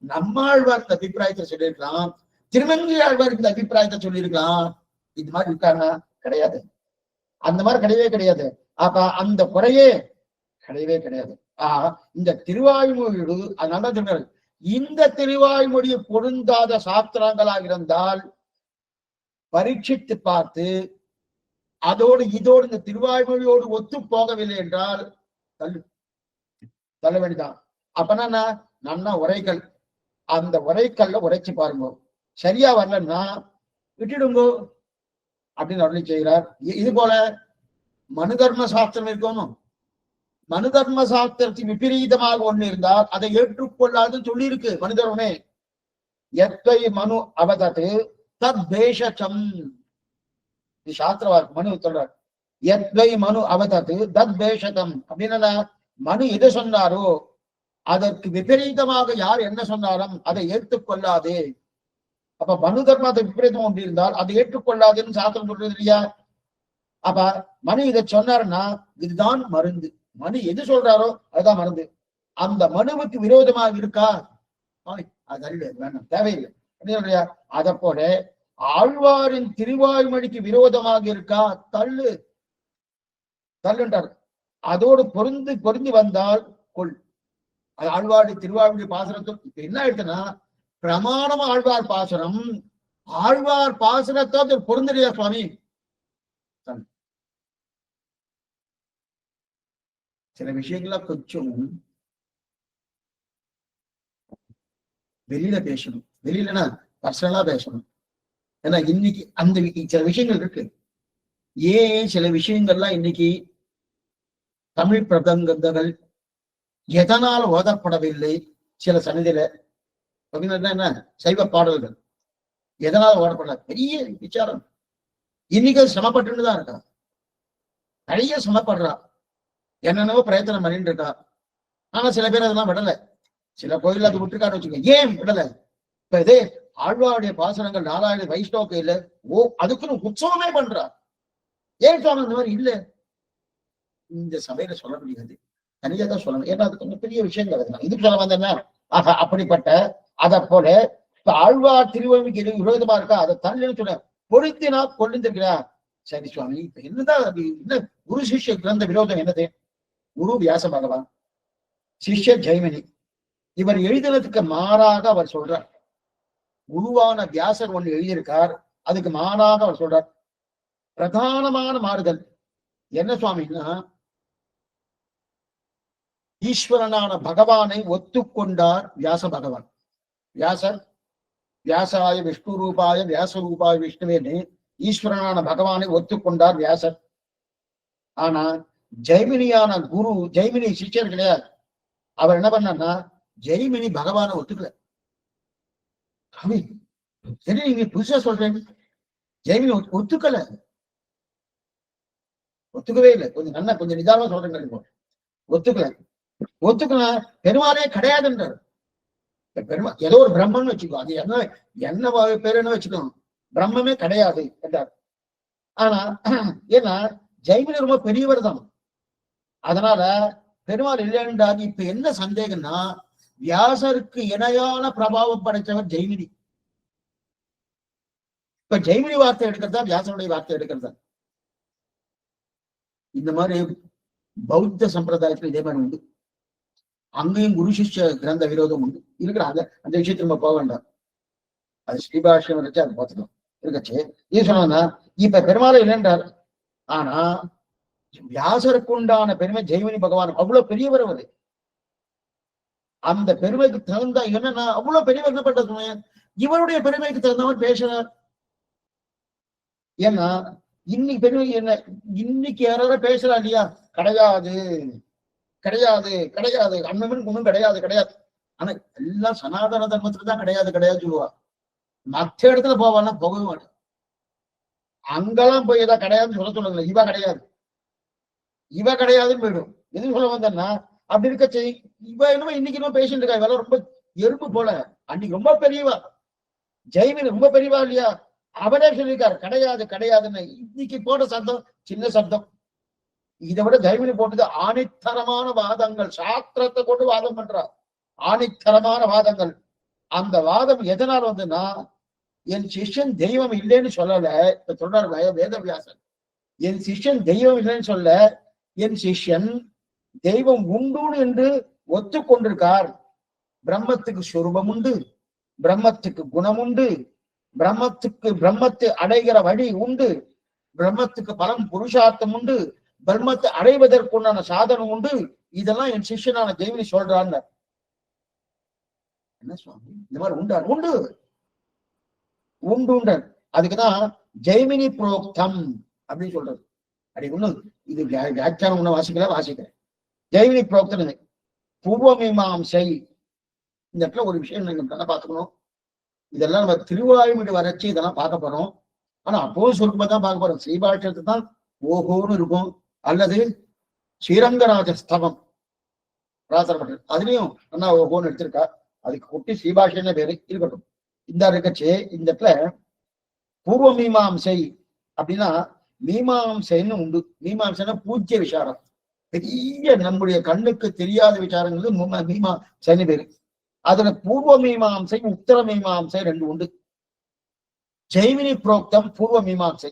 நம்மாழ்வார் இந்த அபிப்பிராயத்தை சொல்லியிருக்கலாம், திருமங்கையாழ்வார் இந்த அபிப்பிராயத்தை சொல்லியிருக்கலாம். இந்த மாதிரி இருக்கானா? கிடையாது. அந்த மாதிரி கிடையவே கிடையாது. அப்ப அந்த குறையே கிடையவே கிடையாது. இந்த திருவாய்மொழியோடு அதனால சொல்றாரு, இந்த திருவாய்மொழியை பொருந்தாத சாஸ்திரங்களாக இருந்தால் பரீட்சித்து பார்த்து அதோடு இதோடு இந்த திருவாய்மொழியோடு ஒத்து போகவில்லை என்றால் தள்ள வேண்டியதான். அப்பனா நன்னா உரைக்கல், அந்த உரைக்கல்ல உரைச்சு பாருங்க, சரியா வரலன்னா விட்டுடுங்கோ அப்படின்னு அருளி செய்கிறார். இது போல மனு தர்ம சாஸ்திரம் இருக்கணும். மனு தர்ம சாஸ்திரத்துக்கு விபரீதமாக ஒண்ணு இருந்தால் அதை ஏற்றுக்கொள்ளாதுன்னு சொல்லி இருக்கு மனு தர்மமே. எத்தை மனு அவதத்து தத் பேஷம், சாஸ்திரவார் மனு சொல்றார். எத்வை மனு அவதத்து தத் பேஷதம் அப்படின்னா மனு எது சொன்னாரோ அதற்கு விபரீதமாக யார் என்ன சொன்னாலும் அதை ஏற்றுக்கொள்ளாது. அப்ப மனு தர்மத்தை விபரீதம் ஒன்று இருந்தால் அதை ஏற்றுக்கொள்ளாதுன்னு சாஸ்திரம் சொல்றது இல்லையா? அப்ப மனு இதை சொன்னாருன்னா இதுதான் மருந்து. மனு எது சொல்றாரோ அதுதான் மருந்து. அந்த மனுவுக்கு விரோதமாக இருக்கா? அது அறிவு வேண்டாம், தேவையில்லை. அத போல ஆழ்வாரின் திருவாய்மொழிக்கு விரோதமாக இருக்கா? தள்ளுன்றார். அதோடு பொருந்தி வந்தால் கொள். அது ஆழ்வாரி திருவாய்மொழி பாசனத்தும் இப்ப என்ன ஆயிடுச்சுன்னா பிரமாணம் ஆழ்வார் பாசனம், ஆழ்வார் பாசனத்தை பொருந்தலையா சுவாமி? சில விஷயங்கள்லாம் கொஞ்சம் வெளியில பேசணும், வெளியிலன்னா பர்சனலா பேசணும். ஏன்னா இன்னைக்கு அந்த சில விஷயங்கள் இருக்கு. ஏன் சில விஷயங்கள்லாம் இன்னைக்கு தமிழ் பிரபந்தங்கள் எதனால் ஓதப்படவில்லை? சில சன்னதியில என்ன சைவ பாடல்கள் எதனால் ஓதப்படல? பெரிய விசாரம். இன்னைக்கு சிரமப்பட்டுதான் இருக்கா, நிறைய சிரமப்படுறா, என்னென்னவோ பிரயத்தனம் பண்ணிட்டு இருக்கா. ஆனா சில பேர் அதெல்லாம் விடல. சில கோயில் அது விட்டுருக்காரு வச்சுக்கோங்க. ஏன் விடல? இப்ப இதே ஆழ்வாருடைய பாசனங்கள் நாலாயிர வைஷ்ணவ கோயில அதுக்குன்னு உற்சவமே பண்றா. ஏன் சுவாமி இந்த மாதிரி இல்ல? இந்த சபையில சொல்ல முடியாது, தனியா தான் சொல்லணும். ஏன்னா அது கொஞ்சம் பெரிய விஷயங்கள் அதுதான். இதுக்கு சொல்ல வந்தேன்னா அப்படிப்பட்ட அதை போல இப்ப ஆழ்வார் திருவள்ளுக்கு விரோதமா இருக்கா? அதை தள்ளுன்னு சொன்ன பொருத்தினா கொள்ளுந்திருக்கிறா. சரி சுவாமி, இப்ப என்னதான் என்ன குரு சிஷ்ய கிரந்த விரோதம் என்னது? குரு வியாச பகவான், சிஷ்ய ஜெய்மினி. இவர் எழுதினதுக்கு மாறாக அவர் சொல்றார். குருவான வியாசர் ஒன்று எழுதியிருக்கார், அதுக்கு மாறாக அவர் சொல்றார். பிரதானமான மாறுதல் என்ன சுவாமின்னா, ஈஸ்வரனான பகவானை ஒத்துக்கொண்டார் வியாச பகவான். வியாசர் வியாசாய விஷ்ணு ரூபாய வியாச ரூபாய விஷ்ணுவேன்னு ஈஸ்வரனான பகவானை ஒத்துக்கொண்டார் வியாசர். ஆனா ஜெய்மினியான குரு, ஜெய்மினி சிஷ்யர் கிடையாது. அவர் என்ன பண்ணார்னா ஜெய்மினி பகவானை ஒத்துக்கல. சரி, நீங்க புதுசா சொல்றீங்க. ஜெய்மினி ஒத்துக்கவே இல்லை. கொஞ்சம் நிதானமா சொல்றேங்க. ஒத்துக்கல. பெருமாளே கிடையாதுன்றார். பெருமா ஏதோ ஒரு பிரம்மன்னு வச்சுக்கோ, அது என்ன பேருன்னு வச்சுக்கணும், பிரம்மமே கிடையாது என்றார். ஆனா ஏன்னா ஜெய்மினி ரொம்ப பெரியவர் தான், அதனால பெருமாள் இல்லைன்றார். இப்ப என்ன சந்தேகம்னா, வியாசருக்கு இணையான பிரபாவம் படைத்தவர் ஜெய்மினி. இப்ப ஜெய்மினி வார்த்தை எடுக்கிறதா வியாசனுடைய வார்த்தை எடுக்கிறதா? இந்த மாதிரி பௌத்த சம்பிரதாயத்துல இதே மாதிரி உண்டு. அங்கேயும் குரு சிஷ்ய கிரந்த விரோதம் உண்டு இருக்கிற. அந்த விஷயத்துல நம்ம போக வேண்டாம், அது ஸ்ரீபாஷ்யம் வச்சு அதை பார்த்துக்கலாம் இருக்கச்சு. இது சொன்னா இப்ப பெருமாளை இல்லைன்றார். ஆனா வியாசருக்கு உண்டான பெருமை ஜெய்மினி பகவான் அவ்வளவு பெரியவர். அவரு அந்த பெருமைக்கு தகுந்த என்னன்னா அவ்வளவு பெரியவர் என்ன பண்றது? இவருடைய பெருமைக்கு தகுந்தவன் பேசுறார். ஏன்னா இன்னைக்கு பெருமை என்ன, இன்னைக்கு யாராவது பேசுறா இல்லையா? கிடையாது கிடையாது கிடையாது, அண்ணன் ஒண்ணும் கிடையாது கிடையாது. ஆனா எல்லாம் சனாதன தர்மத்துல தான் கிடையாது கிடையாது சொல்லுவா. மற்ற இடத்துல போவான்னா போகவே மாட்டேன். அங்கெல்லாம் போய் ஏதாவது கிடையாதுன்னு சொல்ல சொல்லுங்க. இவ கிடையாது இவ கிடையாதுன்னு போயிடும். எது சொல்ல வந்தேன்னா அப்படி இருக்க செய். இவ என்னமோ இன்னைக்கு என்னமோ பேசிட்டு இருக்கா. இவெல்லாம் ரொம்ப எறும்பு போல. அன்னைக்கு ரொம்ப பெரியவா, ஜெய்மினி ரொம்ப பெரியவா இல்லையா? அவரே சொல்லியிருக்காரு கிடையாது கிடையாதுன்னு. இன்னைக்கு போட்ட சப்தம் சின்ன சப்தம். இதை விட ஜெய்மினி போட்டது ஆணித்தரமான வாதங்கள். சாஸ்திரத்தை கொண்டு வாதம் பண்றார். ஆணித்தரமான வாதங்கள். அந்த வாதம் எதனால் வந்துன்னா, என் சிஷ்யன் தெய்வம் இல்லைன்னு சொல்லல. இப்ப சொல்றாரு வேதவியாசன், என் சிஷ்யன் தெய்வம் இல்லைன்னு சொல்ல, என் சிஷ்யன் தெய்வம் உண்டு என்று ஒத்துக்கொண்டிருக்கார். பிரம்மத்துக்கு சொரூபம் உண்டு, பிரம்மத்துக்கு குணம் உண்டு, பிரம்மத்தை அடைகிற வழி உண்டு, பிரம்மத்துக்கு பலம் புருஷார்த்தம் உண்டு, பிரம்மத்தை அடைவதற்குண்டான சாதனம் உண்டு. இதெல்லாம் என் சிஷ்யனான ஜெய்மினி சொல்றான்னு. என்ன சுவாமி இந்த மாதிரி உண்டு உண்டு உண்டு உண்டு. அதுக்குதான் ஜெய்மினி புரோக்தம் அப்படின்னு சொல்றது. அப்படி ஒண்ணு இது வியாக்கியானம் ஒண்ணு வாசிக்கிறேன். ஜெய்மினி புரோக்தம் பூர்வ மீமாம்சை. இந்த இடத்துல ஒரு விஷயம் நீங்க நல்லா பாத்துக்கணும். இதெல்லாம் நம்ம திருவாய்மொழி வறட்சி இதெல்லாம் பார்க்க போறோம். ஆனா அப்போது சுருக்கமாக பார்க்க போறோம். ஸ்ரீபாஷ்யத்தை தான் ஓஹோன்னு இருக்கும், அல்லது ஸ்ரீரங்கராஜ ஸ்தவம் ராசரப்பட்டது அதுலயும் நல்லா ஓஹோன்னு எடுத்திருக்கா. அதுக்கு குட்டி ஸ்ரீபாஷ்யன்னு பேரு இருக்கட்டும். இந்த இருக்கச்சே இந்த இடத்துல பூர்வ மீமாம்சை அப்படின்னா மீமாம்சைன்னு உண்டு. மீமாம்சைன்னா பூஜ்ய விசாரம். பெரிய நம்முடைய கண்ணுக்கு தெரியாத விசாரங்கள் மீமாம்சைன்னு பேரு. அதுல பூர்வ மீமாம்சை உத்தர மீமாம்சை ரெண்டு உண்டு. ஜெய்மினி புரோக்தம் பூர்வ மீமாம்சை.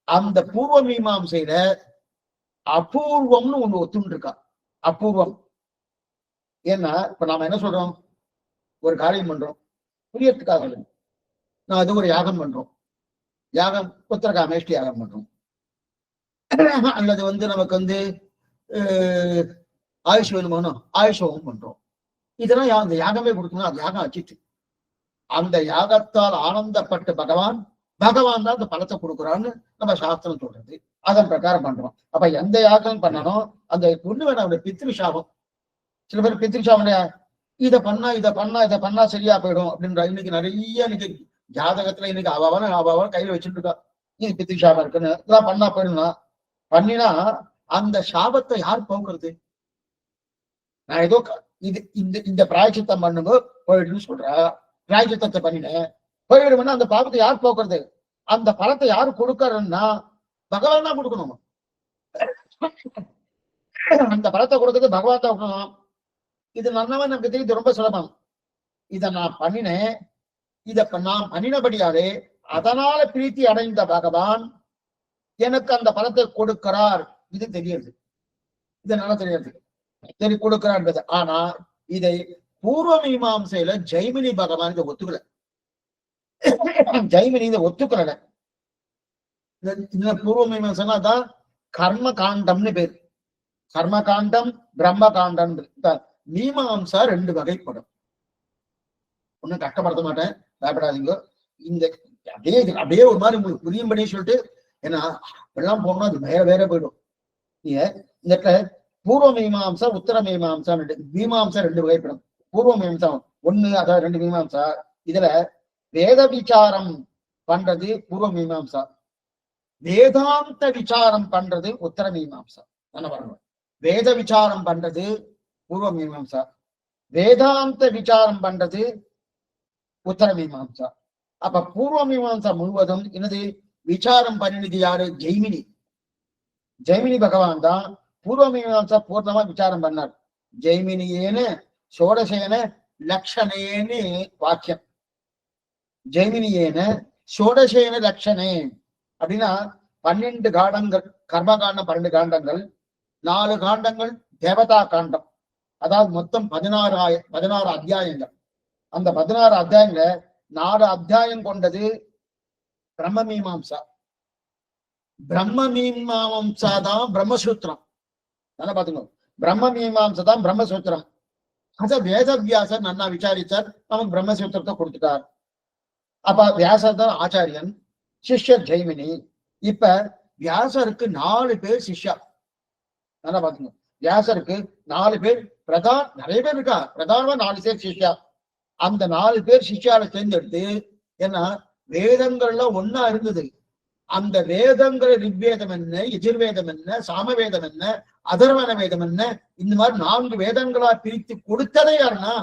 அந்த பூர்வ மீமாம்சையில அபூர்வம்னு ஒண்ணு ஒத்துண்டு இருக்கா. அபூர்வம் ஏன்னா இப்ப நாம என்ன சொல்றோம், ஒரு காரியம் பண்றோம் புரியத்துக்காக, நான் அது ஒரு யாகம் பண்றோம், யாகம் உத்தரகாமேஷ்டி யாகம் பண்றோம், அல்லது நமக்கு ஆயுஷ் வேணுமானோ ஆயுஷம் பண்றோம். இதெல்லாம் அந்த யாகமே கொடுக்கணும். அது யாகம் அச்சிட்டு அந்த யாகத்தால் ஆனந்தப்பட்டு பகவான் தான் அந்த பலத்தை கொடுக்குறான்னு நம்ம சாஸ்திரம் சொல்றது. அதன் பிரகாரம் பண்றோம். அப்ப எந்த யாகம் பண்ணணும், அந்த ஒண்ணு வேணாம் பித்ருஷாபம். சில பேர் பித்ருஷாபம் இதை பண்ணா சரியா போயிடும் அப்படின்ற. இன்னைக்கு நிறைய இன்னைக்கு ஜாதகத்துல இன்னைக்கு அவாவன கையில வச்சுட்டு இருக்கா. இது பித்ருஷாபம் இருக்குன்னு இதெல்லாம் பண்ணா போயிடும்னா, பண்ணினா அந்த சாபத்தை யார் போக்குறது? நான் ஏதோ இந்த பிராயச்சித்தம் பண்ணுங்க போயிடுன்னு சொல்றா. பிராயச்சித்தத்தை பண்ணினேன் போயிடும்னா அந்த பாவத்தை யார் போக்குறது? அந்த பலத்தை யாரு கொடுக்கறன்னா பகவான் தான் கொடுக்கணும். அந்த பலத்தை கொடுக்கறது பகவான் தான் கொடுக்கணும். இது நல்லவன் நமக்கு தெரியுது, ரொம்ப சுலபம். இத நான் பண்ணினேன், இத நான் பண்ணினபடியாலே அதனால பிரீத்தி அடைந்த பகவான் எனக்கு அந்த பலத்தை கொடுக்கிறார். இது தெரியுது, இது நல்லா தெரியாது, சரி கொடுக்கிறார். ஆனா இதை பூர்வ மீமாம்சையில ஜெய்மினி பகவான் இதை ஒத்துக்கல. ஜெய்மினி இதை ஒத்துக்கல. பூர்வ மீமாம்சைனா தான் கர்ம காண்டம்னு பேர். கர்ம காண்டம் பிரம்ம காண்டம். மீமாம்சா ரெண்டு வகைப்படும். ஒன்னும் கஷ்டப்படுத்த மாட்டேன், பயப்படாதீங்க. இந்த அப்படியே ஒரு மாதிரி உங்களுக்கு புரியும்படி சொல்லிட்டு, ஏன்னா எல்லாம் போகணும், அது வேற போயிடும். இந்த இடத்துல பூர்வ மீமாம்சா உத்தர மீமாம்சா மீமாம்சா ரெண்டு வகைப்படும். பூர்வ மீமாம்சா ஒண்ணு, அதாவது ரெண்டு மீமாம்சா. இதுல வேத விசாரம் பண்றது பூர்வ மீமாம்சா, வேதாந்த விசாரம் பண்றது உத்தர மீமாம்சா. வரணும். வேத விசாரம் பண்றது பூர்வ மீமாம்சா, வேதாந்த விசாரம் பண்றது உத்தர மீமாம்சா. அப்ப பூர்வ மீமாம்சா முழுவதும் என்னது விசாரம் பண்ணினது யாரு? ஜெய்மினி. ஜெய்மினி பகவான் தான் பூர்வ மீமாம்சா பூர்ணமா விசாரம் பண்ணார். ஜெய்மினியேன்னு சோடசேன லக்ஷணேன்னு வாக்கியம். ஜெய்மினியேன சோடசேன லக்ஷணே அப்படின்னா 12 காண்டங்கள், கர்மகாண்டம் 12 காண்டங்கள், 4 காண்டங்கள் தேவதா காண்டம். அதாவது மொத்தம் 16 அத்தியாயங்கள். அந்த 16 அத்தியாயங்கள 4 அத்தியாயம் கொண்டது பிரம்ம மீமாம்சா. பிரம்ம மீமாம்சா தான் பிரம்மசூத்திரம். நல்லா பாத்துக்கோ, பிரம்ம மீமாம்சா தான் பிரம்மசூத்திரம். அத வேதவியாசர் நன்னா விசாரிச்சார், அவன் பிரம்மசூத்திரத்தை கொடுத்துட்டார். அப்ப வியாசர் தான் ஆச்சாரியன், சிஷ்யர் ஜெய்மினி. இப்ப வியாசருக்கு 4 பேர் சிஷ்யா. நல்லா பாத்துங்க, வியாசருக்கு 4 பேர் நிறைய பேர் இருக்கா, பிரதானமா 4 பேர் சிஷ்யா. அந்த 4 பேர் சிஷ்யாவை தேர்ந்தெடுத்து, ஏன்னா வேதங்கள்லாம் ஒன்னா இருந்தது. அந்த வேதங்கள் ரிக்வேதம் என்ன, எஜுர்வேதம் என்ன, சாமவேதம் என்ன, அதர்வன வேதம் என்ன, இந்த மாதிரி 4 வேதங்களா பிரித்து கொடுத்ததே யாருன்னா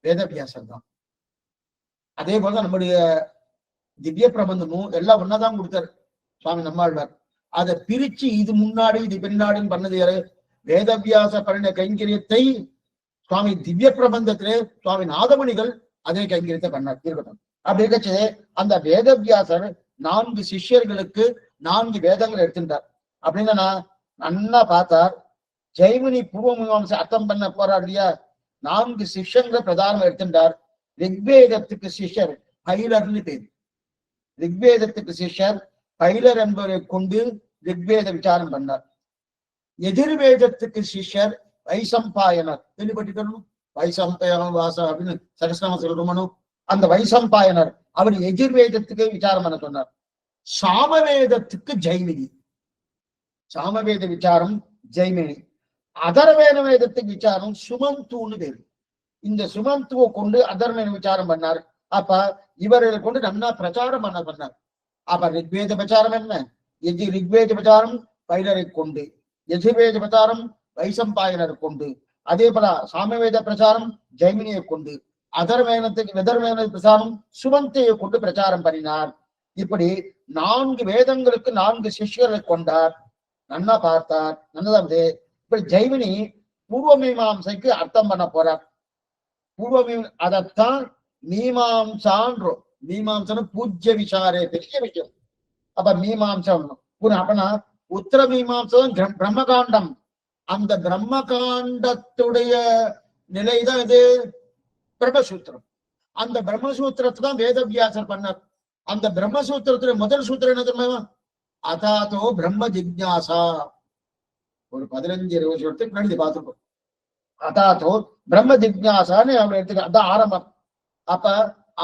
வேதவியாசர் தான். அதே போல நம்முடைய திவ்ய பிரபந்தமும் எல்லாம் ஒன்னாதான் கொடுத்தாரு சுவாமி நம்மாழ்வார். அதை பிரிச்சு இது முன்னாடி இது பின்னாடின்னு பண்ணது யாரு? வேதவியாச பண்ணின கைங்கரியத்தை சுவாமி திவ்ய பிரபந்தத்திலே சுவாமி நாதமணிகள் அதே கைங்கரியத்தை பண்ணார். இருக்கட்டும். அப்படி இருக்கச்சு அந்த வேதவியாசர் 4 சிஷ்யர்களுக்கு 4 வேதங்கள் எடுத்துட்டார். அப்படின்னு நான் நன்னா பார்த்தார். ஜெய்மினி பூர்வ மீமாம்சை அர்த்தம் பண்ண போறார் இல்லையா, 4 சிஷ்யங்களை பிரதானம் எடுத்துட்டார். ரிக்வேதத்துக்கு சிஷ்யர் பைலர்னு பேர். ரிக்வேதத்துக்கு சிஷ்யர் பைலர் என்பவரை கொண்டு ரிக்வேத விசாரம் பண்ணார். எதிர்வேதத்துக்கு சிஷ்யர் வைசம்பாயனர். கேள்விப்பட்டிருக்கணும், வைசம்பாயனம் வாசம் அப்படின்னு சகஸ்ரநாம சொல்றோமனும். அந்த வைசம்பாயனர் அவர் எதிர்வேதத்துக்கு விசாரம் பண்ண சொன்னார். சாமவேதத்துக்கு ஜெய்மினி, சாமவேத விசாரம் ஜெய்மினி. அதர்வேத வேதத்துக்கு விசாரம் சுமந்தூன்னு பேரு. இந்த சுமந்துவை கொண்டு அதர்வேத விசாரம் பண்ணார். அப்ப இவர்களை கொண்டு நன்னா பிரச்சாரம் பண்ணார். அப்ப ரிக்வேத பிரச்சாரம் என்ன? ரிக்வேத பிரச்சாரம் பைலரை கொண்டு, எதிர்வேத பிரச்சாரம் வைசம்பாயனரை கொண்டு, அதே போல சாமவேத பிரச்சாரம் ஜெய்மினியை கொண்டு, அதர்வேத பிரச்சாரம் சுமந்தையை கொண்டு பிரச்சாரம் பண்ணினார். இப்படி 4 வேதங்களுக்கு 4 சிஷ்யர்களை கொண்டார். நன்னா பார்த்தார். நல்லதாவது. இப்படி ஜெய்மினி பூர்வ மீமாம்சைக்கு அர்த்தம் பண்ண போறார். அதைத்தான் மீமாம்சான்றோம். மீமாம்சம் பூஜ்ய விசாரே, பெரிய விஷயம். அப்ப மீமாம்சம் அப்பனா உத்தர மீமாம்சம் பிரம்மகாண்டம். அந்த பிரம்மகாண்டத்துடைய நிலைதான் இது பிரம்மசூத்திரம். அந்த பிரம்மசூத்திரத்தை தான் வேதவியாசர் பண்ணார். அந்த பிரம்மசூத்திரத்துடைய முதல் சூத்திரம் என்ன தெரியுமா? அதாதோ பிரம்ம ஜிக்ஞாசா. ஒரு 15-20 வருஷத்துக்கு முன்னாடி பார்த்துருக்கோம். அதாதோ பிரம்ம ஜிக்ஞாசான்னு அவர் எடுத்துக்க, அதான் ஆரம்பம். அப்ப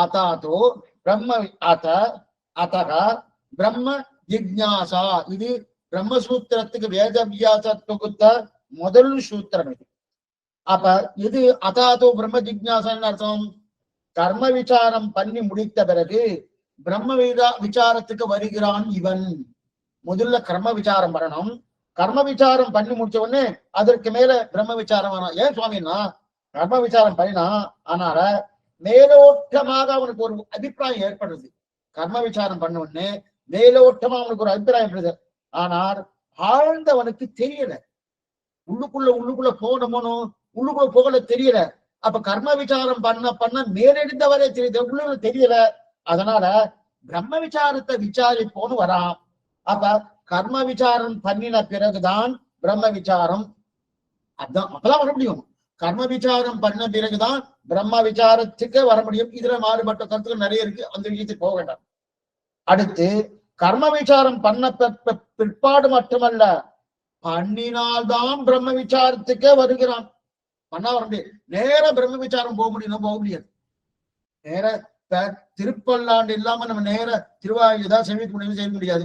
அதாதோ பிரம்ம அதகா பிரம்ம ஜிக்ஞாசா. இது பிரம்மசூத்திரத்துக்கு வேதவியாசர் தொகுத்த முதல் சூத்திரம் இது. அப்ப இது அதாதோ பிரம்ம ஜிக்ஞாசான்னு அர்த்தம். கர்ம விசாரம் பண்ணி முடித்த பிறகு பிரம்ம விசாரத்துக்கு வருகிறான் இவன். முதல்ல கர்ம விசாரம் பண்ணணும். கர்ம விசாரம் பண்ணி முடிச்ச உடனே அதற்கு மேல பிரம்ம விசாரம் வேணும். ஏன் சுவாமின்னா, கர்ம விசாரம் பண்ணினா ஆனால மேலோட்டமாக அவனுக்கு ஒரு அபிப்பிராயம் ஏற்படுறது. கர்ம விசாரம் பண்ண உடனே மேலோட்டமா அவனுக்கு ஒரு அபிப்பிராயம் ஏற்படுது. ஆனால் ஆழ்ந்தவனுக்கு தெரியல. உள்ளுக்குள்ள போகணும், உள்ளுக்குள்ள போகல தெரியல. அப்ப கர்ம விசாரம் பண்ண மேலெடுந்தவரே தெரியுது, உள்ள தெரியல. அதனால பிரம்ம விசாரத்தை விசாரிப்போன்னு வரான். அப்ப கர்ம விசாரம் பண்ணின பிறகுதான் பிரம்ம விசாரம், அதான் அப்பதான் வர முடியும். கர்ம விசாரம் பண்ண பிறகுதான் பிரம்ம விசாரத்துக்கு வர முடியும். இதுல மாறுபட்ட கருத்துக்கள் நிறைய இருக்கு, அந்த விஷயத்துக்கு போக வேண்டாம். அடுத்து கர்ம விசாரம் பண்ண பிற்பாடு மட்டுமல்ல, பண்ணினால்தான் பிரம்ம விசாரத்துக்கே வருகிறான். பண்ணா வர முடியாது. நேர பிரம்ம விசாரம் போக முடியாது. நேர திருப்பல்லாண்டு இல்லாம நம்ம நேர திருவாயூர் தான் சேமிக்க முடியும், செய்ய முடியாது.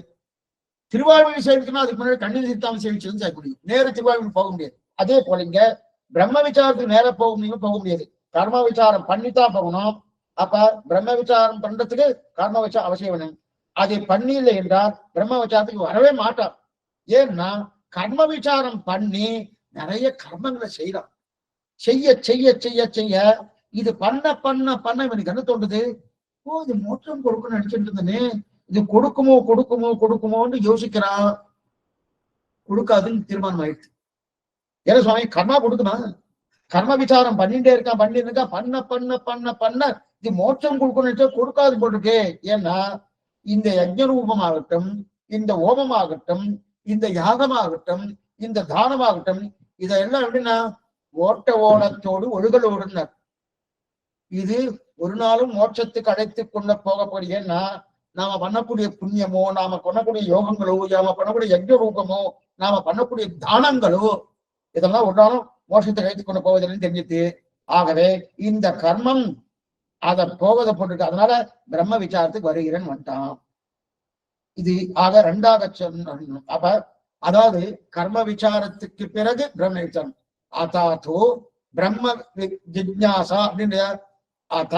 திருவாயூர் சேவிக்கணும், அதுக்கு முன்னாடி கண்ணீர் சித்தாம சேவிச்சதும் செய்ய முடியும். நேர திருவாயூர் போக முடியாது. அதே போல இங்க பிரம்ம விசாரத்துக்கு நேர போக முடியாது. கர்ம விசாரம் பண்ணித்தான் போகணும். அப்ப பிரம்ம விசாரம் பண்றதுக்கு கர்ம விசாரம் அவசியம் வேணும். அதை பண்ணில்லை என்றால் பிரம்ம விசாரத்துக்கு வரவே மாட்டான். ஏன்னா கர்ம விசாரம் பண்ணி நிறைய கர்மங்களை செய்யலாம். செய்ய செய்ய செய்ய செய்ய இது பண்ண பண்ண பண்ண இவனுக்கு என்ன தோன்றுது? ஓ, இது மோட்சம் கொடுக்கணும்னு நினைச்சிட்டு இருந்தேனே, இது கொடுக்குமோன்னு யோசிக்கிறான். கொடுக்காதுன்னு தீர்மானம் ஆயிடுச்சு. ஏன்னா சுவாமி கர்மா கொடுக்குமா? கர்ம விசாரம் பண்ணிட்டே இருக்கான் பண்ண பண்ண பண்ண பண்ண இது மோட்சம் கொடுக்கணும்னு கொடுக்காது போட்டிருக்கே. ஏன்னா இந்த யஜ்ஞ ரூபமாகட்டும், இந்த ஓமமாகட்டும், இந்த யாகமாகட்டும், இந்த தானமாகட்டும், இதெல்லாம் எப்படின்னா ஓட்டத்தோடு ஒழுகலோடுனர். இது ஒரு நாளும் மோட்சத்துக்கு அழைத்து கொண்டு போகக்கூடிய, நாம பண்ணக்கூடிய புண்ணியமோ, நாம பண்ணக்கூடிய யோகங்களோ, நாம பண்ணக்கூடிய யஜ்ஞ ரூபமோ, நாம பண்ணக்கூடிய தானங்களோ, இதெல்லாம் ஒரு நாளும் மோட்சத்தை வைத்துக் கொண்டு போவதில்லைன்னு தெரிஞ்சுட்டு, ஆகவே இந்த கர்மம் அதை போவதை போட்டுருக்கு, அதனால பிரம்ம விசாரத்துக்கு வருகிறேன்னு வந்துட்டான். இது ஆக ரெண்டாக சொன்ன. அப்ப அதாவது கர்ம விசாரத்துக்கு பிறகு பிரம்ம விசாரம். அதாத்தோ பிரம்ம ஜிக்ஞாசா அப்படின்ற அத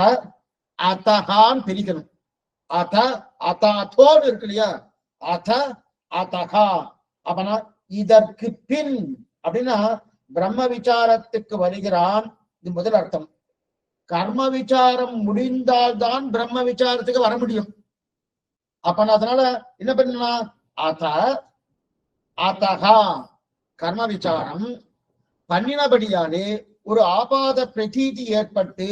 அத்தகான்னு பிரிக்கணும். அத அதாத்தோன்னு இருக்கு இல்லையா, அத அத்தகா. அப்பனா இதற்கு பின் அப்படின்னா பிரம்ம விசாரத்துக்கு வருகிறான், இது முதல் அர்த்தம். கர்ம விசாரம் முடிந்தால்தான் பிரம்ம விசாரத்துக்கு வர முடியும். அப்ப அதனால என்ன பண்ணலாம், அத அத்தகா கர்ம விசாரம் பண்ணினபடியாலே ஒரு ஆபாத பிரதீதி ஏற்பட்டு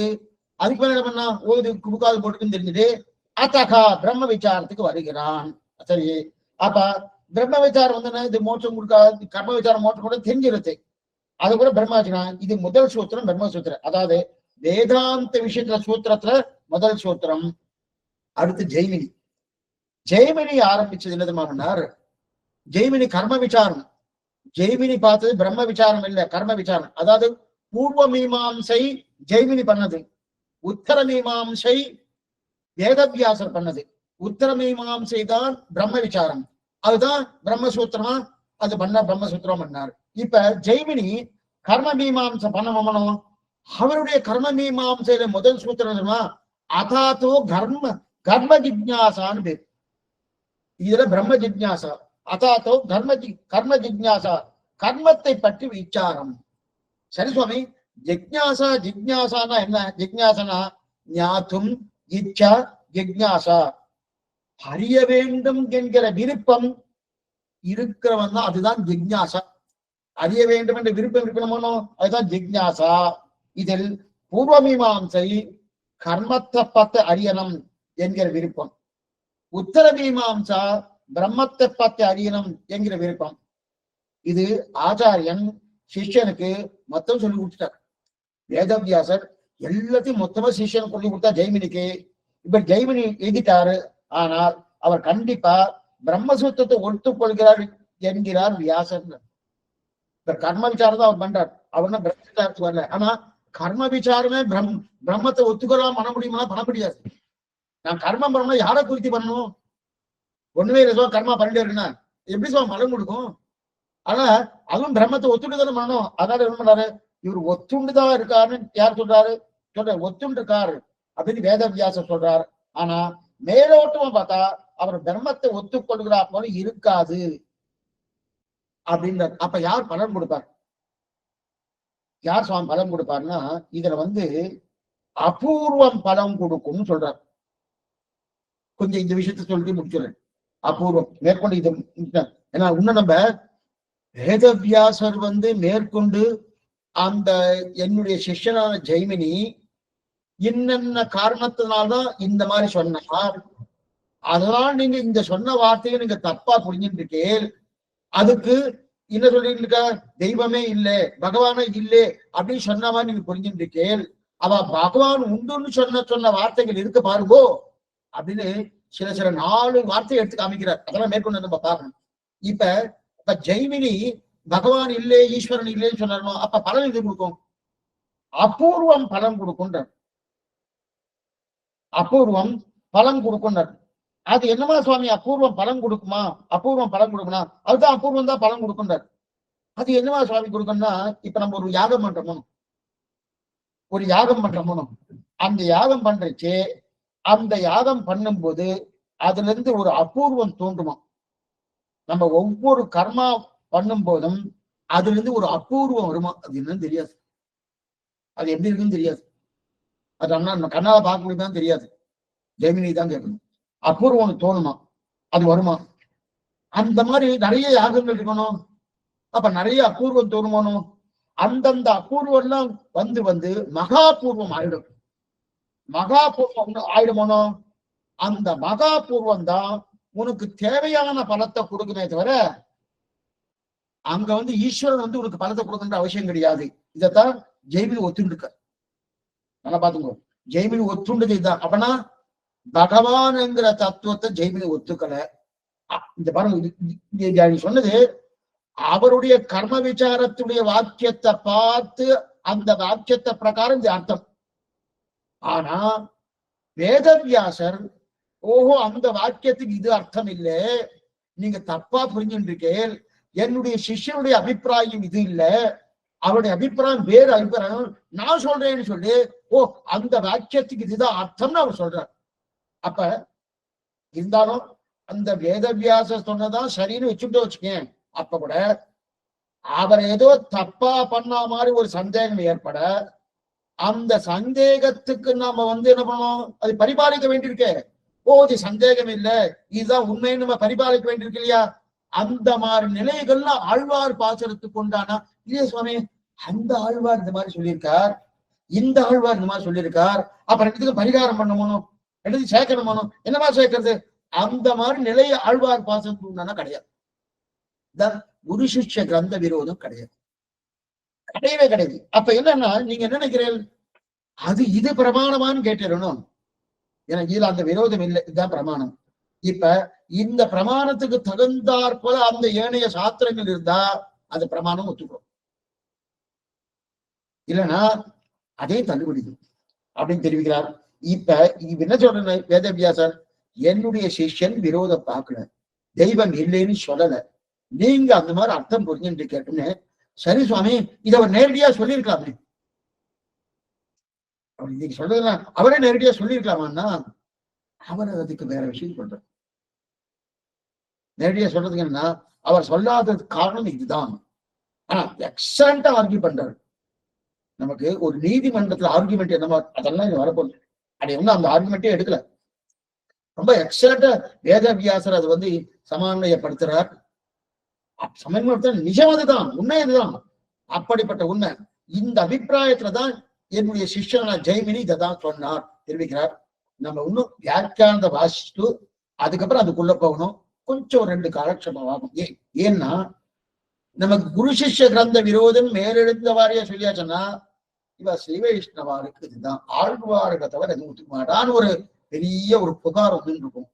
அதுக்கு மேல என்ன பண்ணா, ஓது குடுக்காது போட்டுக்குன்னு தெரிஞ்சுட்டு அத்தகா பிரம்ம விசாரத்துக்கு வருகிறான். சரி, அப்ப பிரம்ம விசாரம் வந்து இது மோட்சம் கொடுக்காது, கர்ம விசாரம் மோட்சம் கூட தெரிஞ்சிருது. அது கூட பிரம்மாச்சனா. இது முதல் சூத்திரம் பிரம்ம சூத்திரம், அதாவது வேதாந்த விஷயத்துல சூத்திரத்துல முதல் சூத்திரம். அடுத்து ஜெய்மினி. ஜெய்மினி ஆரம்பிச்சது என்ன தெரியுமா, ஜெய்மினி கர்ம விசாரம். ஜெய்மினி பார்த்தது பிரம்ம விசாரம் இல்ல, கர்ம விசாரம். அதாவது பூர்வ மீமாம்சை ஜெய்மினி பண்ணது, உத்தர மீமாம்சை வேதவியாசர் பண்ணது. உத்தர மீமாம்சை தான் பிரம்ம விசாரம், அதுதான் பிரம்மசூத்திரமா அது பண்ண பிரம்மசூத்திரம் பண்ணார். இப்ப ஜெய்மினி கர்ம மீமாம்சை பண்ணணும். அவருடைய கர்ம மீமாம்சையில முதல் சூத்திரம் அதாத்தோ கர்ம கர்ம ஜிக்ஞாசான்னு பேர். இதுல பிரம்ம ஜிக்ஞாசா, அதாத்தோ கர்ம ஜிக்ஞாசா, கர்மத்தை பற்றி விசாரம். சரி சுவாமி, ஜிக்ஞாசா ஜிக்ஞாசானா என்ன? ஜிக்ஞாசனா ஞாத்தும் இச்சா ஜிக்ஞாசா, அறிய வேண்டும் என்கிற விருப்பம் இருக்கிறவன் தான், அதுதான் ஜிக்ஞாசா. அறிய வேண்டும் என்ற விருப்பம் இருக்கணுமோ, அதுதான் ஜிக்ஞாசா. இதில் பூர்வமீமாம்சை கர்மத்தை பார்த்து அறியணும் என்கிற விருப்பம், உத்தர மீமாம்சா பிரம்மத்தை பார்த்து அறியணும் என்கிற விருப்பம். இது ஆச்சாரியன் சிஷ்யனுக்கு மொத்தம் சொல்லி கொடுத்துட்டார். வேதவியாசர் எல்லாத்தையும் மொத்தமா சிஷ்யனுக்கு சொல்லி கொடுத்தா ஜெய்மினிக்கு. இப்ப ஜெய்மினி எழுதிட்டாரு, ஆனால் அவர் கண்டிப்பா பிரம்மசூத்திரத்தை ஒத்துக்கொள்கிறார் என்கிறார் வியாசர். இப்ப கர்ம விசாரம் தான் அவர் பண்றார், அவர் தான் பிரம்ம விசாரத்துக்கு வரல. ஆனா கர்ம விசாரமே பிரம்மத்தை ஒத்துக்கொள்ளாம பண்ண முடியுமா? பண்ண முடியாது. நான் கர்மம் பண்ணணும், யாரை குறித்து பண்ணணும்? ஒண்ணுமே இல்லை, கர்மா பண்ணிட்டே இருக்குன்னா எப்படி பலன் கொடுக்கும்? ஆனா அதுவும் பிரம்மத்தை ஒத்துண்டு தானே பண்ணணும். அதனால என்ன பண்றாரு, இவர் ஒத்துண்டுதான் இருக்காருன்னு யார் சொல்றாரு? ஒத்துண்டு இருக்காரு அப்படின்னு வேதவியாசர் சொல்றாரு. ஆனா மேலோட்டமா பார்த்தா அவர் பிரம்மத்தை ஒத்துக்கொள்கிறா போல இருக்காது அப்படின்றார். அப்ப யார் பலன் கொடுப்பார்? யார் சுவாமி பலம் கொடுப்பாருன்னா, இதுல அபூர்வம் பலம் கொடுக்கும்னு சொல்றார். கொஞ்சம் இந்த விஷயத்த சொல்லிட்டு முடிச்சுறேன். அபூர்வம் மேற்கொண்டு இது ஏன்னா இன்னும் நம்ம வேதவியாசர் மேற்கொண்டு அந்த என்னுடைய சிஷ்யனான ஜெய்மினி இன்னென்ன காரணத்தினால்தான் இந்த மாதிரி சொன்னார், அதனால் நீங்க இந்த சொன்ன வார்த்தையை நீங்க தப்பா புரிஞ்சுட்டு இருக்கேன், அதுக்கு என்ன சொல்லிட்டு இருக்க, தெய்வமே இல்லை பகவானே இல்லை அப்படின்னு சொன்ன மாதிரி நீங்க புரிஞ்சுட்டு இருக்கேன், அவ பகவான் உண்டுன்னு சொன்ன வார்த்தைகள் இருக்கு பாருங்கோ அப்படின்னு சில 4 வார்த்தையை எடுத்து காமிக்கிறார். அதெல்லாம் மேற்கொண்டு நம்ம பார்க்கணும். இப்ப ஜெய்மினி பகவான் இல்லை ஈஸ்வரன் இல்லைன்னு சொன்னாரோ, அப்ப பலன் இது கொடுக்கும், அபூர்வம் பலன் கொடுக்கும்ன்றார். அபூர்வம் பலன் கொடுக்கும்ன்றார். அது என்னமா சுவாமி அபூர்வம் பலன் கொடுக்குமா? அபூர்வம் பலன் கொடுக்குமா? அதுதான் அபூர்வம் தான் பலன் கொடுக்கும்ன்றார். அது என்னமா சுவாமி கொடுக்கும்னா, இப்ப நம்ம ஒரு யாகம் பண்றோமோ, அந்த யாகம் பண்றச்சு அந்த யாகம் பண்ணும்போது அதுல இருந்து ஒரு அபூர்வம் தோன்றுமா. நம்ம ஒவ்வொரு கர்மா பண்ணும் போதும் அதுல இருந்து ஒரு அபூர்வம் வருமா. அது என்னன்னு தெரியாது, அது எப்படி இருக்குன்னு தெரியாது. அது நம்ம கண்ணால பார்க்க முடியுமான்னு தெரியாது. ஜெய்மினி தான் கேட்கணும். அபூர்வம் தோணுமா, அது வருமா? அந்த மாதிரி நிறைய யாகங்கள் இருக்கணும். அப்ப நிறைய அபூர்வம் தோணுமானோ, அந்தந்த அபூர்வம் எல்லாம் வந்து மகாபூர்வம் ஆயிடும். மகாபூர்வம் ஆயிடுமோனோ, அந்த மகாபூர்வம் தான் உனக்கு தேவையான பலத்தை கொடுக்குமே தவிர அங்க ஈஸ்வரன் உனக்கு பலத்தை கொடுக்கணுன்ற அவசியம் கிடையாது. இதைத்தான் ஜெய்மினி ஒத்துண்டு இருக்க. நல்லா பாத்துக்கோ, ஜெய்மினி ஒத்துண்டது இதுதான். அப்பனா பகவான்ங்கிற தத்துவத்தை ஜெய்மினி ஒத்துக்கல. இந்த பாருங்க, சொன்னது அவருடைய கர்ம விசாரத்துடைய வாக்கியத்தை பார்த்து அந்த வாக்கியத்தை பிரகாரம் இந்த அர்த்தம். ஆனா வேதவியாசர் ஓஹோ அந்த வாக்கியத்துக்கு இது அர்த்தம் இல்லை, நீங்க தப்பா புரிஞ்சுட்டு இருக்கேன், என்னுடைய சிஷ்யனுடைய அபிப்பிராயம் இது இல்ல, அவருடைய அபிப்பிராயம் வேறு அபிப்பிராயம் நான் சொல்றேன்னு சொல்லி ஓ அந்த வாக்கியத்துக்கு இதுதான் அர்த்தம்னு அவர் சொல்றார். அப்ப இருந்தாலும் அந்த வேதவியாச சொன்னதான் சரின்னு வச்சுட்டு வச்சுக்கேன், அப்ப கூட அவர் ஏதோ தப்பா பண்ண மாதிரி ஒரு சந்தேகம் ஏற்பட அந்த சந்தேகத்துக்கு நாம என்ன பண்ணோம், அது பரிபாலிக்க வேண்டியிருக்கே. ஓ இது சந்தேகம் இல்லை, இதுதான் உண்மைன்னு நம்ம பரிபாலிக்க வேண்டியிருக்கு இல்லையா? அந்த மாதிரி நிலைகள்லாம் ஆழ்வார் பாசுரத்துக்கு உண்டானா இல்லையா சுவாமி? அந்த ஆழ்வார் இந்த மாதிரி சொல்லியிருக்கார், இந்த ஆழ்வார் இந்த மாதிரி சொல்லியிருக்கார், அப்ப ரெண்டுத்துக்கும் பரிகாரம் பண்ணணும், ரெண்டுத்தையும் சேர்க்கணுமோ, என்னமா சேர்க்கறது? அந்த மாதிரி நிலையை ஆழ்வார் பாசுரத்துக்கு உண்டானா கிடையாது. குரு சிஷ்ய கிரந்த விரோதம் கிடையாது, கிடையவே கிடையாது. அப்ப என்னன்னா நீங்க என்ன நினைக்கிறீர்கள், அது இது பிரமாணமான்னு கேட்டிடணும். ஏன்னா இதுல அந்த விரோதம் இல்லை, இதுதான் பிரமாணம். இப்ப இந்த பிரமாணத்துக்கு தகுந்தாற் போல அந்த ஏனைய சாஸ்திரங்கள் இருந்தா அது பிரமாணம் ஒத்துக்கிறோம், இல்லைன்னா அதே தள்ளுபடிது அப்படின்னு தெரிவிக்கிறார். இப்ப என்ன சொல்ற வேதவியாசர், என்னுடைய சிஷ்யன் விரோதம் பார்க்கல, தெய்வம் இல்லைன்னு சொல்லல, நீங்க அந்த மாதிரி அர்த்தம் புரிஞ்சுட்டு கேட்டுன்னு. சரி சுவாமி, இதை அவர் நேரடியா சொல்லியிருக்கலாமே, இன்னைக்கு சொல்றதுன்னா அவரே நேரடியா சொல்லியிருக்கலாமான்னா அவர் அதுக்கு வேற விஷயம் சொல்றார். நேரடியா சொல்றதுக்கு என்னன்னா அவர் சொல்லாதது காரணம் இதுதான். ஆனா எக்ஸலண்டா ஆர்கியூ பண்றாரு. நமக்கு ஒரு நீதிமன்றத்துல ஆர்குமெண்ட் என்னமோ அதெல்லாம் இது வரப்போகுது, அது அந்த ஆர்குமெண்ட்டே எடுக்கல, ரொம்ப எக்ஸலண்டா வேதவியாசர் அது சமன்வயப்படுத்துறார். சமன்வயப்படுத்த நிஜம் அதுதான், உண்மை அதுதான், அப்படிப்பட்ட உண்மை. இந்த அபிப்பிராயத்துலதான் என்னுடைய சிஷ்யனா ஜெய்மினி இதைதான் சொன்னார் தெரிவிக்கிறார். நம்ம இன்னும் வியாக்கியானத்தை வாசிச்சுட்டு அதுக்கப்புறம் அதுக்குள்ள போகணும், கொஞ்சம் 2 காலட்சேபம் ஆகும். ஏன்னா நமக்கு குரு சிஷ்ய கிரந்த விரோதம் மேலெழுந்த வாரியா சொல்லியாச்சுன்னா இவ ஸ்ரீ வைஷ்ணவாருக்கு இதுதான் ஆழ்வார்களை தவிர எதுவும் ஒத்துக்க மாட்டான்னு ஒரு பெரிய ஒரு புகார் இருக்கும்.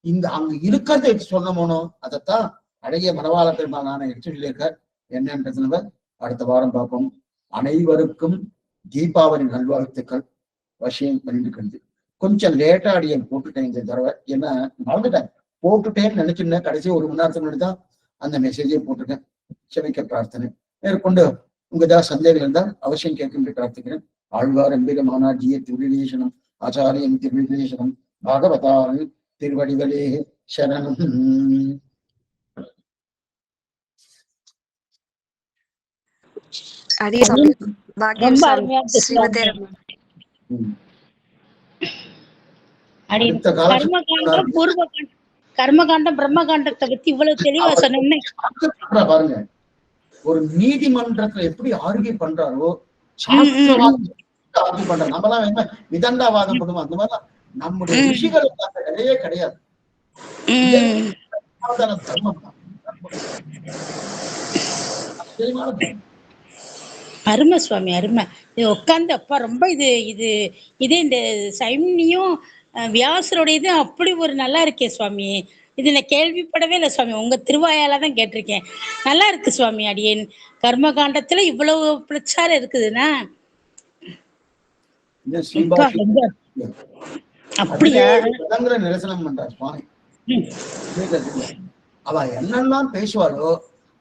இங்க அங்க இருக்கிறத எடுத்து சொன்னமோனோ அதைத்தான் அழகிய மனவாள பெருமானான எடுத்து சொல்லியிருக்கார். என்னன்றது நம்ம அடுத்த வாரம் பார்ப்போம். அனைவருக்கும் தீபாவளி நல்வாழ்த்துக்கள். விஷயம் பண்ணிட்டு கொஞ்சம் லேட்டா அடியன் போட்டுட்டேன் இந்த தடவை, ஏன்னா மறந்துட்டேன், போட்டுட்டேன்னு நினைச்சுட்டேன். கடைசி 1 மணி நேரத்துக்கு முன்னாடி தான் அந்த மெசேஜே போட்டிருக்கேன். க்ஷமிக்க பிரார்த்தனை. மேற்கொண்டு உங்க ஏதாவது சந்தேகம் இருந்தால் அவசியம் கேட்கும் பிரார்த்திக்கிறேன். ஆழ்வார் எம்பெருமானார் திருவிதேசனம், ஆச்சாரியம் திருவிதேசனம், பாகவதாரன் திருவடிகளே சரணம். கர்மகாண்டம் பிரம்மகாண்டத்தை பத்தி இவ்வளவு தெளிவா சொன்ன பாருங்க, ஒரு நீதிமன்றத்துல எப்படி ஆர்கியூ பண்றாரோ ஆர்கியூ பண்ற. நம்மலாம் என்ன விதண்டாவாதம் பண்ணுவோம், அந்த மாதிரிலாம் நம்முடைய ரிஷிகளுக்கு அந்த நிலையே கிடையாது. தர்மம் அருமை சுவாமி, அருமை. இது உட்காந்து அப்பா ரொம்ப இது இது இதே இந்த சைம்னியும் வியாசருடையது அப்படி ஒரு நல்லா இருக்கே சுவாமி. இது நான் கேள்விப்படவே இல்லை சுவாமி, உங்க திருவாயால தான் கேட்டிருக்கேன். நல்லா இருக்கு சுவாமி. அடியேன் கர்மகாண்டத்துல இவ்வளவு பிரச்சாரம் இருக்குதுன்னா அப்படியா நிரசனம் பண்றார் சுவாமி. அவ என்னெல்லாம் பேசுவாளோ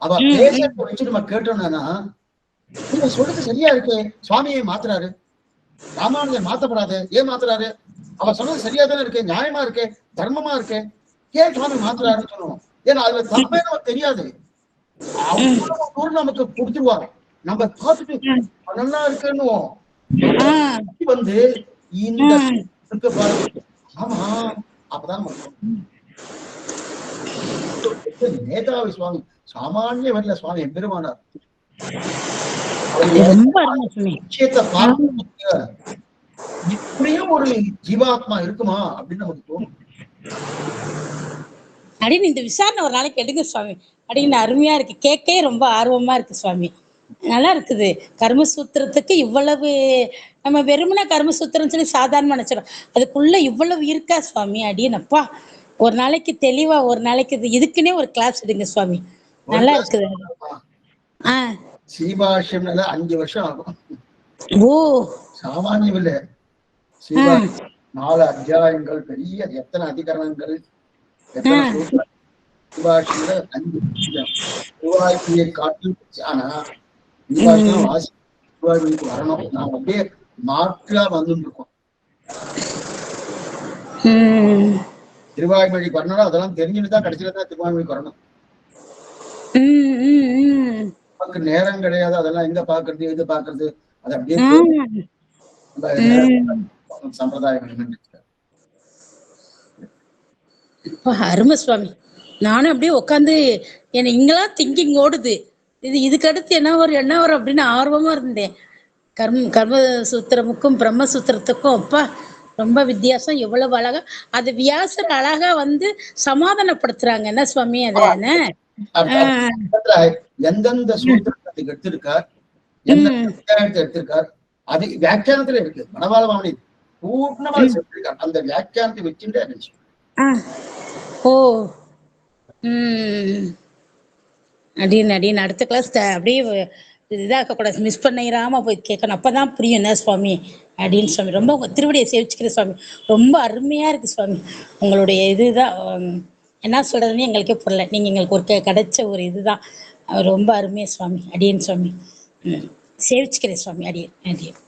அவ பேச வச்சு நம்ம கேட்டோம்னா நீங்க சொல்றது சரியா இருக்கு, சுவாமியை மாத்துறாரு, ராமானுஜன் மாத்தப்படாது, ஏன் மாத்துறாரு, அவ சொன்னது சரியா தானே இருக்கு, நியாயமா இருக்கு, தர்மமா இருக்கு, ஏன் சுவாமி மாத்துறாருன்னு சொல்லுவோம். ஏன்னா அதுல தப்பே நமக்கு தெரியாது, அவ்வளவு நமக்கு கொடுத்துருவாங்க. நம்ம பார்த்துட்டு நல்லா இருக்குன்னு இந்த பாருங்க. ஆமா அப்பதான் நேதாவி சுவாமி, சாமானிய வரல சுவாமி எம்பெருமானார். இப்படியும் ஒரு ஜீவாத்மா இருக்குமா அப்படின்னு நமக்கு தோணும். அப்படின்னு இந்த விசாரணை ஒரு நாளைக்கு எடுங்க சுவாமி. அப்படின்னு அருமையா இருக்கு, கேட்கவே ரொம்ப ஆர்வமா இருக்கு சுவாமி. நல்லா இருக்குது. கர்மசூத்திரத்துக்கு இவ்வளவு நம்ம வெறுமனா கர்மசூத்திரம் சொல்லி சாதாரணமா நினைச்சிடும், அதுக்குள்ள இவ்வளவு இருக்கா சுவாமி. அடியேனப்பா ஒரு நாளைக்கு தெளிவா ஒரு நாளைக்கு இதுக்குன்னே ஒரு கிளாஸ் எடுங்க சுவாமி. ஒரு நல்லா கிளாஸ் இருக்குது. ஆ. ஸ்ரீபாஷ்யம்னால 5 வருஷம் ஆகும். ஓ. சாமானியம் இல்லை. ஆ. ஸ்ரீபாஷ்யம் 4 அத்தியாயங்கள், பெரிய எத்தனை அதிகரணங்கள், எத்தனை ஆ. சூத்திரம். ஸ்ரீபாஷ்யம்ல 5 விஷயம். திருவாய்மொழியை காட்டிலும் ஆனா ஸ்ரீபாஷ்யம் ம். வாசி திருவாய்மொழிக்கு வரணும். நாம் அப்படியே மாற்றா வந்துட்டு இருக்கோம். ம். திருவாய்மொழிக்கு வரணும், அதெல்லாம் தெரிஞ்சுட்டு தான் கடைசியில தான் திருவாய்மொழிக்கு வரணும். ம். ம். நமக்கு நேரம் கிடையாது. அதெல்லாம் எங்க பாக்குறது, எது பாக்குறது, அது அப்படியே ம். சம்பிரதாயம். அருமை சுவாமி. நானும் அப்படியே உட்காந்து என்ன இங்கெல்லாம் திங்கிங் ஓடுது. இதுக்கு அடுத்து என்ன வரும் என்ன வரும் அப்படின்னு ஆர்வமா இருந்தேன். கர்ம சூத்திரமுக்கும் பிரம்மசூத்திரத்துக்கும் அப்பா ரொம்ப வித்தியாசம். எவ்வளவு அழகா அது வியாசர் அழகா வந்து சமாதானப்படுத்துறாங்க என்ன சுவாமி அத. எந்தெந்த சூத்திரத்தை எடுத்திருக்கார், எந்தெந்த அத்தியாயத்தை எடுத்திருக்கார், அது வியாக்கியானத்துல இருக்கு. மனவாள மாமணி பூர்ணமா சொல்லியிருக்கார். அந்த வியாக்கியானத்தை வச்சுட்டே இருந்துச்சு. ஓ. அப்படின்னு அடுத்த கிளாஸ் அப்படியே இதாக்க கூடாது, மிஸ் பண்ணிடாம போய் கேட்கணும். அப்பதான் புரியும் என்ன சுவாமி அப்படின்னு சுவாமி. ரொம்ப உங்க திருவடியை சேவிச்சுக்கிறேன் சுவாமி. ரொம்ப அருமையா இருக்கு சுவாமி. உங்களுடைய இதுதான் என்ன சொல்றதுன்னு எங்களுக்கே புரியல. நீங்க எங்களுக்கு ஒரு கிடைச்ச ஒரு இதுதான். ரொம்ப அருமையா சுவாமி. அடியேன் சுவாமி. சேவிச்சுக்கிறேன் சுவாமி. அடியேன் அடியேன்.